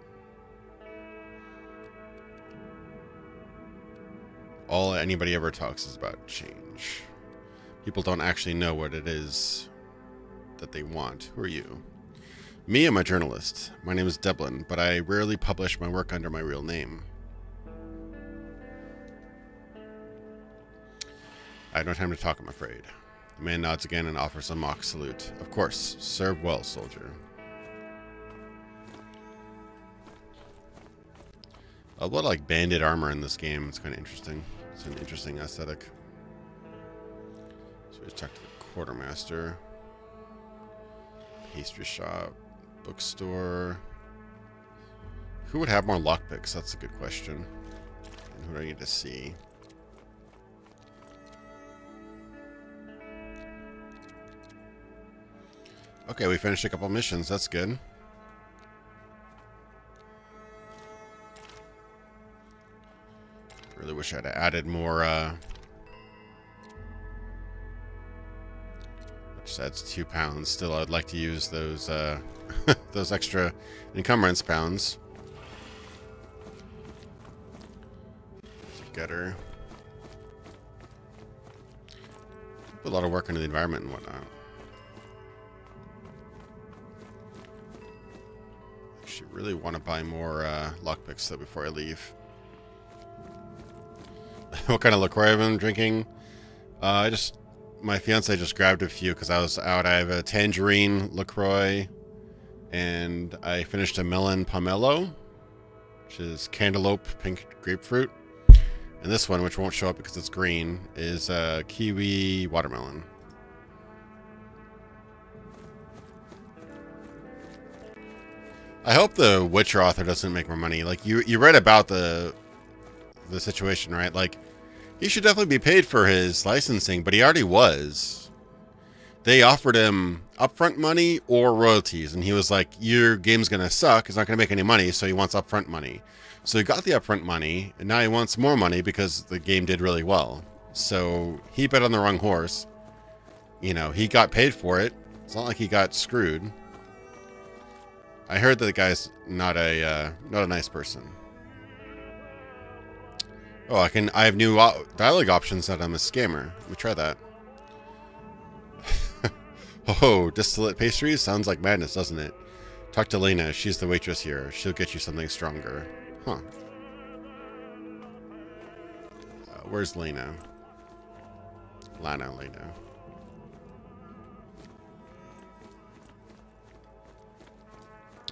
All anybody ever talks is about change. People don't actually know what it is that they want. Who are you? Me, I'm a journalist. My name is Devlin, but I rarely publish my work under my real name. I have no time to talk, I'm afraid. The man nods again and offers a mock salute. Of course. Serve well, soldier. A lot of like banded armor in this game. It's kind of interesting. It's an interesting aesthetic. So we just talked to the quartermaster. Pastry shop. Bookstore. Who would have more lockpicks? That's a good question. And who do I need to see? Okay, we finished a couple missions. That's good. Really wish I'd added more, which adds 2 pounds. Still, I'd like to use those, those extra encumbrance pounds. Getter. Put a lot of work into the environment and whatnot. Actually, really want to buy more lockpicks though before I leave. What kind of LaCroix I've been drinking? My fiance just grabbed a few because I was out. I have a tangerine LaCroix, and I finished a melon pomelo, which is cantaloupe pink grapefruit. And this one, which won't show up because it's green, is kiwi watermelon. I hope the Witcher author doesn't make more money. Like, you read about the situation, right? Like, he should definitely be paid for his licensing, but he already was. They offered him upfront money or royalties, and he was like, your game's gonna suck, it's not gonna make any money, so he wants upfront money. So he got the upfront money, and now he wants more money because the game did really well. So he bet on the wrong horse. You know, he got paid for it. It's not like he got screwed. I heard that the guy's not a nice person. Oh, I have new dialogue options that I'm a scammer. Let me try that. Oh, distillate pastries? Sounds like madness, doesn't it? Talk to Lena. She's the waitress here. She'll get you something stronger. Huh. Where's Lena? Lena.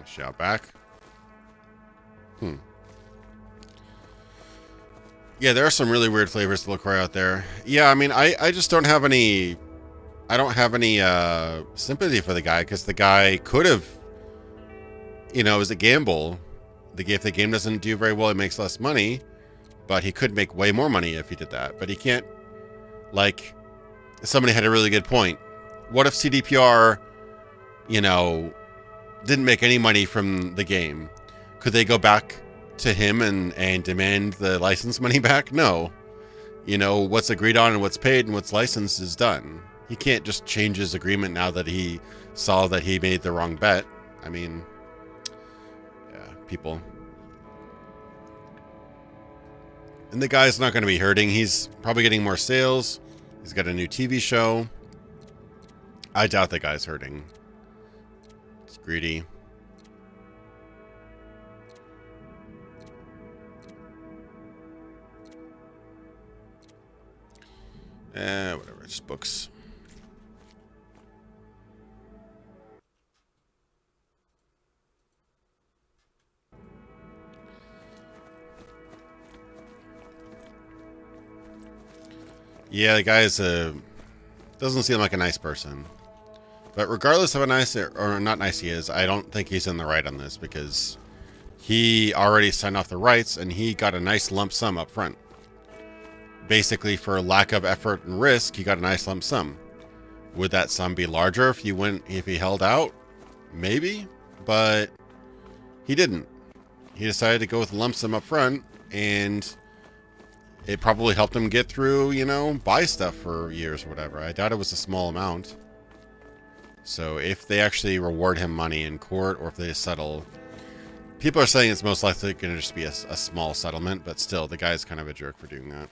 Is she out back? Yeah, there are some really weird flavors to LaCroix out there. Yeah, I mean, I just don't have any... I don't have any sympathy for the guy, because the guy could have... You know, it was a gamble. If the game doesn't do very well, it makes less money. But he could make way more money if he did that. But he can't... Like, somebody had a really good point. What if CDPR, you know, didn't make any money from the game? Could they go back to him and demand the license money back? No. You know, what's agreed on and what's paid and what's licensed is done. He can't just change his agreement now that he saw that he made the wrong bet. I mean, yeah, people. And the guy's not going to be hurting. He's probably getting more sales. He's got a new TV show. I doubt the guy's hurting. It's greedy. Whatever, just books. Yeah, the guy's doesn't seem like a nice person. But regardless of how nice or not nice he is, I don't think he's in the right on this because he already signed off the rights and he got a nice lump sum up front. Basically, for lack of effort and risk, he got a nice lump sum. Would that sum be larger if he held out? Maybe, but he didn't. He decided to go with a lump sum up front, and it probably helped him get through, you know, buy stuff for years or whatever. I doubt it was a small amount. So if they actually reward him money in court or if they settle, people are saying it's most likely going to just be a small settlement, but still, the guy's kind of a jerk for doing that.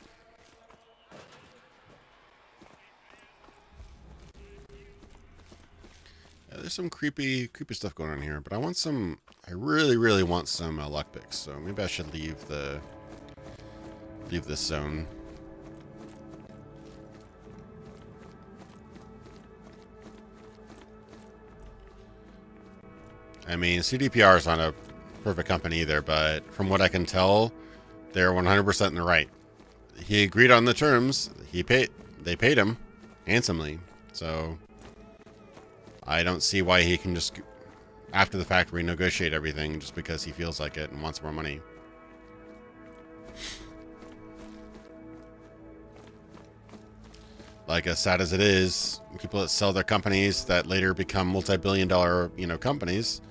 Yeah, there's some creepy stuff going on here, but I really want some luck picks, so maybe I should leave this zone. I mean, CDPR is not a perfect company either, but from what I can tell, they're 100% in the right. He agreed on the terms. They paid him handsomely. So I don't see why he can just, after the fact, renegotiate everything just because he feels like it and wants more money. Like, as sad as it is, people that sell their companies that later become multi-billion-dollar, you know, companies.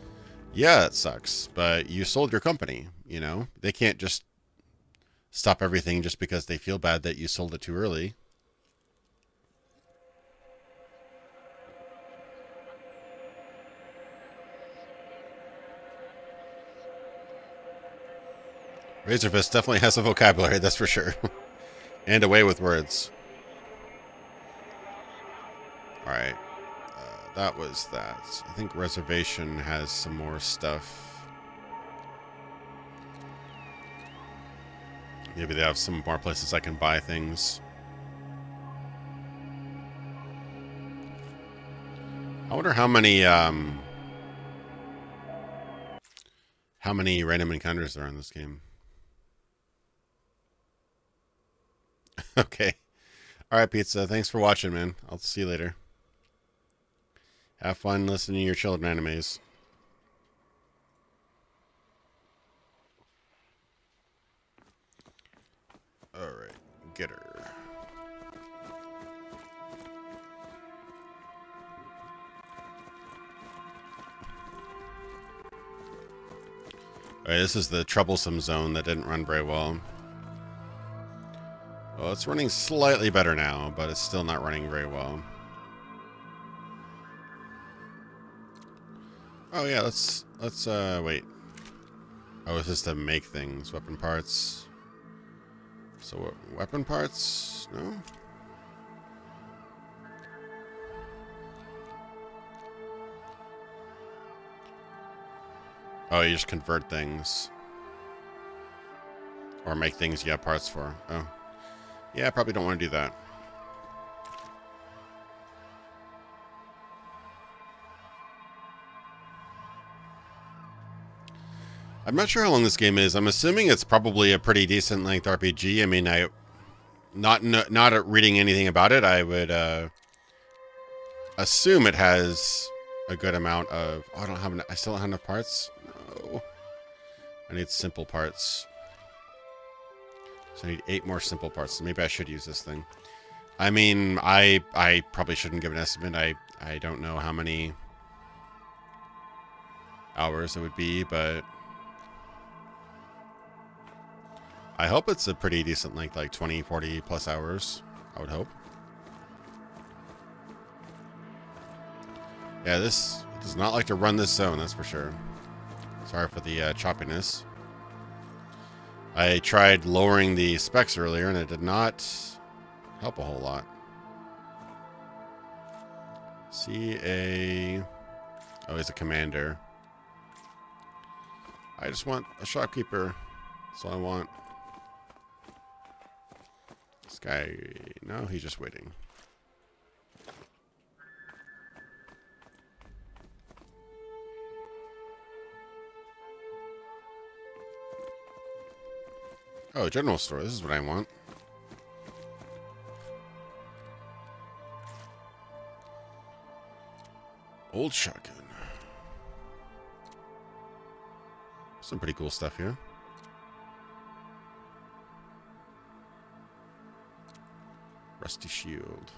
Yeah, it sucks, but you sold your company, you know? They can't just stop everything just because they feel bad that you sold it too early. Razorfist definitely has a vocabulary, that's for sure. And a way with words. Alright. That was that. I think Reservation has some more stuff. Maybe they have some more places I can buy things. I wonder how many random encounters there are in this game. Okay. Alright, Pizza. Thanks for watching, man. I'll see you later. Have fun listening to your children animes. Alright, get her. Alright, this is the troublesome zone that didn't run very well. Well, it's running slightly better now, but it's still not running very well. Oh yeah, let's wait. Oh, it's just to make things, weapon parts. So weapon parts? No. Oh, you just convert things. Or make things you have parts for. Oh. Yeah, I probably don't want to do that. I'm not sure how long this game is. I'm assuming it's probably a pretty decent length RPG. I mean, not reading anything about it, I would assume it has a good amount of. Oh, I still don't have enough parts. No, I need simple parts. So I need 8 more simple parts. So maybe I should use this thing. I mean, I probably shouldn't give an estimate. I don't know how many hours it would be, but I hope it's a pretty decent length, like 20, 40 plus hours. I would hope. Yeah, this does not like to run this zone, that's for sure. Sorry for the choppiness. I tried lowering the specs earlier, and it did not help a whole lot. CA... Oh, he's a commander. I just want a shopkeeper. That's all I want. This guy... No, he's just waiting. Oh, general store. This is what I want. Old shotgun. Some pretty cool stuff here. Rusty shield.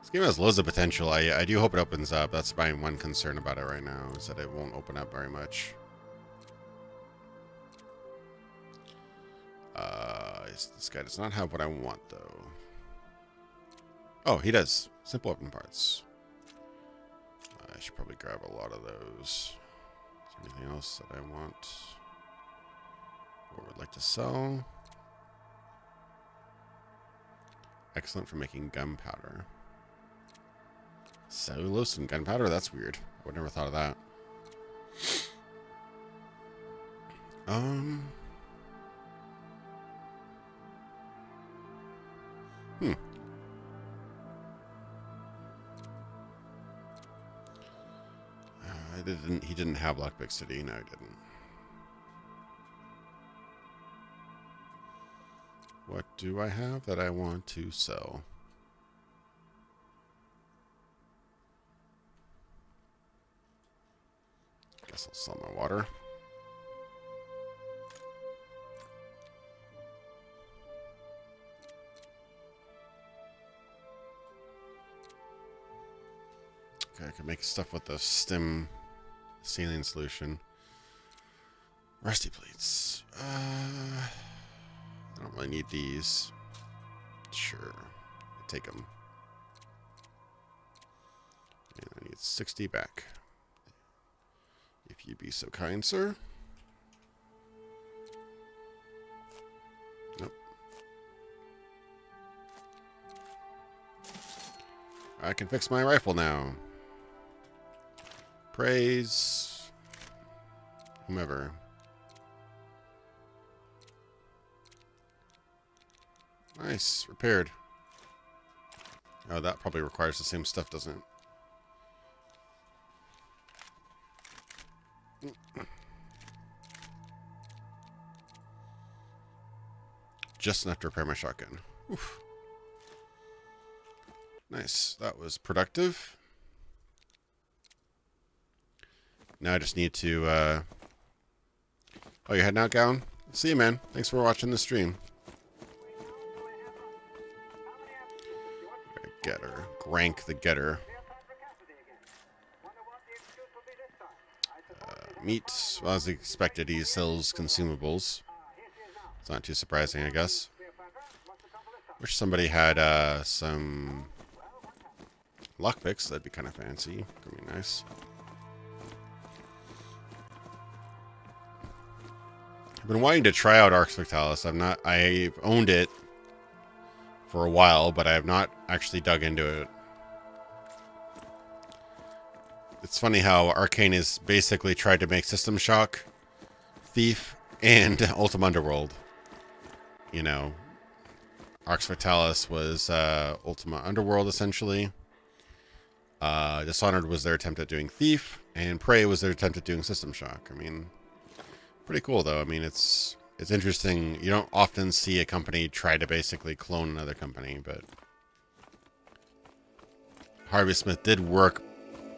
This game has loads of potential. I do hope it opens up. That's my one concern about it right now, is that it won't open up very much. This guy does not have what I want, though. Oh, he does. Simple weapon parts. I should probably grab a lot of those. Is there anything else that I want or would like to sell? Excellent for making gunpowder. Cellulose and gunpowder? That's weird. I would never thought of that. He didn't have Lockpick City. No, he didn't. What do I have that I want to sell? Guess I'll sell my water. Okay, I can make stuff with the stem saline solution. Rusty plates. I don't really need these. Sure. Take them. And I need 60 back. If you'd be so kind, sir. Nope. I can fix my rifle now. Praise whomever. Nice. Repaired. Oh, that probably requires the same stuff, doesn't it? Just enough to repair my shotgun. Oof. Nice. That was productive. Now I just need to, Oh, you're heading out, Gowan? See you, man. Thanks for watching the stream. Getter. Grank the Getter. Meat. Well, as expected, he sells consumables. It's not too surprising, I guess. Wish somebody had, some lockpicks. That'd be kind of fancy. Could be nice. I've been wanting to try out Arx Vitalis. I've owned it for a while, but I have not actually dug into it. It's funny how Arcane has basically tried to make System Shock, Thief, and Ultima Underworld. You know, Arx Vitalis was Ultima Underworld, essentially. Dishonored was their attempt at doing Thief, and Prey was their attempt at doing System Shock. I mean, pretty cool, though. I mean, it's interesting. You don't often see a company try to basically clone another company, but Harvey Smith did work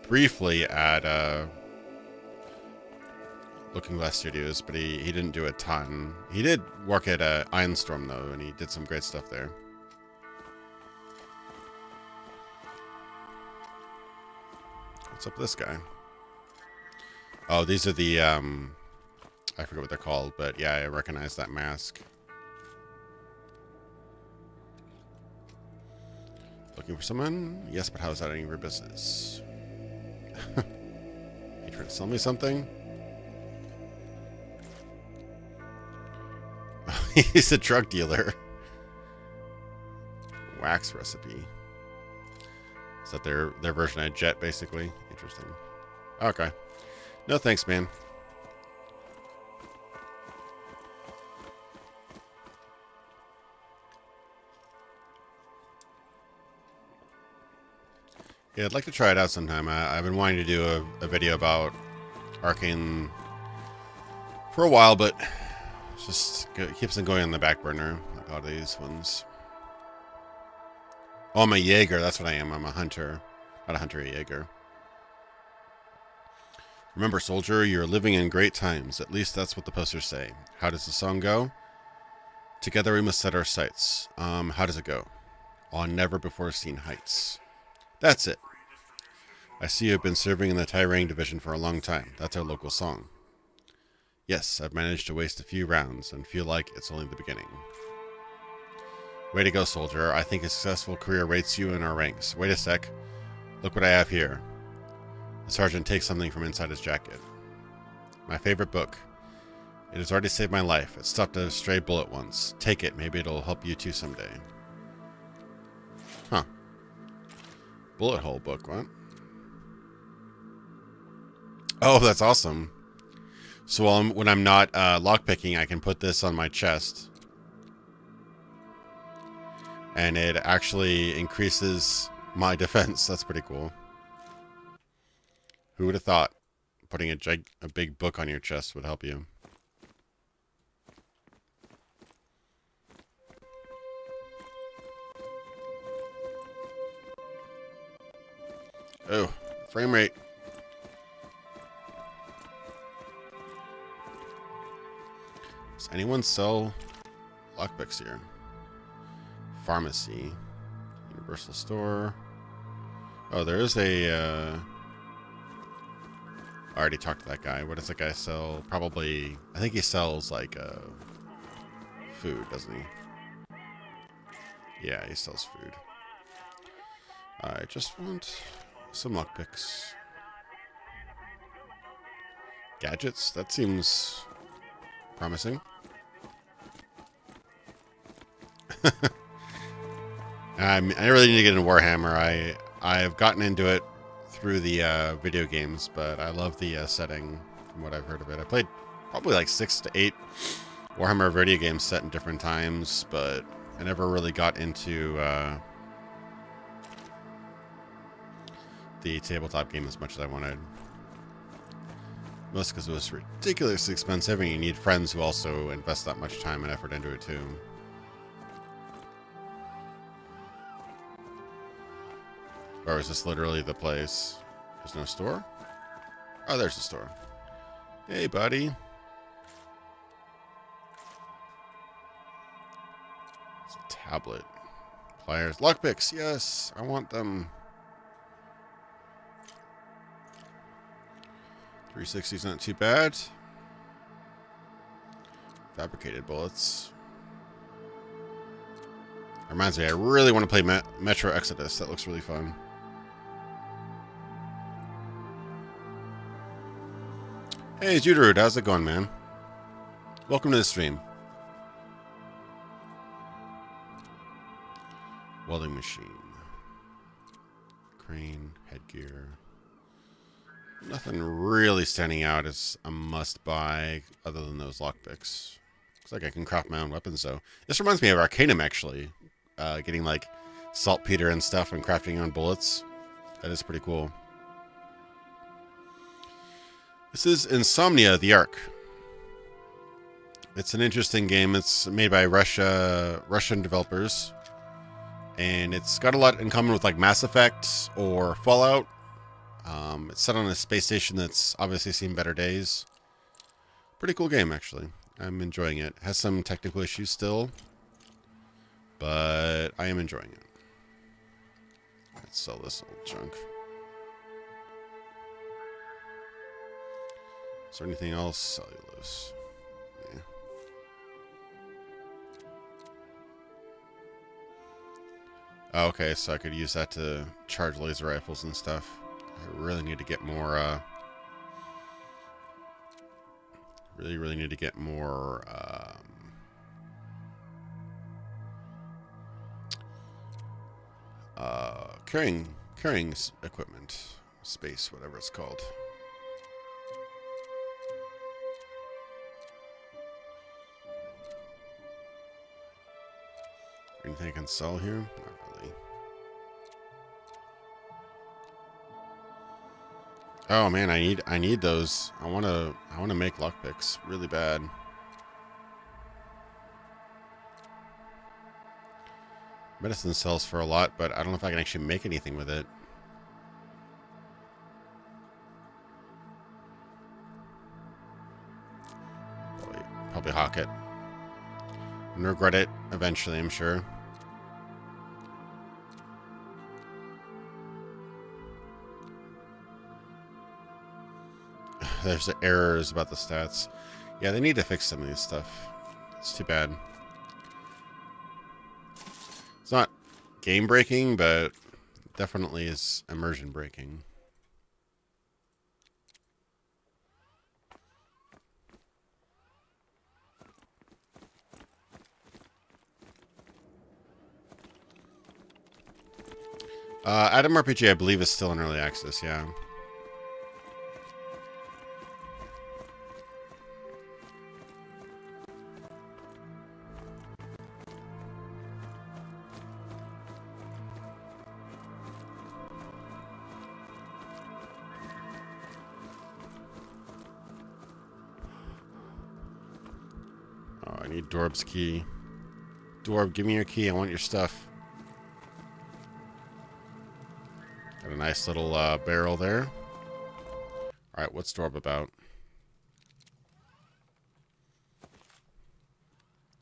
briefly at Looking Glass Studios, but he didn't do a ton. He did work at INSOMNIA, though, and he did some great stuff there. What's up with this guy? Oh, these are the, I forget what they're called, but yeah, I recognize that mask. Looking for someone? Yes, but how is that any of your business? You trying to sell me something? He's a drug dealer. Wax recipe. Is that their version of Jet, basically? Interesting. Okay. No thanks, man. Yeah, I'd like to try it out sometime. I've been wanting to do a video about Arcane for a while, but it keeps on going on the back burner. Like all these ones. Oh, I'm a Jaeger. That's what I am. I'm a hunter. Not a hunter, a Jaeger. Remember, soldier, you're living in great times. At least that's what the posters say. How does the song go? Together we must set our sights. How does it go? On never-before-seen heights. That's it. I see you've been serving in the Tyrang division for a long time. That's our local song. Yes, I've managed to waste a few rounds and feel like it's only the beginning. Way to go, soldier. I think a successful career awaits you in our ranks. Wait a sec. Look what I have here. The sergeant takes something from inside his jacket. My favorite book. It has already saved my life. It stopped a stray bullet once. Take it. Maybe it'll help you too someday. Huh. Bullet hole book, what? Oh, that's awesome. So when I'm not lockpicking, I can put this on my chest. And it actually increases my defense. That's pretty cool. Who would have thought putting a big book on your chest would help you? Oh, frame rate. Does anyone sell lockpicks here? Pharmacy. Universal store. Oh, there is a... I already talked to that guy. What does that guy sell? Probably... I think he sells, like, food, doesn't he? Yeah, he sells food. I just want some lockpicks. Gadgets? That seems promising. I really need to get into Warhammer. I've gotten into it through the video games, but I love the setting from what I've heard of it. I played probably like 6 to 8 Warhammer video games set in different times, but I never really got into the tabletop game as much as I wanted. Mostly because it was ridiculously expensive and you need friends who also invest that much time and effort into it too. Or is this literally the place? There's no store? Oh, there's the store. Hey, buddy. It's a tablet. Pliers. Lockpicks. Yes, I want them. 360's not too bad. Fabricated bullets. Reminds me, I really want to play Metro Exodus. That looks really fun. Hey, Juderud, how's it going, man? Welcome to the stream. Welding machine. Crane, headgear. Nothing really standing out as a must-buy other than those lockpicks. Looks like I can craft my own weapons, though. This reminds me of Arcanum, actually. Getting, like, saltpeter and stuff and crafting your own bullets. That is pretty cool. This is Insomnia, the Ark. It's an interesting game. It's made by Russian developers. And it's got a lot in common with, like, Mass Effect or Fallout. It's set on a space station that's obviously seen better days. Pretty cool game, actually. I'm enjoying it. Has some technical issues still, but I am enjoying it. Let's sell this old junk. Is there anything else? Cellulose. Yeah. Oh, okay, so I could use that to charge laser rifles and stuff. I really need to get more, really need to get more, carrying equipment, space, whatever it's called. Anything I can sell here? Not really. Oh man, I need those. I wanna make lockpicks really bad. Medicine sells for a lot, but I don't know if I can actually make anything with it. Probably hawk it. I'm gonna regret it eventually, I'm sure. There's errors about the stats. Yeah, they need to fix some of these stuff. It's too bad. It's not game breaking, but definitely is immersion breaking. Adam RPG, I believe, is still in early access, yeah. Oh, I need Dorb's key. Dorb, give me your key. I want your stuff. Got a nice little barrel there. Alright, what's Dorb about?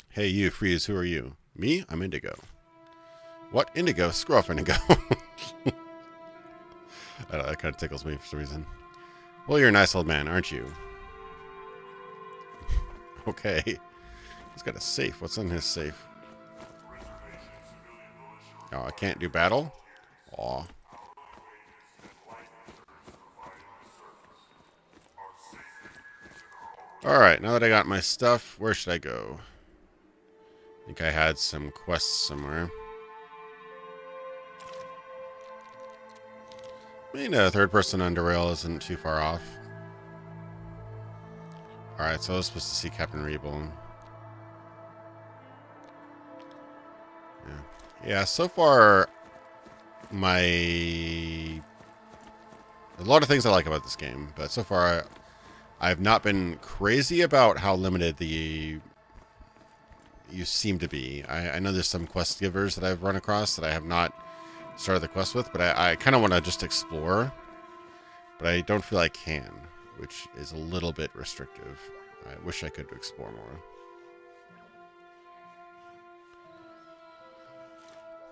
Hey, you, Freeze, who are you? Me? I'm Indigo. What? Indigo? Screw off, Indigo. I don't know, that kind of tickles me for some reason. Well, you're a nice old man, aren't you? Okay. He's got a safe. What's in his safe? Oh, I can't do battle? Aw. Alright, now that I got my stuff, where should I go? I think I had some quests somewhere. I mean, third person under rail isn't too far off. Alright, so I was supposed to see Captain Rebel. Yeah, so far, a lot of things I like about this game, but so far I've not been crazy about how limited you seem to be. I know there's some quest givers that I've run across that I have not started the quest with, but I kind of want to just explore, but I don't feel I can, which is a little bit restrictive. I wish I could explore more.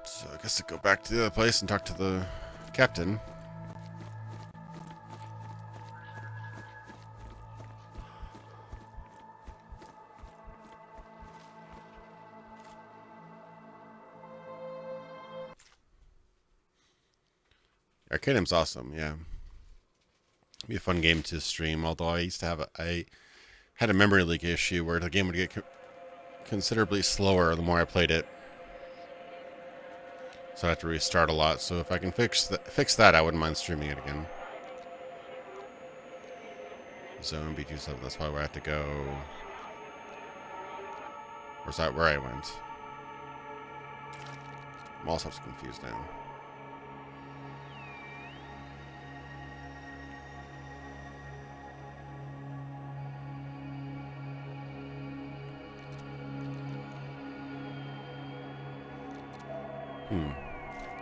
So I guess I'll go back to the other place and talk to the captain. Arcanum's awesome, yeah. It'd be a fun game to stream, although I had a memory leak issue where the game would get considerably slower the more I played it. So I have to restart a lot. So if I can fix that, I wouldn't mind streaming it again. Zone B27, that's probably where I have to go. Or is that where I went? I'm also confused now.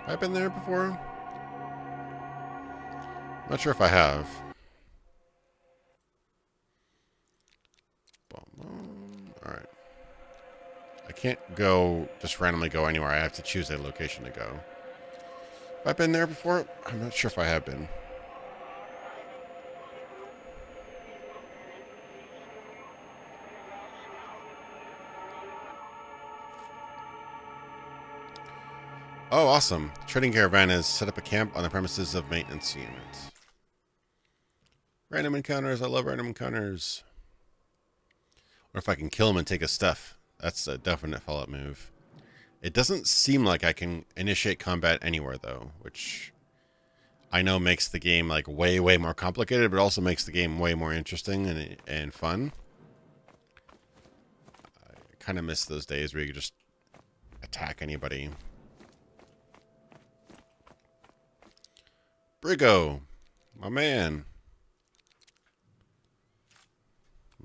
I've been there before? Not sure if I have. Alright. I can't just randomly go anywhere. I have to choose a location to go. Have I been there before? I'm not sure if I have been. Oh, awesome. The trading caravan has set up a camp on the premises of maintenance units. Random encounters. I love random encounters. Or if I can kill him and take his stuff. That's a definite Fallout move. It doesn't seem like I can initiate combat anywhere, though, which I know makes the game like way, way more complicated, but also makes the game way more interesting and fun. I kind of miss those days where you could just attack anybody. Brigo, my man.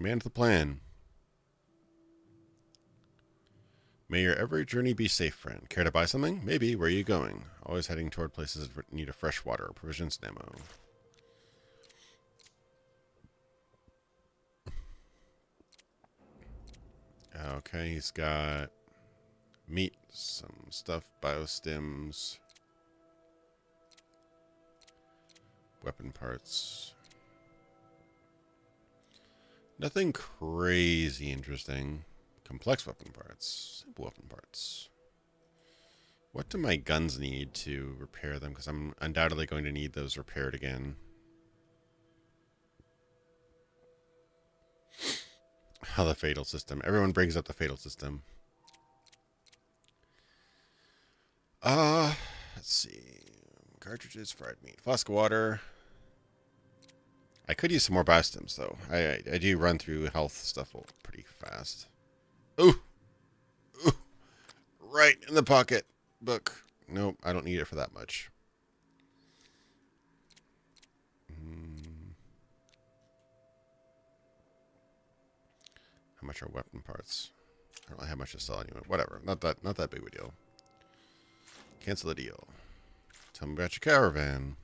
Man to the plan. May your every journey be safe, friend. Care to buy something? Maybe. Where are you going? Always heading toward places that need a fresh water, provisions, and ammo. Okay, he's got meat, some stuff, biostims, weapon parts. Nothing crazy interesting. Complex weapon parts, simple weapon parts. What do my guns need to repair them? Because I'm undoubtedly going to need those repaired again. Oh, the fatal system. Everyone brings up the fatal system. Let's see. Cartridges, fried meat, flask of water. I could use some more biostims, though. I do run through health stuff pretty fast. Ooh! Ooh! Right in the pocket. Book. Nope, I don't need it for that much. How much are weapon parts? I don't really have much to sell anyway. Whatever. Not that big of a deal. Cancel the deal. Tell me about your caravan.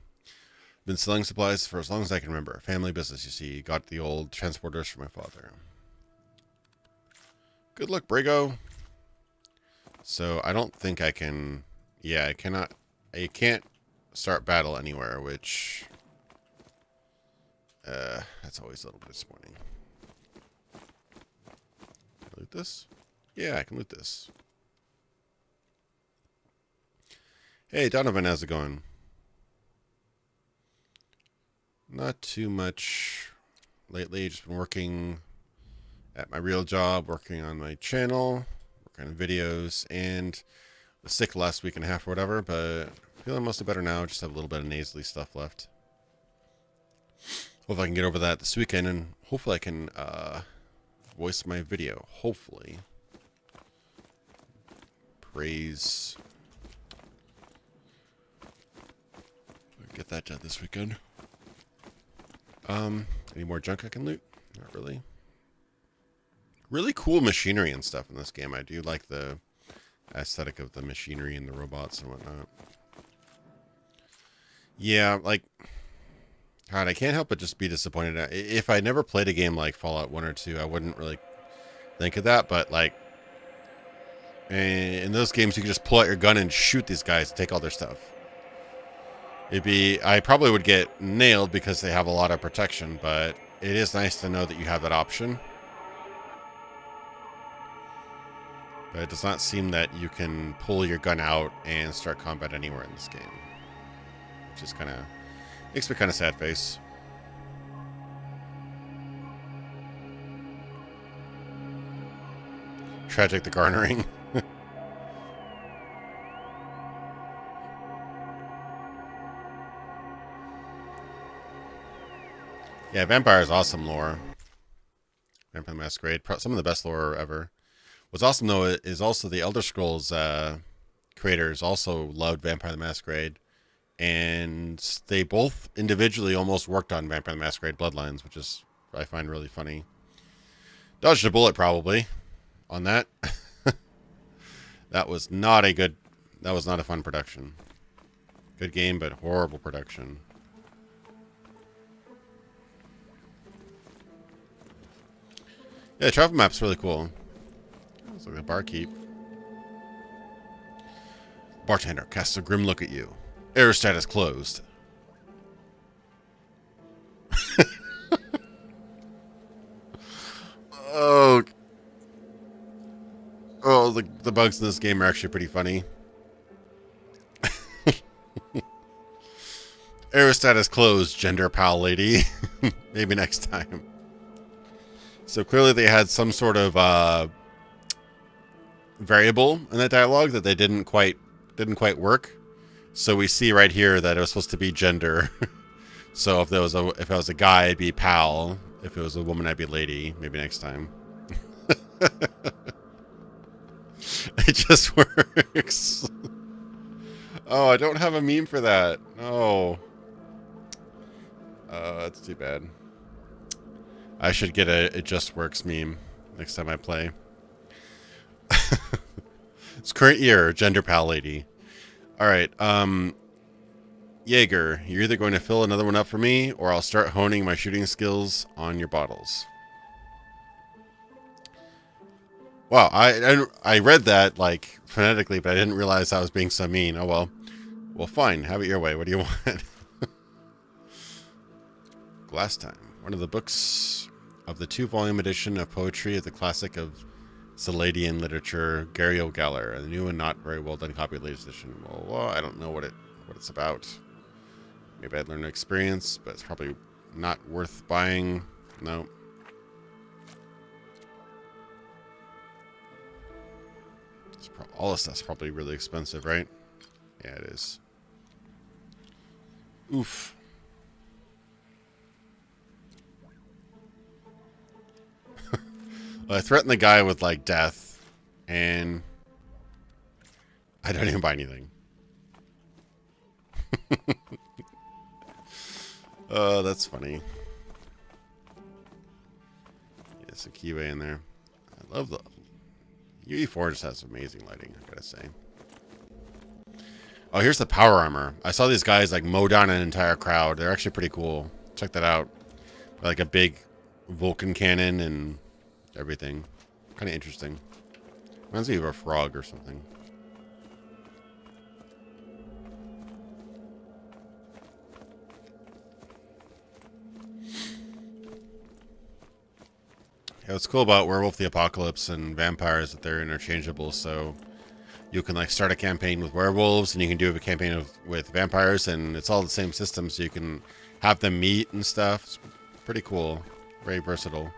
Been selling supplies for as long as I can remember. Family business, you see. Got the old transporters for my father. Good luck, Brago. So I don't think I can... Yeah, I can't start battle anywhere, which... that's always a little bit disappointing. Can I loot this? Yeah, I can loot this. Hey, Donovan, how's it going? Not too much lately. Just been working at my real job, working on my channel, working on videos, and was sick last week and a half or whatever, but feeling mostly better now. Just have a little bit of nasally stuff left. Hope I can get over that this weekend, and hopefully I can voice my video. Hopefully. Praise. Get that done this weekend. Any more junk I can loot? Not really. Really cool machinery and stuff in this game. I do like the aesthetic of the machinery and the robots and whatnot. Yeah, like... God, I can't help but just be disappointed. If I never played a game like Fallout 1 or 2, I wouldn't really think of that, but like... In those games, you can just pull out your gun and shoot these guys and take all their stuff. I probably would get nailed because they have a lot of protection, but it is nice to know that you have that option. But it does not seem that you can pull your gun out and start combat anywhere in this game. Which is kind of... makes me kind of sad face. Tragic the garnering. Yeah, Vampire is awesome lore. Vampire the Masquerade, some of the best lore ever. What's awesome though is also the Elder Scrolls creators also loved Vampire the Masquerade, and they both individually almost worked on Vampire the Masquerade Bloodlines, which is I find really funny. Dodged a bullet probably on that. That was not a fun production. Good game, but horrible production. Yeah, the travel map's really cool. It's like a barkeep. Bartender casts a grim look at you. Aerostat is closed. Oh, the bugs in this game are actually pretty funny. Aerostat is closed, gender pal lady. Maybe next time. So clearly they had some sort of variable in that dialogue that they didn't quite work. So we see right here that it was supposed to be gender. So if I was a guy, I'd be pal. If it was a woman, I'd be lady. Maybe next time. It just works. Oh, I don't have a meme for that. No. That's too bad. I should get a It Just Works meme next time I play. It's current year, gender pal lady. Alright, Jaeger, you're either going to fill another one up for me, or I'll start honing my shooting skills on your bottles. Wow, I read that, like, phonetically, but I didn't realize I was being so mean. Oh, well. Well, fine. Have it your way. What do you want? Glass Time. One of the books of the 2-volume edition of poetry of the classic of Saladian literature, Gary O'Gallagher, a new and not very well done copy of the latest edition. Well, I don't know what it's about. Maybe I'd learn an experience, but it's probably not worth buying. No. All this stuff's probably really expensive, right? Yeah, it is. Oof. Well, I threatened the guy with, like, death, and I don't even buy anything. Oh, that's funny. Yeah, some keyway in there. I love the... UE4 just has amazing lighting, I gotta say. Oh, here's the power armor. I saw these guys, like, mow down an entire crowd. They're actually pretty cool. Check that out. Like a big Vulcan cannon and everything. Kind of interesting. Reminds me of a frog or something. Yeah, what's cool about Werewolf the Apocalypse and vampires is that they're interchangeable, so you can, like, start a campaign with werewolves and you can do a campaign with vampires, and it's all the same system, so you can have them meet and stuff. It's pretty cool. Very versatile.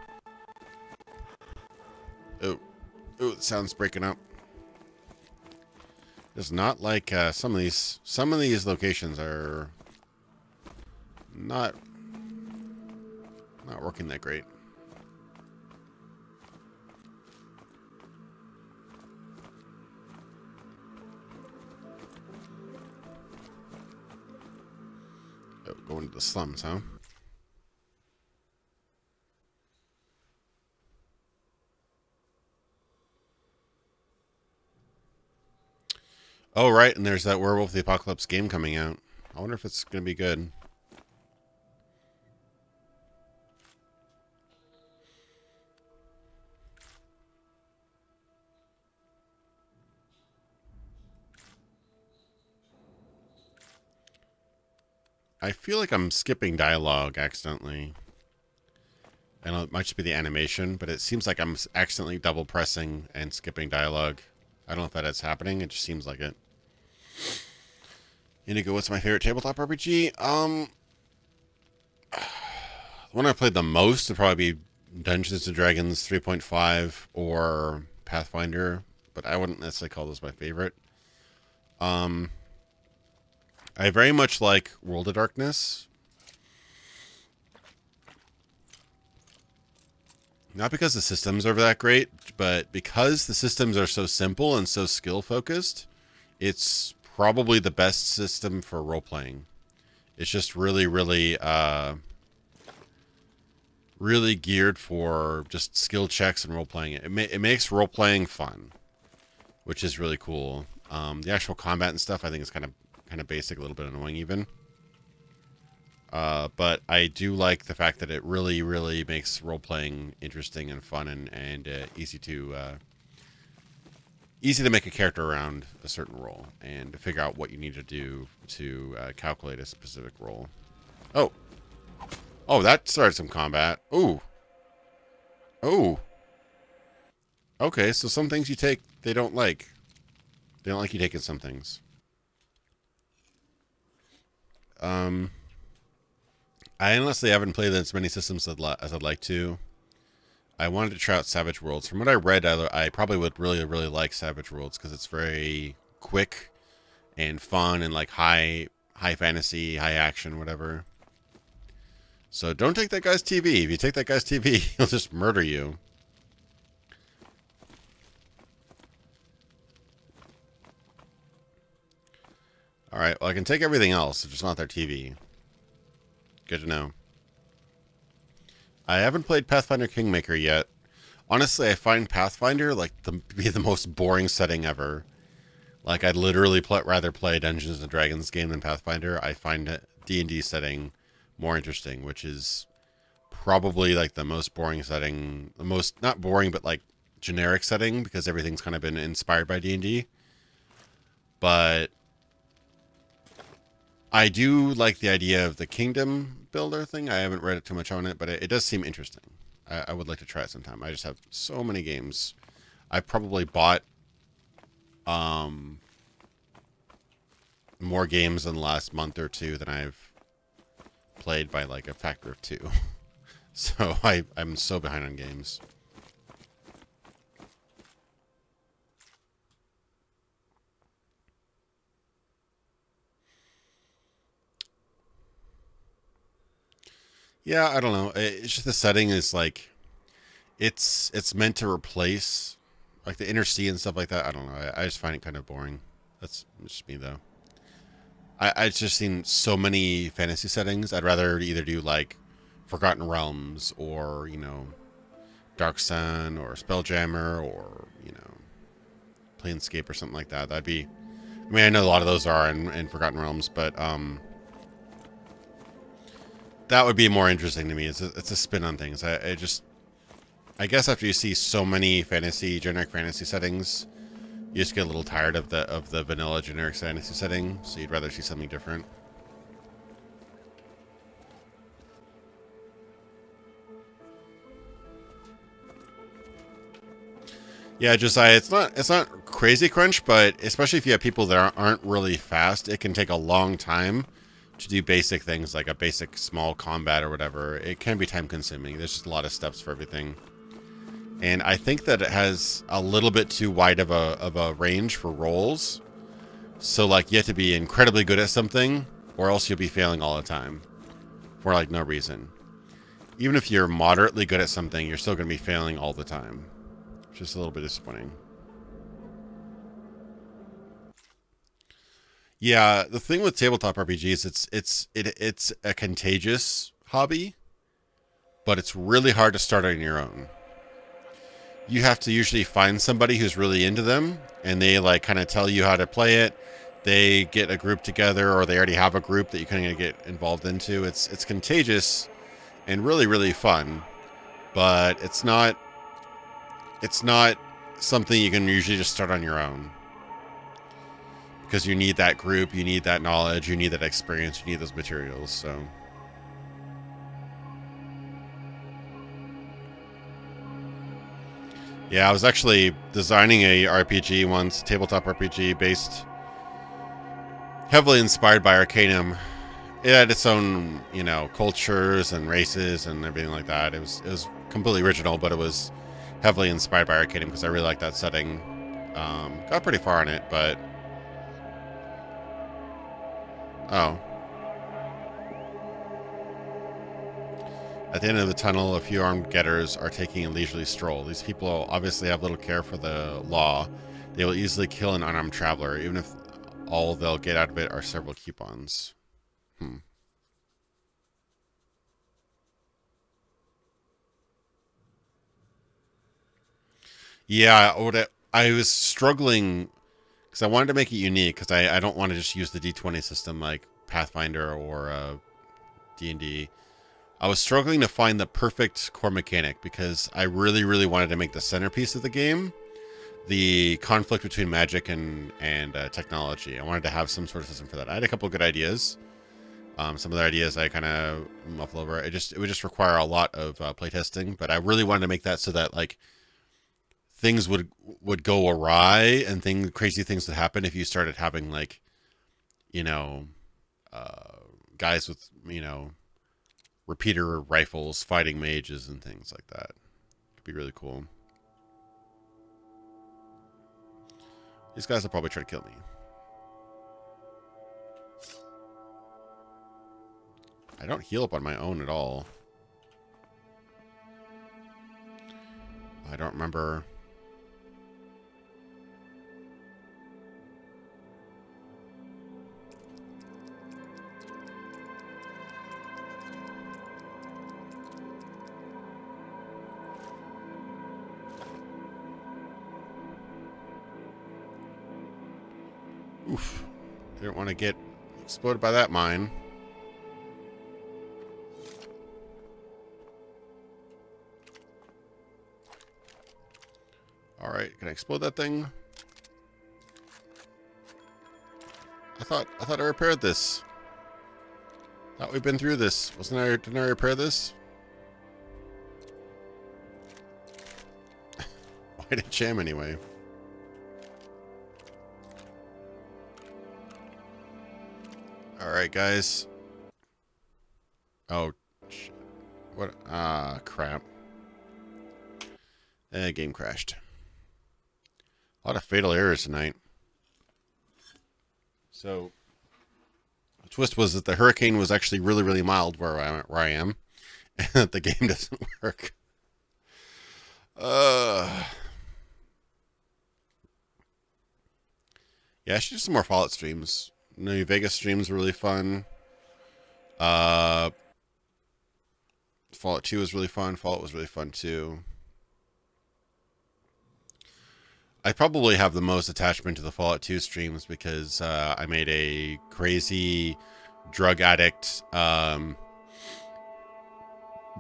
Oh, the sound's breaking up. It's not like some of these locations are not working that great. Oh, going to the slums, huh? Oh, right, and there's that Werewolf the Apocalypse game coming out. I wonder if it's going to be good. I feel like I'm skipping dialogue accidentally. I know it might just be the animation, but it seems like I'm accidentally double pressing and skipping dialogue. I don't know if that is happening. It just seems like it. Inigo, what's my favorite tabletop RPG? The one I played the most would probably be Dungeons & Dragons 3.5 or Pathfinder, but I wouldn't necessarily call those my favorite. I very much like World of Darkness. Not because the systems are that great, but because the systems are so simple and so skill-focused, it's probably the best system for role-playing. It's just really, really, really geared for just skill checks and role-playing. It makes role-playing fun, which is really cool. The actual combat and stuff, I think, is kind of basic, a little bit annoying even. But I do like the fact that it really, really makes role-playing interesting and fun and easy to make a character around a certain role and to figure out what you need to do to calculate a specific role. Oh, that started some combat. Ooh, okay. So some things you take, they don't like. They don't like you taking some things. I honestly haven't played as many systems as I'd like to. I wanted to try out Savage Worlds. From what I read, I probably would really, really like Savage Worlds because it's very quick and fun and like high fantasy, high action, whatever. So don't take that guy's TV. If you take that guy's TV, he'll just murder you. Alright, well I can take everything else, it's just not their TV. Good to know. I haven't played Pathfinder Kingmaker yet. Honestly, I find Pathfinder like to be the most boring setting ever. Like, I'd literally rather play a Dungeons and Dragons game than Pathfinder. I find D&D setting more interesting, which is probably like the most boring setting, the most, not boring, but like generic setting, because everything's kind of been inspired by D&D. But I do like the idea of the kingdom builder thing. I haven't read it too much on it, but it does seem interesting. I would like to try it sometime. I just have so many games. I probably bought more games in the last month or two than I've played by like a factor of 2. So I'm so behind on games. Yeah, I don't know. It's just the setting is like, it's meant to replace like the inner sea and stuff like that. I don't know. I just find it kind of boring. That's just me though. I've just seen so many fantasy settings. I'd rather either do like Forgotten Realms or, you know, Dark Sun or Spelljammer or, you know, Planescape or something like that. That'd be, I mean, I know a lot of those are in Forgotten Realms, but that would be more interesting to me. It's a spin on things. I guess after you see so many generic fantasy settings, you just get a little tired of the vanilla generic fantasy setting, so you'd rather see something different. Yeah, Josiah, it's not crazy crunch, but especially if you have people that aren't really fast, it can take a long time to do basic things like a basic small combat or whatever. It can be time consuming. There's just a lot of steps for everything. And I think that it has a little bit too wide of a range for roles. So like you have to be incredibly good at something or else you'll be failing all the time for like no reason. Even if you're moderately good at something, you're still going to be failing all the time. Which is a little bit disappointing. Yeah, the thing with tabletop RPGs, it's a contagious hobby, but it's really hard to start on your own. You have to usually find somebody who's really into them, and they like kind of tell you how to play it. They get a group together, or they already have a group that you kind of get involved into. It's contagious and really, really fun, but it's not something you can usually just start on your own. Because you need that group, you need that knowledge, you need that experience, you need those materials, so. Yeah, I was actually designing a RPG once, tabletop RPG, based heavily inspired by Arcanum. It had its own, you know, cultures and races and everything like that. It was completely original, but it was heavily inspired by Arcanum because I really like that setting. Got pretty far on it, but... Oh. At the end of the tunnel, a few armed getters are taking a leisurely stroll. These people obviously have little care for the law. They will easily kill an unarmed traveler, even if all they'll get out of it are several coupons. Yeah, I was struggling because I wanted to make it unique because I don't want to just use the D20 system like Pathfinder or D&D. I was struggling to find the perfect core mechanic because I really, really wanted to make the centerpiece of the game the conflict between magic and technology. I wanted to have some sort of system for that. I had a couple of good ideas. Some of the ideas I kind of muffle over. It would just require a lot of playtesting, but I really wanted to make that so that like things would go awry and crazy things would happen if you started having like, you know, guys with, you know, repeater rifles fighting mages and things like that. Could be really cool. These guys will probably try to kill me. I don't heal up on my own at all. I don't remember. Didn't want to get exploded by that mine. Alright, can I explode that thing? I thought I repaired this. Thought we've been through this. Didn't I repair this? Why did it jam anyway? Alright, guys. Oh, shit. What? Ah, crap. Game crashed. A lot of fatal errors tonight. So, the twist was that the hurricane was actually really, really mild where I am, and that the game doesn't work. Yeah, I should do some more Fallout streams. New Vegas streams were really fun. Fallout 2 was really fun. Fallout was really fun too. I probably have the most attachment to the Fallout 2 streams because I made a crazy drug addict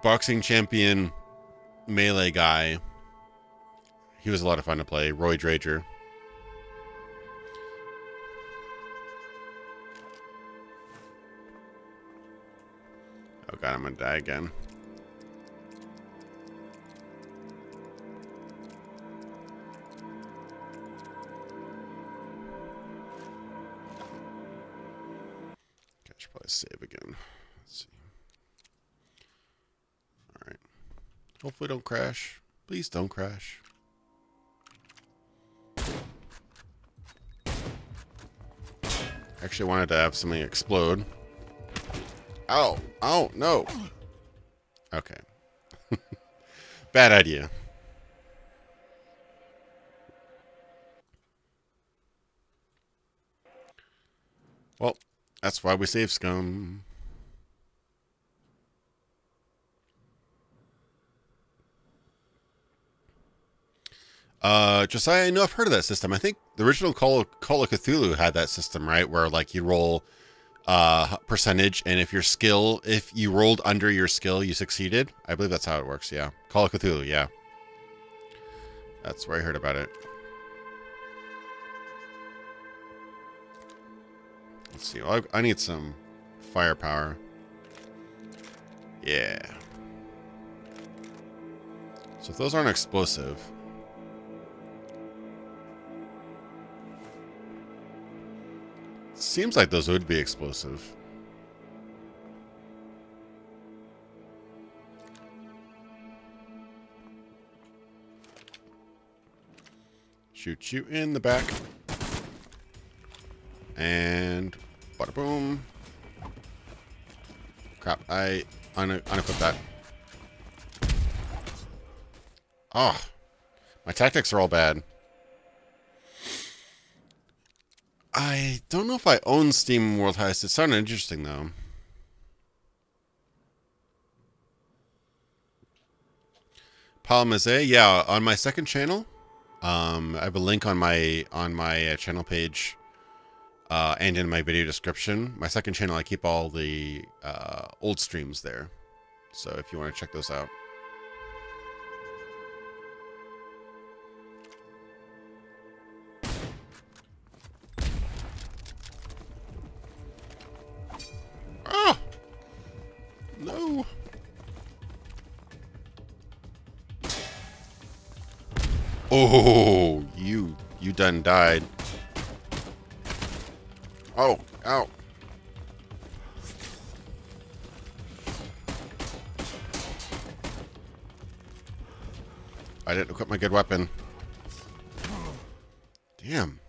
boxing champion melee guy. He was a lot of fun to play. Roy Drager. Oh god, I'm gonna die again. Okay, I should probably save again. Let's see. Alright. Hopefully don't crash. Please don't crash. Actually wanted to have something explode. Ow! Oh, no! Okay. Bad idea. Well, that's why we save scum. Josiah, I know I've heard of that system. I think the original Call of Cthulhu had that system, right? Where, like, you roll percentage, and if you rolled under your skill, you succeeded. I believe that's how it works, yeah. Call of Cthulhu, yeah. That's where I heard about it. Let's see. Well, I need some firepower. Yeah. So if those aren't explosive... Seems like those would be explosive. Shoot you in the back. And bada boom. Crap, I unequip that. Oh, my tactics are all bad. I don't know if I own Steam World Heist. It sounded interesting, though. Palmaze, yeah, on my second channel. I have a link on my channel page and in my video description. My second channel, I keep all the old streams there. So if you want to check those out. No. Oh, you done died. Oh, ow. I didn't equip my good weapon. Damn.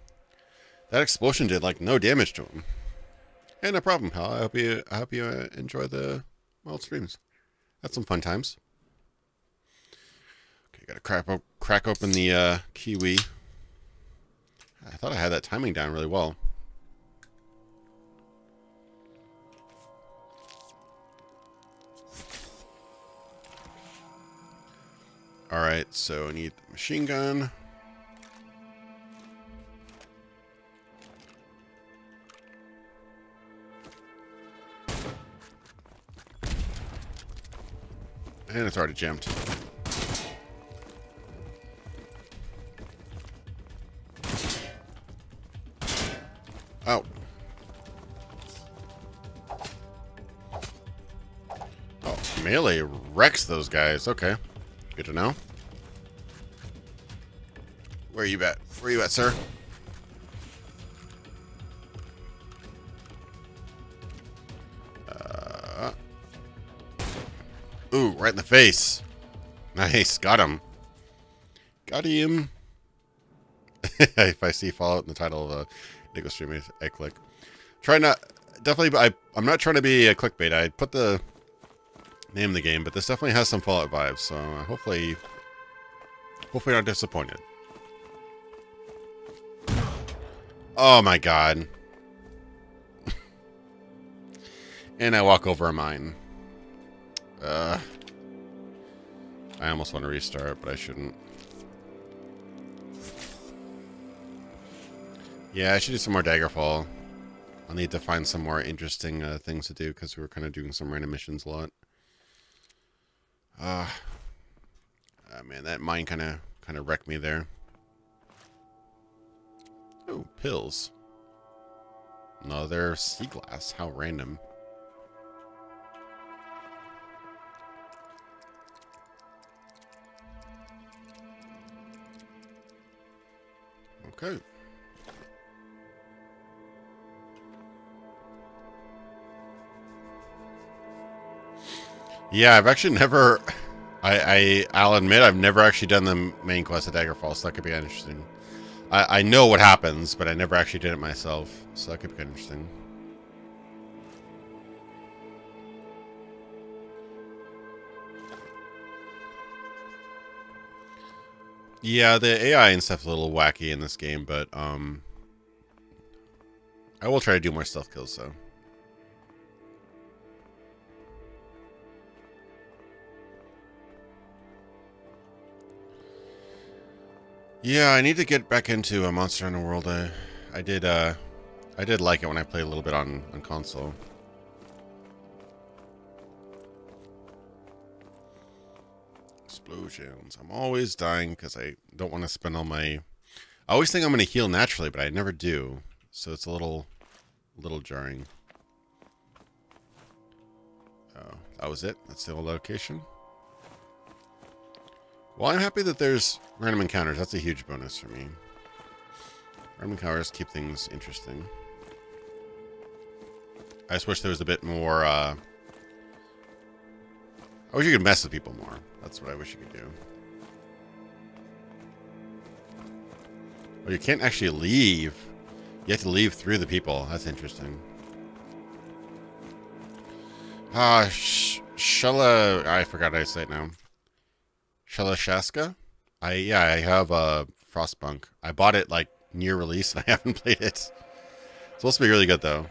That explosion did like no damage to him. And no problem, pal. I hope you enjoy the wild streams. That's some fun times. Okay, gotta crack open the kiwi. I thought I had that timing down really well. Alright, so I need the machine gun. And it's already jammed. Oh. Oh, melee wrecks those guys. Okay. Good to know. Where are you at? Where are you at, sir? Ooh, right in the face. Nice. Got him. Got him. If I see Fallout in the title of a Nico stream, I click. Try not... Definitely, I'm not trying to be a clickbait. I put the name of the game, but this definitely has some Fallout vibes, so hopefully not disappointed. Oh my god. And I walk over a mine. I almost want to restart, but I shouldn't. Yeah, I should do some more Daggerfall. I'll need to find some more interesting things to do, because we were kind of doing some random missions a lot. Man, that mine kind of wrecked me there. Oh, pills. No, they're sea glass. How random. Okay. Yeah, I've actually never... I'll admit I've never actually done the main quest of Daggerfall, so that could be interesting. I know what happens, but I never actually did it myself, so that could be kind of interesting. Yeah, the AI and stuff's a little wacky in this game, but I will try to do more stealth kills, though. Yeah, I need to get back into a Monster Hunter World. I did like it when I played a little bit on console. Explosions. I'm always dying because I don't want to spend all my... I always think I'm going to heal naturally, but I never do. So it's a little jarring. Oh, that was it? That's the old location? Well, I'm happy that there's random encounters. That's a huge bonus for me. Random encounters keep things interesting. I just wish there was a bit more, I wish you could mess with people more. That's what I wish you could do. Well, you can't actually leave. You have to leave through the people. That's interesting. Shella... I forgot how to say it now. Shellashaska? I have a Frostpunk. I bought it like near release and I haven't played it. It's supposed to be really good though.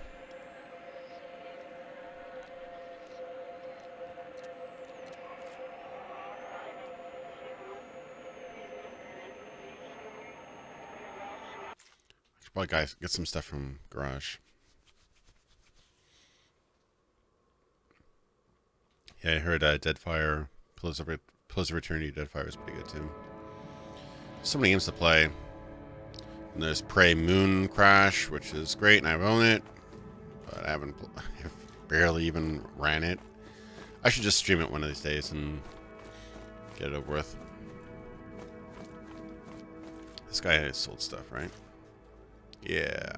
I should probably guys get some stuff from Garage. Yeah, I heard Deadfire, Pillars of Eternity Deadfire is pretty good too. So many games to play. And there's Prey Moon Crash, which is great, and I own it. But I haven't... I've barely even ran it. I should just stream it one of these days and get it over with. This guy has sold stuff, right? Yeah.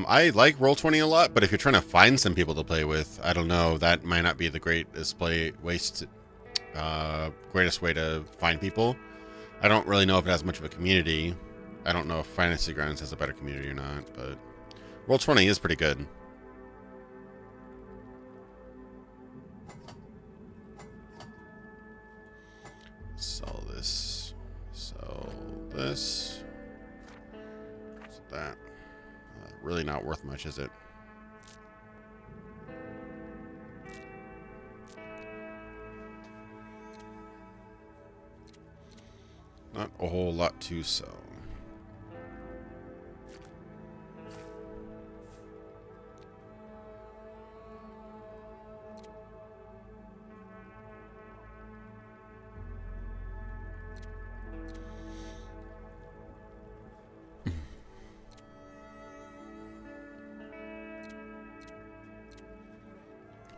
I like Roll20 a lot, but if you're trying to find some people to play with, I don't know, that might not be the greatest way to find people. I don't really know if it has much of a community. I don't know if Fantasy Grounds has a better community or not, but Roll20 is pretty good. Sell this. Sell this. What's that? Really not worth much, is it? Not a whole lot to sell.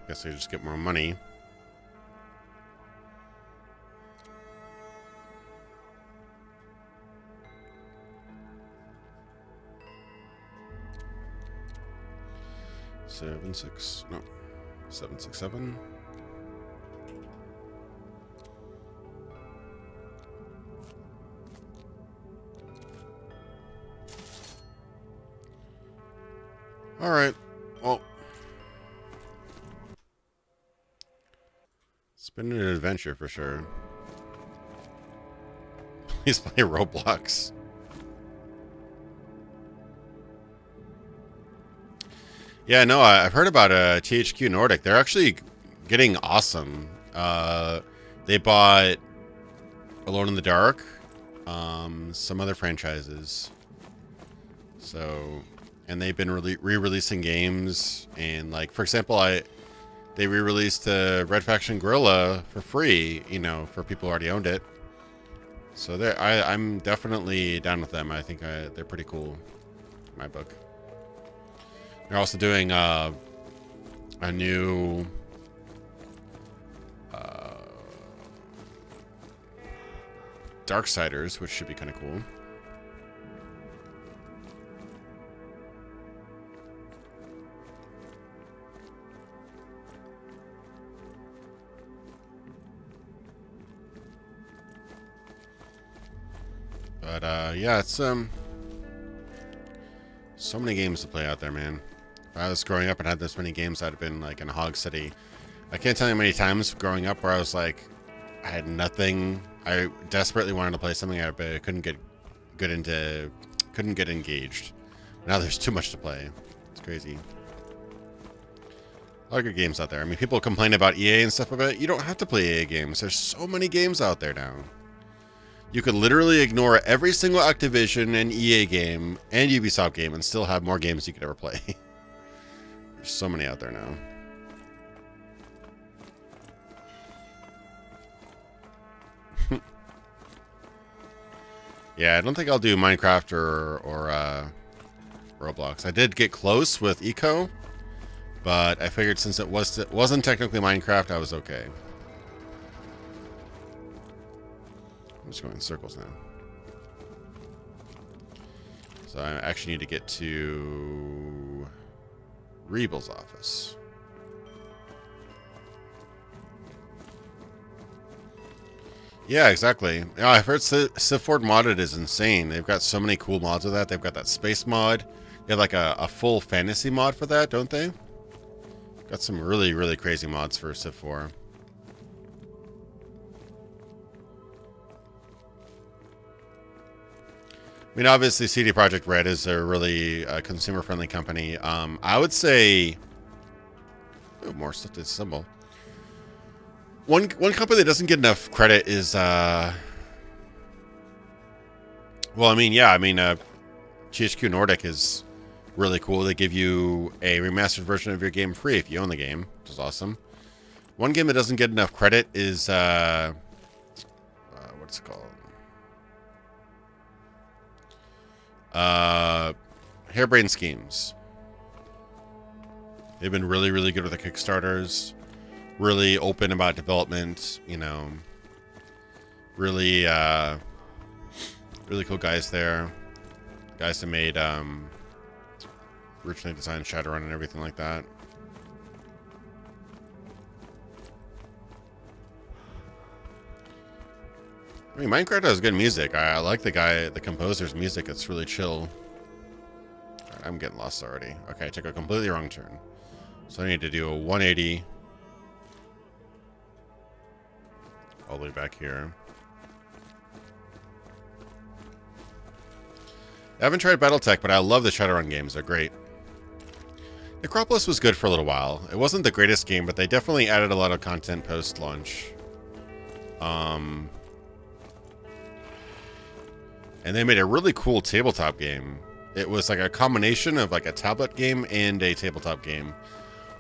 Guess I just get more money. Seven, 6, 7. All right. Well, it's been an adventure for sure. Please play Roblox. Yeah, no, I've heard about THQ Nordic. They're actually getting awesome. They bought Alone in the Dark, some other franchises. So, and they've been re-releasing games, and like for example, they re-released Red Faction Guerrilla for free, you know, for people who already owned it. So I'm definitely down with them. I think they're pretty cool in my book. They're also doing a new Darksiders, which should be kind of cool. But yeah, it's so many games to play out there, man. If I was growing up and had this many games, I'd have been like in a hog city. I can't tell you how many times growing up where I was like, I had nothing. I desperately wanted to play something, but I couldn't get engaged. Now there's too much to play. It's crazy. A lot of good games out there. I mean, people complain about EA and stuff about it. You don't have to play EA games. There's so many games out there now. You could literally ignore every single Activision and EA game and Ubisoft game and still have more games you could ever play. There's so many out there now. Yeah, I don't think I'll do Minecraft or Roblox. I did get close with Eco, but I figured since it wasn't technically Minecraft, I was okay. I'm just going in circles now. So I actually need to get to Rebel's office. Yeah, exactly. Yeah, I've heard Civ 4 modded is insane. They've got so many cool mods with that. They've got that space mod. They have like a full fantasy mod for that, don't they? Got some really, really crazy mods for Civ 4. I mean, obviously, CD Projekt Red is a really consumer-friendly company. I would say... Oh, more stuff to assemble. One company that doesn't get enough credit is... Well, I mean, yeah, THQ Nordic is really cool. They give you a remastered version of your game free if you own the game, which is awesome. One game that doesn't get enough credit is... what's it called? Harebrained Schemes. They've been really, really good with the Kickstarters. Really open about development, you know. Really, really cool guys there. Guys that made, originally designed Shadowrun and everything like that. I mean, Minecraft has good music. I like the composer's music. It's really chill. Right, I'm getting lost already. Okay, I took a completely wrong turn. So I need to do a 180. All the way back here. I haven't tried Battletech, but I love the Shadowrun games. They're great. Necropolis was good for a little while. It wasn't the greatest game, but they definitely added a lot of content post-launch. And they made a really cool tabletop game. It was like a combination of like a tablet game and a tabletop game,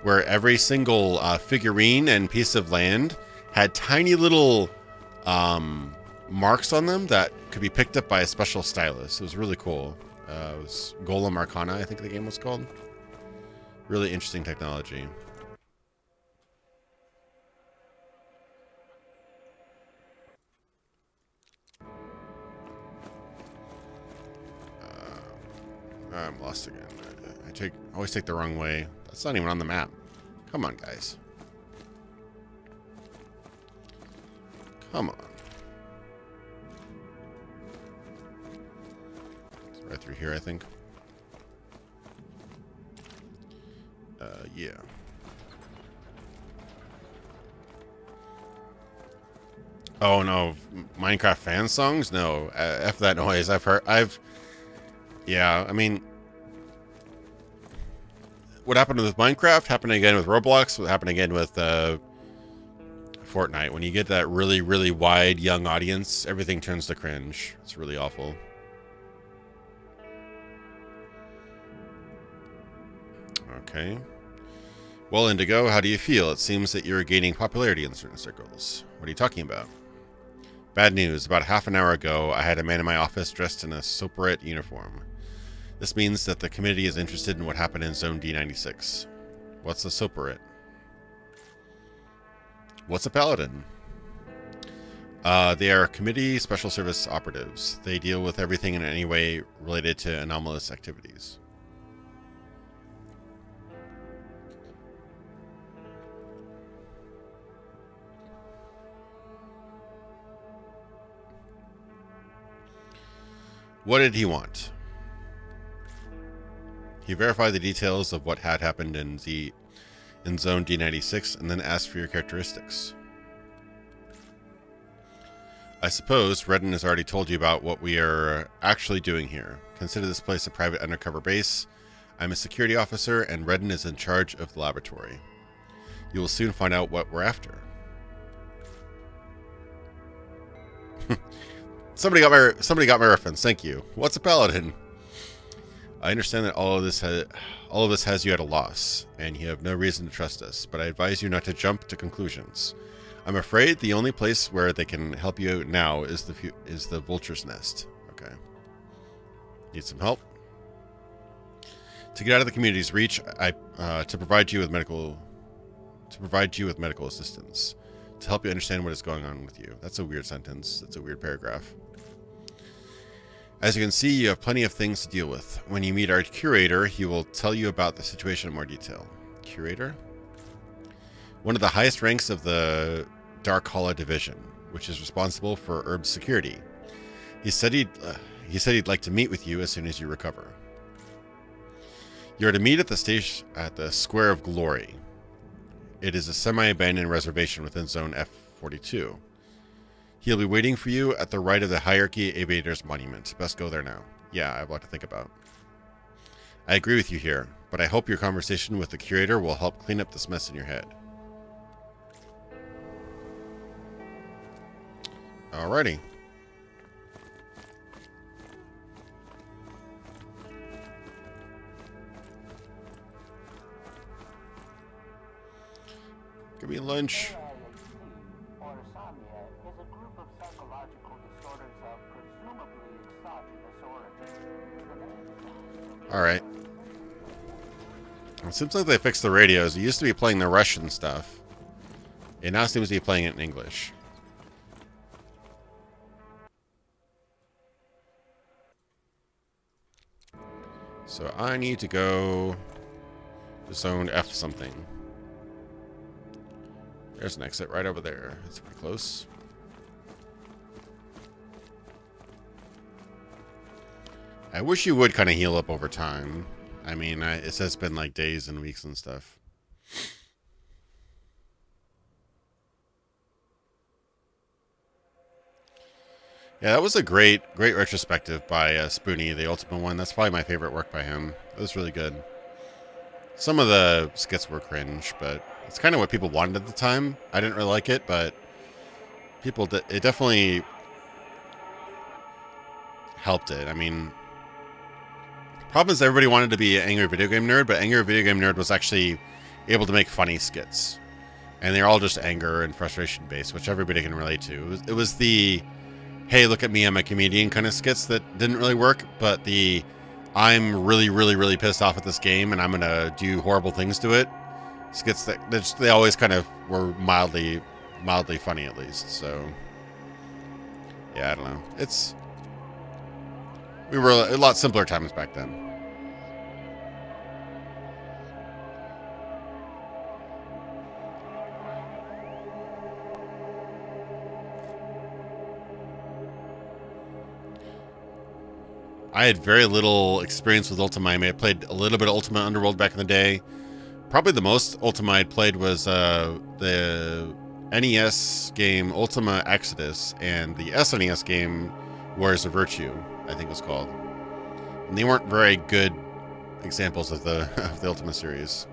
where every single figurine and piece of land had tiny little marks on them that could be picked up by a special stylus. It was really cool. It was Golem Arcana, I think the game was called. Really interesting technology. I'm lost again. I always take the wrong way. That's not even on the map. Come on, guys. Come on. It's right through here, I think. Yeah. Oh no, Minecraft fan songs? No, F that noise. Yeah, I mean, what happened with Minecraft happened again with Roblox. What happened again with Fortnite. When you get that really, really wide young audience, everything turns to cringe. It's really awful. Okay. Well, Indigo, how do you feel? It seems that you're gaining popularity in certain circles. What are you talking about? Bad news. About half an hour ago, I had a man in my office dressed in a Soporite uniform. This means that the committee is interested in what happened in Zone D96. What's a Soporite? What's a Paladin? They are committee special service operatives. They deal with everything in any way related to anomalous activities. What did he want? He verified the details of what had happened in Zone D96 and then asked for your characteristics. I suppose Redden has already told you about what we are actually doing here. Consider this place a private undercover base. I'm a security officer and Redden is in charge of the laboratory. You will soon find out what we're after. Somebody got my reference. Thank you. What's a paladin? I understand that all of this has you at a loss, and you have no reason to trust us. But I advise you not to jump to conclusions. I'm afraid the only place where they can help you out now is the vulture's nest. Okay. Need some help? To get out of the community's reach, to provide you with medical assistance. To help you understand what is going on with you. That's a weird sentence. That's a weird paragraph. As you can see, you have plenty of things to deal with. When you meet our curator, he will tell you about the situation in more detail. Curator? One of the highest ranks of the Dark Hollow Division, which is responsible for Herb's security. He said he'd like to meet with you as soon as you recover. You are to meet at the Square of Glory. It is a semi-abandoned reservation within Zone F42. He'll be waiting for you at the right of the Hierarchy Aviators Monument. Best go there now. Yeah, I have a lot to think about. I agree with you here, but I hope your conversation with the curator will help clean up this mess in your head. Alrighty. Give me lunch. Alright. It seems like they fixed the radios. It used to be playing the Russian stuff. It now seems to be playing it in English. So I need to go to Zone F something. There's an exit right over there. It's pretty close. I wish you would kind of heal up over time. I mean, it says it's been like days and weeks and stuff. Yeah, that was a great retrospective by Spoony, the Ultimate one. That's probably my favorite work by him. It was really good. Some of the skits were cringe, but it's kind of what people wanted at the time. I didn't really like it, but it definitely helped it. I mean, the problem is everybody wanted to be an Angry Video Game Nerd, but Angry Video Game Nerd was actually able to make funny skits. And they're all just anger and frustration based, which everybody can relate to. It was the, hey, look at me, I'm a comedian kind of skits that didn't really work, but the, I'm really, really, really pissed off at this game and I'm going to do horrible things to it skits that they always kind of were mildly funny at least. So yeah, I don't know. We were a lot simpler times back then. I had very little experience with Ultima. I played a little bit of Ultima Underworld back in the day. Probably the most Ultima I'd played was the NES game Ultima Exodus and the SNES game Warriors of Virtue, I think it was called. And they weren't very good examples of the Ultima series.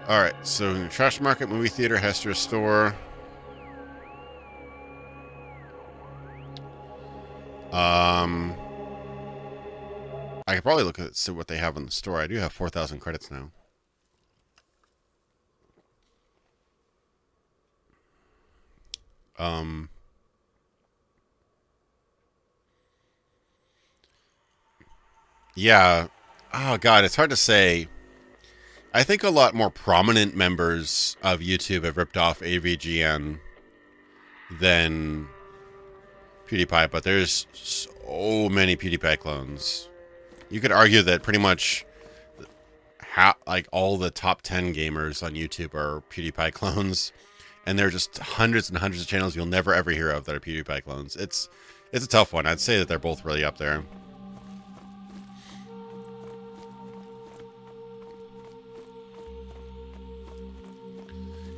Alright, so Trash Market, Movie Theater, Hester's Store. I could probably look at see what they have in the store. I do have 4,000 credits now. Yeah. Oh god, it's hard to say. I think a lot more prominent members of YouTube have ripped off AVGN than PewDiePie, but there's so many PewDiePie clones. You could argue that pretty much like all the top 10 gamers on YouTube are PewDiePie clones, and there are just hundreds and hundreds of channels you'll never ever hear of that are PewDiePie clones. It's a tough one. I'd say that they're both really up there.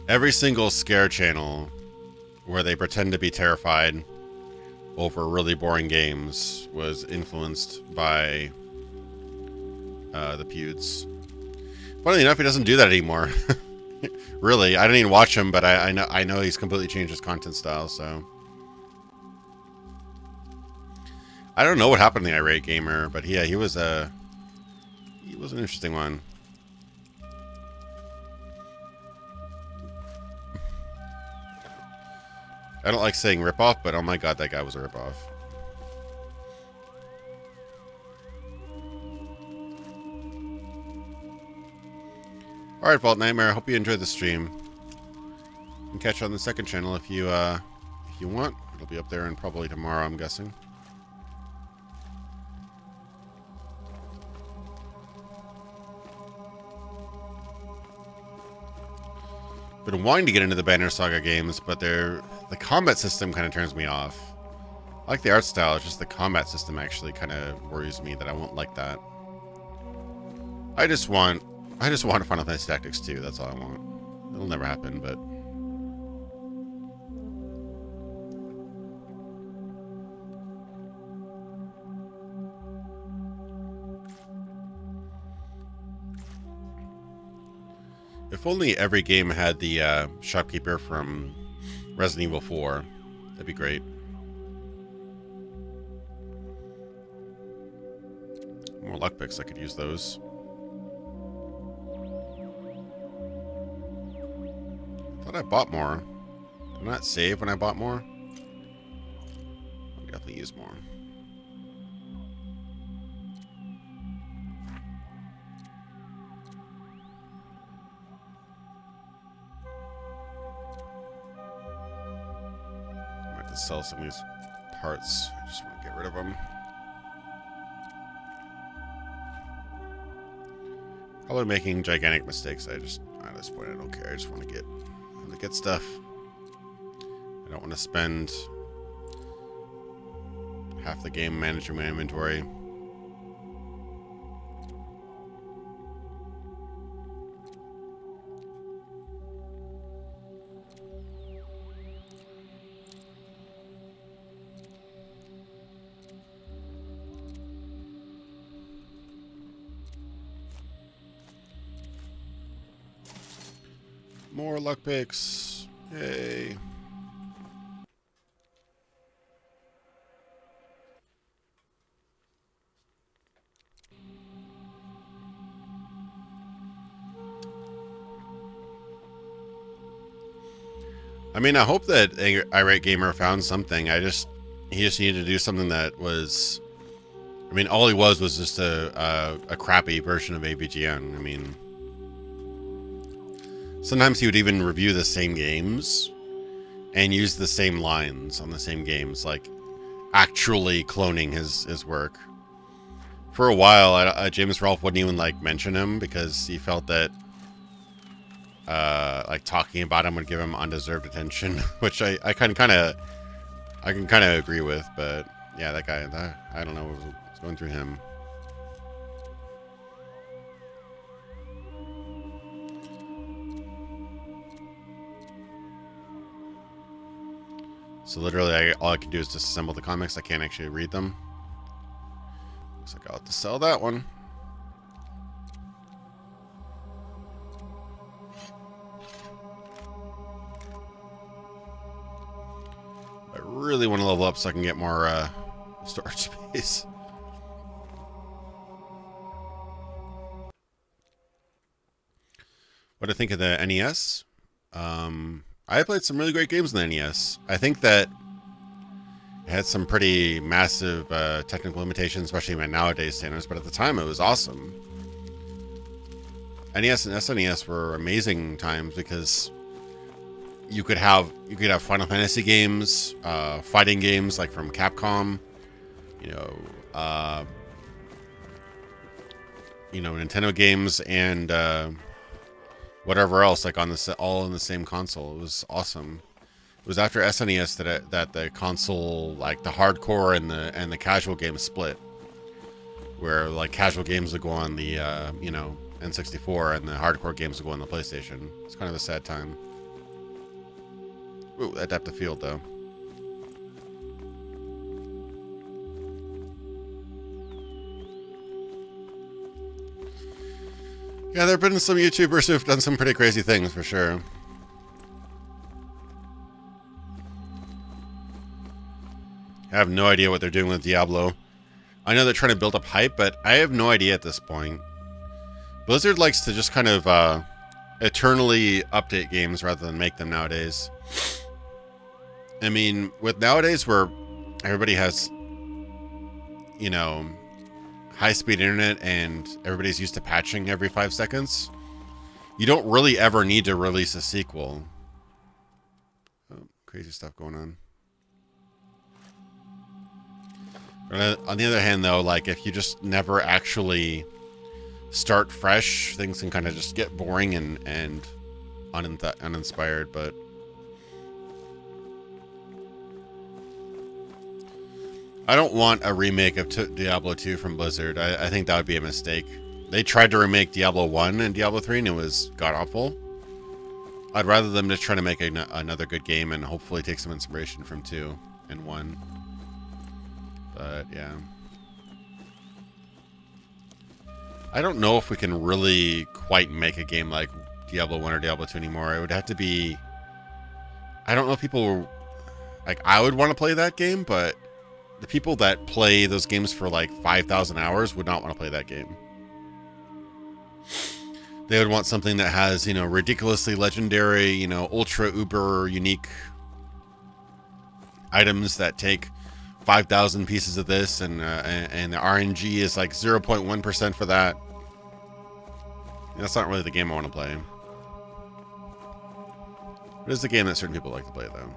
Every single scare channel where they pretend to be terrified over really boring games was influenced by the Pewds. Funnily enough, he doesn't do that anymore. Really, I didn't even watch him, but I know he's completely changed his content style. So I don't know what happened to the Irate Gamer, but yeah, he was an interesting one. I don't like saying ripoff, but oh my god, that guy was a ripoff. Alright, Vault Nightmare, I hope you enjoyed the stream. You can catch on the second channel if you want. It'll be up there and probably tomorrow, I'm guessing. Been wanting to get into the Banner Saga games, but the combat system kind of turns me off. I like the art style, it's just the combat system actually kind of worries me that I won't like that. I just want Final Fantasy Tactics 2, that's all I want. It'll never happen, but if only every game had the shopkeeper from Resident Evil 4, that'd be great. More luck picks, I could use those. Thought I bought more. Did I not save when I bought more? I'll definitely use more. I might have to sell some of these parts. I just want to get rid of them. Probably making gigantic mistakes. At this point, I don't care. I just want to get stuff. I don't want to spend half the game managing my inventory. More luck picks. Yay. I mean, I hope that Irate Gamer found something. He just needed to do something that was, I mean, all he was just a crappy version of AVGN. I mean, sometimes he would even review the same games and use the same lines on the same games, like actually cloning his work. For a while, James Rolfe wouldn't even like mention him because he felt that like talking about him would give him undeserved attention, which I can kind of agree with. But yeah, that guy, I don't know what's going through him. So literally, all I can do is disassemble the comics. I can't actually read them. Looks like I'll have to sell that one. I really want to level up so I can get more storage space. What do I think of the NES? I played some really great games in the NES. I think that it had some pretty massive technical limitations, especially by nowadays standards, but at the time it was awesome. NES and SNES were amazing times because you could have Final Fantasy games, fighting games like from Capcom, Nintendo games, and whatever else, like all in the same console. It was awesome. It was after SNES that the console, like the hardcore and the casual games split, where like casual games would go on the N64 and the hardcore games would go on the PlayStation. It's kind of a sad time. Ooh, that depth of field though. Yeah, there have been some YouTubers who've done some pretty crazy things for sure. I have no idea what they're doing with Diablo. I know they're trying to build up hype, but I have no idea at this point. Blizzard likes to just kind of eternally update games rather than make them nowadays. I mean, with nowadays where everybody has, high-speed internet and everybody's used to patching every 5 seconds, you don't really ever need to release a sequel. Oh, crazy stuff going on. On the other hand, though, like if you just never actually start fresh, things can kind of just get boring and uninspired. But I don't want a remake of Diablo 2 from Blizzard. I think that would be a mistake. They tried to remake Diablo 1 and Diablo 3 and it was god-awful. I'd rather them just try to make another good game and hopefully take some inspiration from 2 and 1. But, yeah. I don't know if we can really quite make a game like Diablo 1 or Diablo 2 anymore. It would have to be... I don't know if people... Like, I would want to play that game, but the people that play those games for, like, 5,000 hours would not want to play that game. They would want something that has, ridiculously legendary, ultra, uber, unique items that take 5,000 pieces of this, and the RNG is like 0.1% for that. That's not really the game I want to play. It is the game that certain people like to play, though.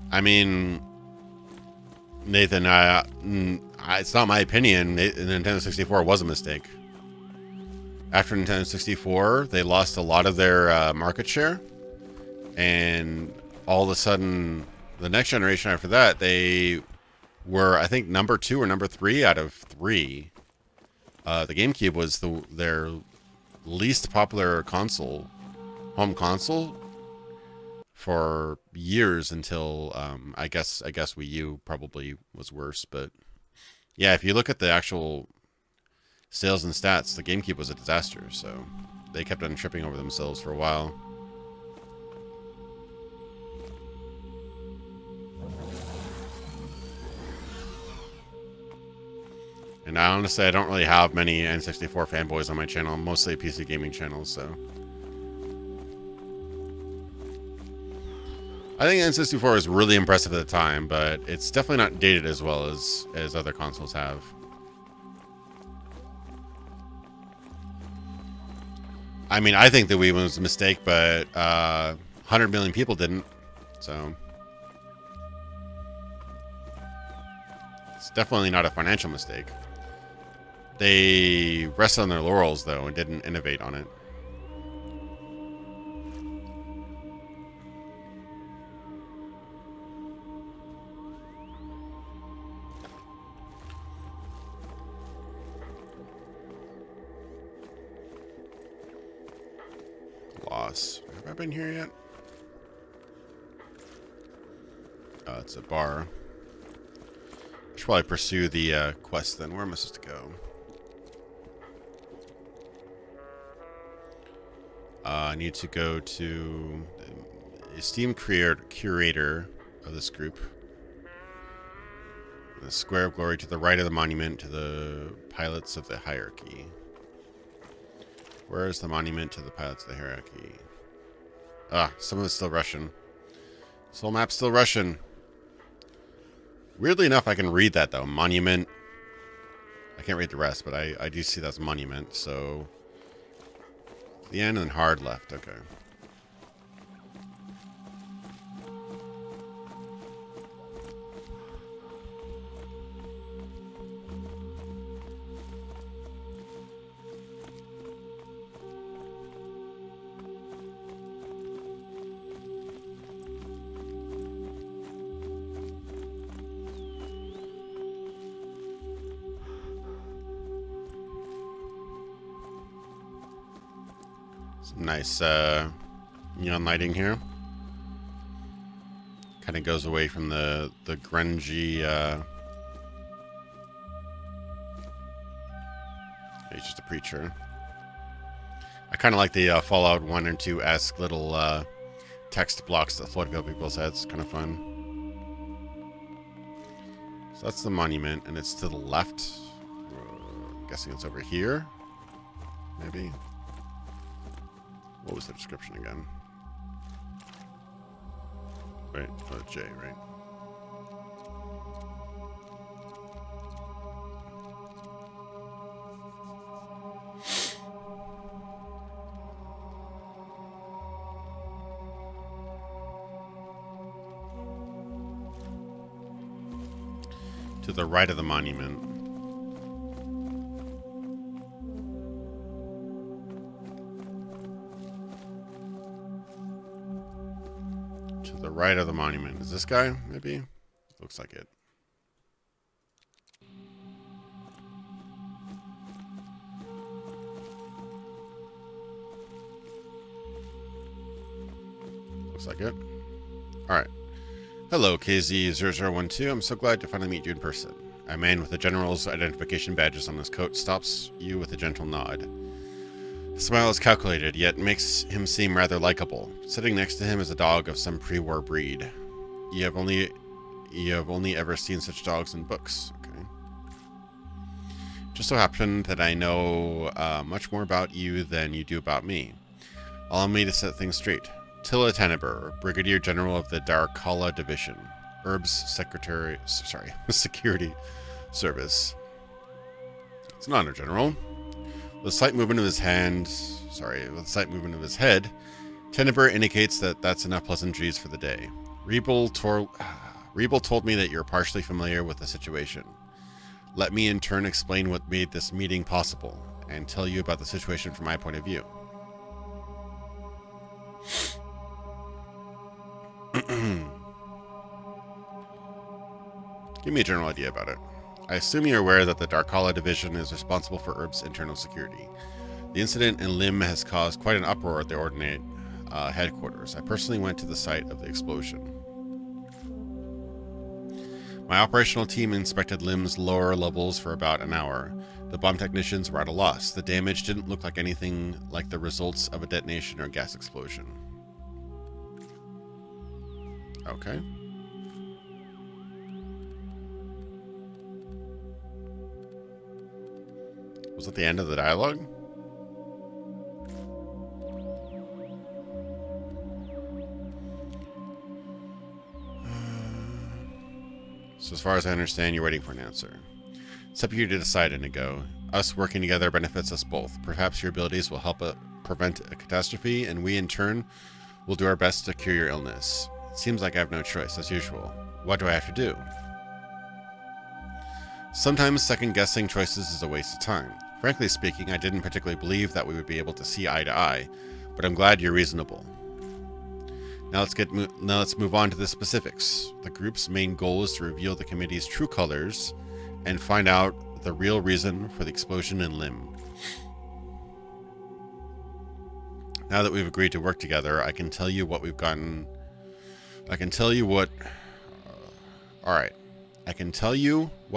I mean, Nathan, it's not my opinion. Nintendo 64 was a mistake. After Nintendo 64, they lost a lot of their market share. And all of a sudden, the next generation after that, they were, I think, number 2 or number 3 out of 3 The GameCube was their least popular console, home console, for years until I guess Wii U probably was worse. But yeah, if you look at the actual sales and stats, the GameCube was a disaster. So they kept on tripping over themselves for a while. And honestly, I don't really have many N64 fanboys on my channel. I'm mostly a PC gaming channel, so. I think N64 is really impressive at the time, but it's definitely not dated as well as other consoles have. I mean, I think the Wii was a mistake, but 100 million people didn't, so. It's definitely not a financial mistake. They rested on their laurels, though, and didn't innovate on it. Loss. Have I been here yet? Oh, it's a bar. I should probably pursue the quest then. Where am I supposed to go? I need to go to the esteemed curator of this group. The square of glory to the right of the monument to the pilots of the hierarchy. Where is the monument to the pilots of the hierarchy? Ah, some of it's still Russian. This whole map's still Russian. Weirdly enough, I can read that, though. Monument. I can't read the rest, but I do see that's monument, so... The end and hard left, okay. Some nice neon lighting here. Kind of goes away from the grungy. He's just a preacher. I kind of like the Fallout 1 and 2-esque little text blocks that float above people's heads. Kind of fun. So that's the monument, and it's to the left. I'm guessing it's over here. Maybe. What was the description again? Wait, oh, J, right? To the right of the monument. Right of the monument. Is this guy, maybe? Looks like it. Looks like it. Alright. Hello, KZ0012. I'm so glad to finally meet you in person. A man with the general's identification badges on his coat stops you with a gentle nod. His smile is calculated, yet makes him seem rather likable. Sitting next to him is a dog of some pre-war breed. You have only ever seen such dogs in books. Okay. Just so happened that I know much more about you than you do about me. Allow me to set things straight. Tilla Tenneber, Brigadier General of the Darkhala Division, Herb's Secretary. Sorry, Security Service. It's an honor, General. With a slight movement of his hand, with a slight movement of his head, Tenneber indicates that that's enough pleasantries for the day. Rebel told me that you're partially familiar with the situation. Let me in turn explain what made this meeting possible, and tell you about the situation from my point of view. Give me a general idea about it. I assume you're aware that the Darkhala division is responsible for Herb's internal security. The incident in Lim has caused quite an uproar at the Ordinate headquarters. I personally went to the site of the explosion. My operational team inspected Lim's lower levels for about an hour. The bomb technicians were at a loss. The damage didn't look like anything like the results of a detonation or gas explosion. Okay. Was that the end of the dialogue? So as far as I understand, you're waiting for an answer. It's up to you to decide, Inigo. Us working together benefits us both. Perhaps your abilities will help prevent a catastrophe, and we, in turn, will do our best to cure your illness. It seems like I have no choice, as usual. What do I have to do? Sometimes second-guessing choices is a waste of time. Frankly speaking, I didn't particularly believe that we would be able to see eye to eye, but I'm glad you're reasonable. Now let's move on to the specifics. The group's main goal is to reveal the committee's true colors and find out the real reason for the explosion in Lim. Now that we've agreed to work together, I can tell you what we've gotten. I can tell you what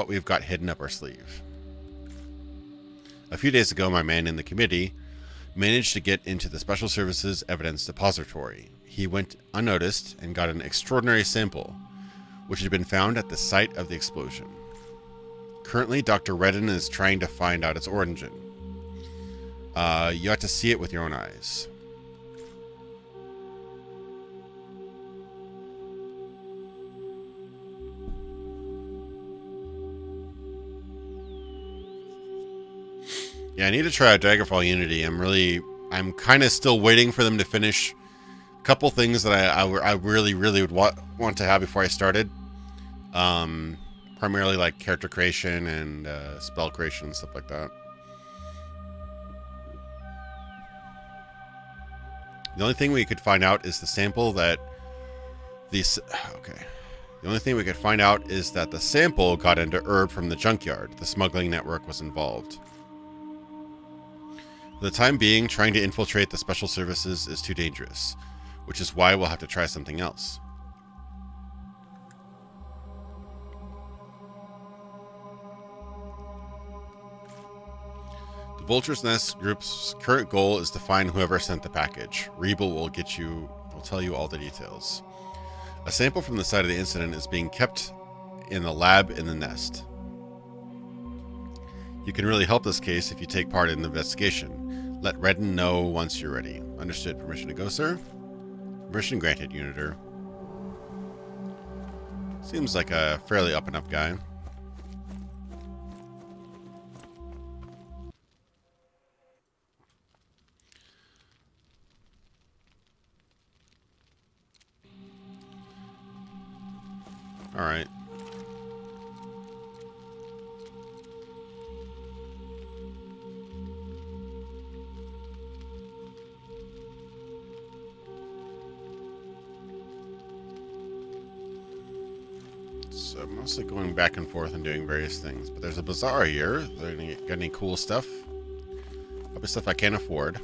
we've got hidden up our sleeve. A few days ago, my man in the committee managed to get into the Special Services Evidence Depository. He went unnoticed and got an extraordinary sample, which had been found at the site of the explosion. Currently, Dr. Redden is trying to find out its origin. You have to see it with your own eyes. Yeah, I need to try out Daggerfall Unity. I'm kind of still waiting for them to finish a couple things that I really would want to have before I started. Primarily like character creation and spell creation and stuff like that. The only thing we could find out is the sample that these. Okay. The only thing we could find out is that the sample got into Herb from the junkyard. The smuggling network was involved. For the time being, trying to infiltrate the special services is too dangerous, which is why we'll have to try something else. The Vulture's Nest Group's current goal is to find whoever sent the package. Rebel will tell you all the details. A sample from the site of the incident is being kept in the lab in the nest. You can really help this case if you take part in the investigation. Let Redden know once you're ready. Understood. Permission to go, sir? Permission granted, Unitor. Seems like a fairly up-and-up guy. Alright. So mostly going back and forth and doing various things. But there's a bazaar here. Got any cool stuff? Probably stuff I can't afford.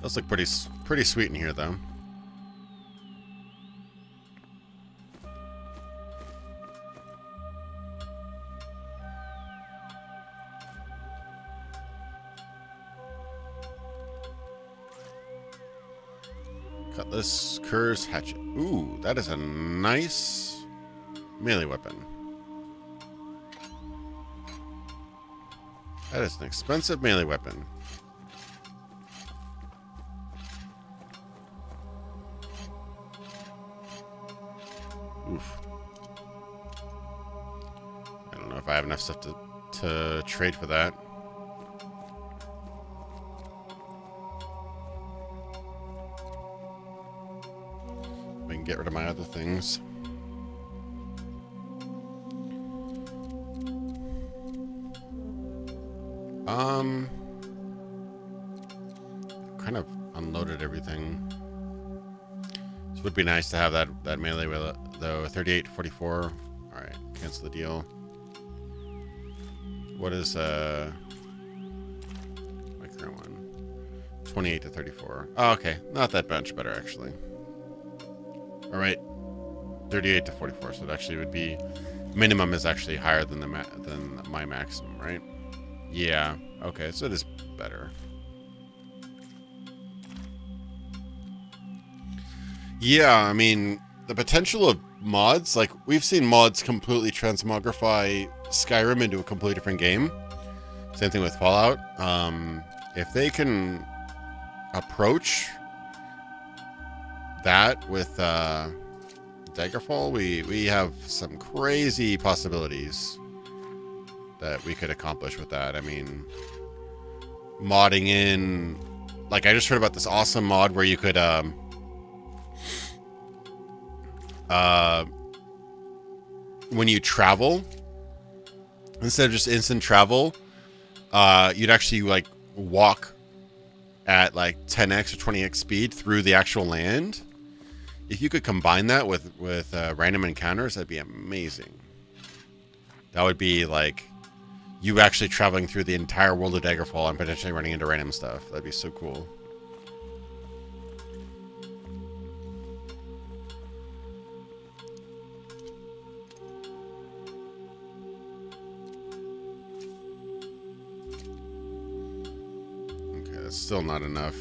Those look pretty sweet in here, though. Cutlass, Curse, Hatchet. Ooh, that is a nice melee weapon. That is an expensive melee weapon. Oof. I don't know if I have enough stuff to trade for that. We can get rid of my other things. Kind of unloaded everything. So Would be nice to have that melee with it, though. 38 to 44. All right, cancel the deal. What is my current one? 28 to 34. Oh, okay, not that much better actually. All right, 38 to 44. So it actually would be minimum is actually higher than than my maximum, right? Yeah. Okay, so it is better. Yeah, I mean, the potential of mods, like, we've seen mods completely transmogrify Skyrim into a completely different game. Same thing with Fallout. If they can approach that with Daggerfall, we have some crazy possibilities that we could accomplish with that. I mean, modding in... Like, I just heard about this awesome mod where you could... when you travel, instead of just instant travel, you'd actually like walk at like 10x or 20x speed through the actual land. If you could combine that with random encounters, that'd be amazing. That would be like you actually traveling through the entire world of Daggerfall and potentially running into random stuff. That'd be so cool. That's still not enough.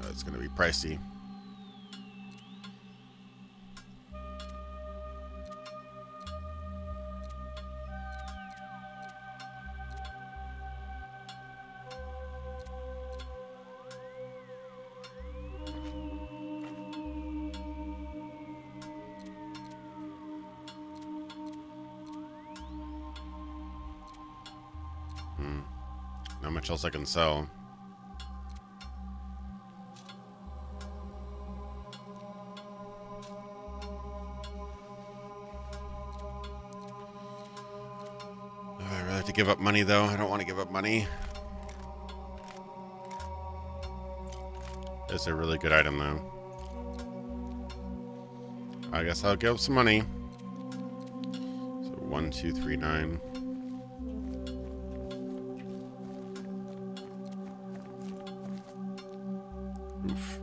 Oh, it's going to be pricey. Not much else I can sell. I really have to give up money, though. I don't want to give up money. It's a really good item, though. I guess I'll give up some money. So 1, 2, 3, 9. Oof.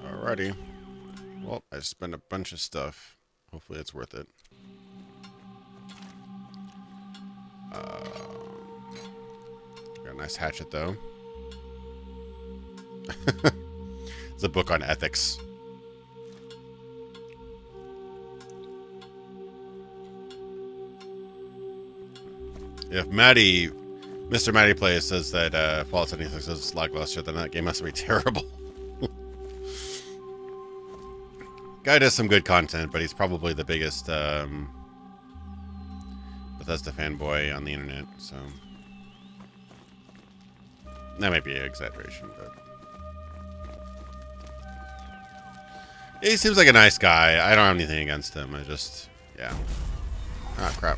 Alrighty. Well, I spent a bunch of stuff. Hopefully it's worth it. Got a nice hatchet, though. It's a book on ethics. If Mr. Matty Plays says that Fallout 76 is lackluster, then that game must be terrible. Guy does some good content, but he's probably the biggest Bethesda fanboy on the internet, so... That might be an exaggeration, but... He seems like a nice guy. I don't have anything against him. I just... Yeah. Ah, crap.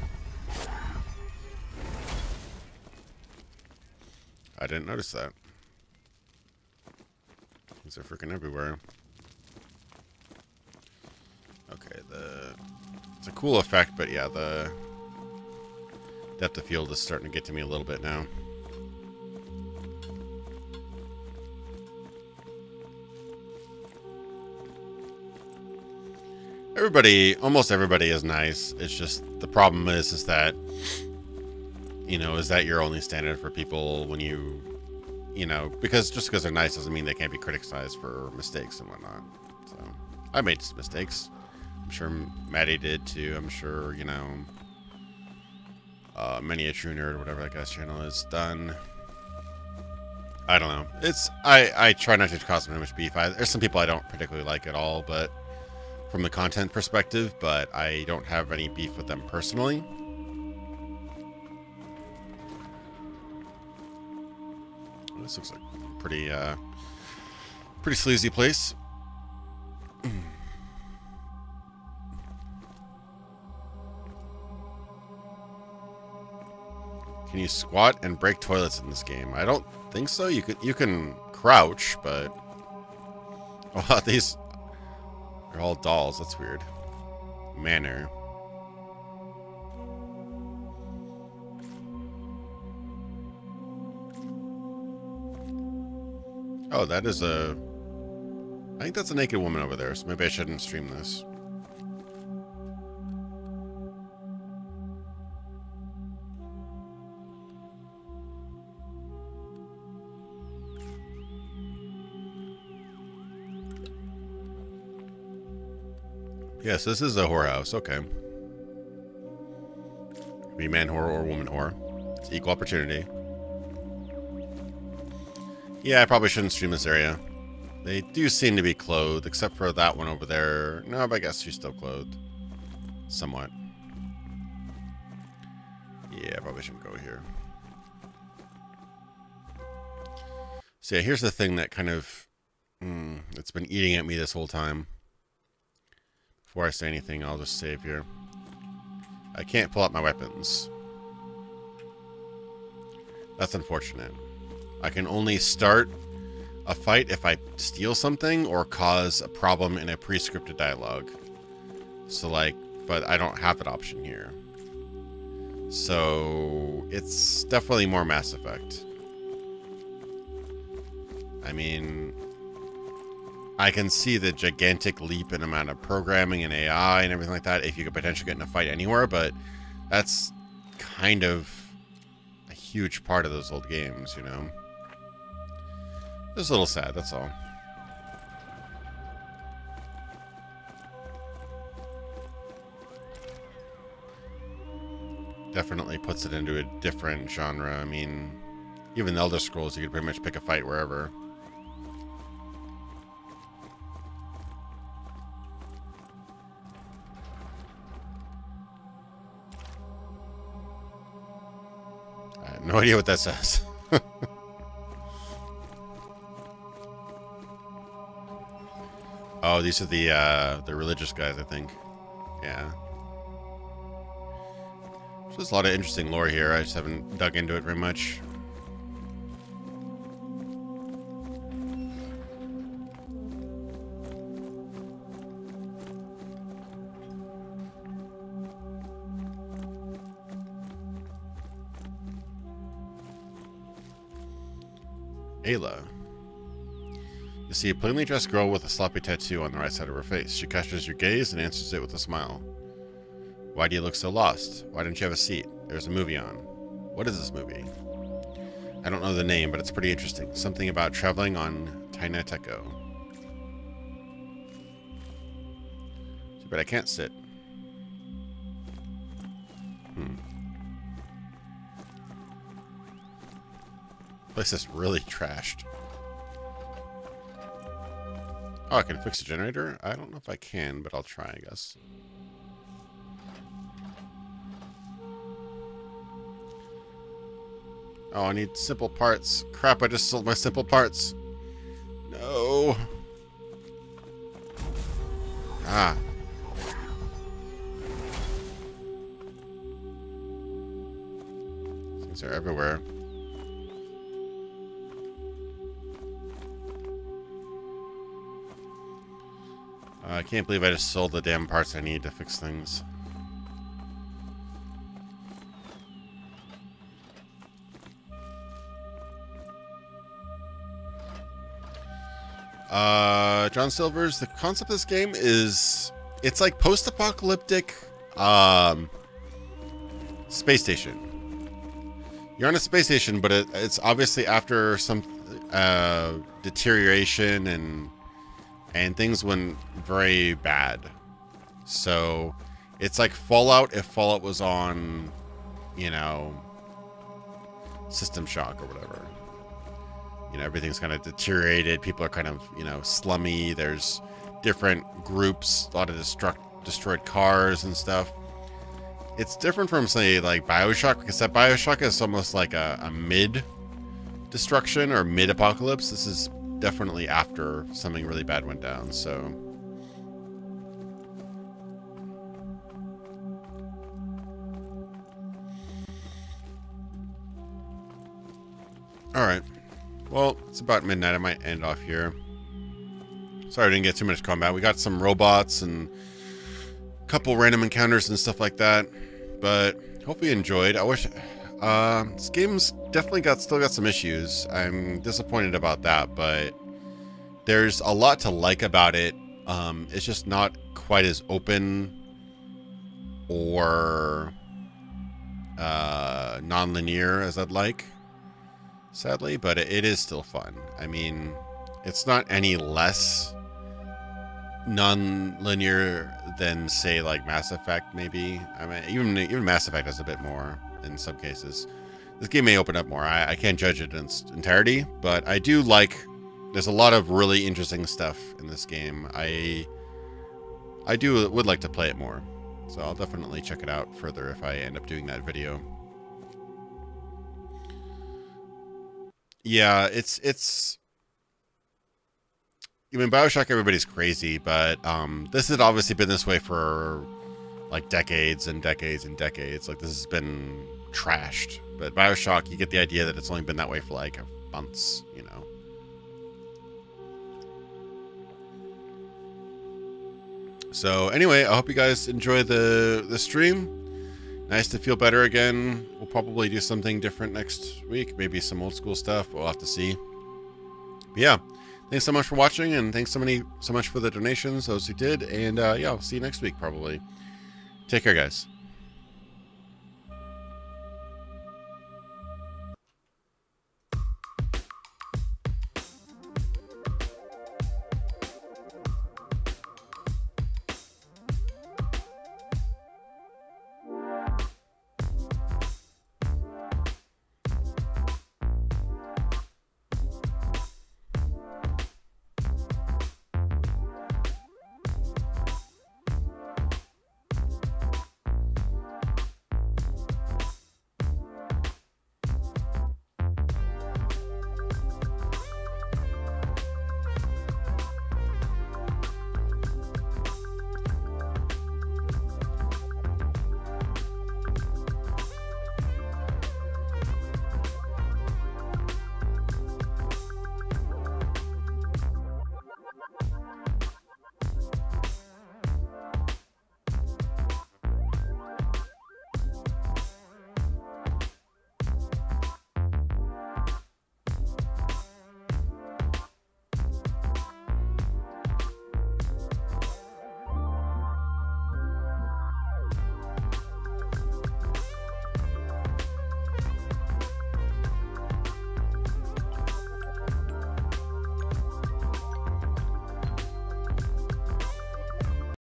I didn't notice that. These are freaking everywhere. Okay, it's a cool effect, but yeah, the depth of field is starting to get to me a little bit now. Almost everybody is nice. It's just the problem is that, you know, is that your only standard for people when you know, because just because they're nice doesn't mean they can't be criticized for mistakes and whatnot. So I made some mistakes. I'm sure Maddie did too. I'm sure, you know, Many a True Nerd, whatever that guy's channel is, done. I don't know. I try not to cause too much beef. There's some people I don't particularly like at all, but from the content perspective, but I don't have any beef with them personally. This looks like pretty Pretty sleazy place. Can you squat and break toilets in this game? I don't think so. You can crouch, but oh, these are all dolls. That's weird. Manor. Oh, that is a... I think that's a naked woman over there, so maybe I shouldn't stream this. Yes, this is a whorehouse. Okay. Could be man whore or woman whore. It's equal opportunity. Yeah, I probably shouldn't stream this area. They do seem to be clothed, except for that one over there. No, but I guess she's still clothed. Somewhat. Yeah, I probably shouldn't go here. So yeah, here's the thing that kind of... it's been eating at me this whole time. Before I say anything, I'll just save here. I can't pull out my weapons. That's unfortunate. I can only start a fight if I steal something or cause a problem in a pre-scripted dialogue. So like, but I don't have that option here. So it's definitely more Mass Effect. I mean, I can see the gigantic leap in amount of programming and AI and everything like that if you could potentially get in a fight anywhere, but that's kind of a huge part of those old games, you know? It's a little sad, that's all. Definitely puts it into a different genre. I mean, even the Elder Scrolls, you could pretty much pick a fight wherever. I have no idea what that says. Oh, these are the religious guys, I think. Yeah. There's a lot of interesting lore here. I just haven't dug into it very much. Ayla. You see a plainly dressed girl with a sloppy tattoo on the right side of her face. She catches your gaze and answers it with a smile. Why do you look so lost? Why don't you have a seat? There's a movie on. What is this movie? I don't know the name, but it's pretty interesting. Something about traveling on Tainateko. But I can't sit. Place is really trashed. Oh, I can fix a generator? I don't know if I can, but I'll try, I guess. Oh, I need simple parts. Crap, I just sold my simple parts. No. Ah. Things are everywhere. I can't believe I just sold the damn parts I need to fix things. John Silver's, the concept of this game is, it's like post-apocalyptic space station. You're on a space station, but it's obviously after some deterioration and things went very bad. So it's like Fallout if Fallout was on, you know, System Shock or whatever. You know, everything's kind of deteriorated. People are kind of, you know, slummy. There's different groups, a lot of destroyed cars and stuff. It's different from, say, like Bioshock, because that Bioshock is almost like a mid-destruction or mid-apocalypse. This is definitely after something really bad went down, so... Alright. Well, it's about midnight. I might end off here. Sorry I didn't get too much combat. We got some robots and a couple random encounters and stuff like that. But hope you enjoyed. I wish... this game's definitely still got some issues. I'm disappointed about that, but there's a lot to like about it. It's just not quite as open or non-linear as I'd like, sadly, but it is still fun. I mean, it's not any less non-linear than, say, like Mass Effect, maybe. I mean, even Mass Effect has a bit more in some cases. This game may open up more. I can't judge it in its entirety, but I do like... There's a lot of really interesting stuff in this game. I would like to play it more, so I'll definitely check it out further if I end up doing that video. Yeah, it's... I mean, BioShock, everybody's crazy, but this had obviously been this way for like decades and decades and decades. Like, this has been trashed. But BioShock, you get the idea that it's only been that way for like months, you know. So anyway, I hope you guys enjoy the stream. Nice to feel better again. We'll probably do something different next week. Maybe some old school stuff. We'll have to see. But yeah. Thanks so much for watching, and thanks so much for the donations, those who did. And yeah, I'll see you next week, probably. Take care, guys.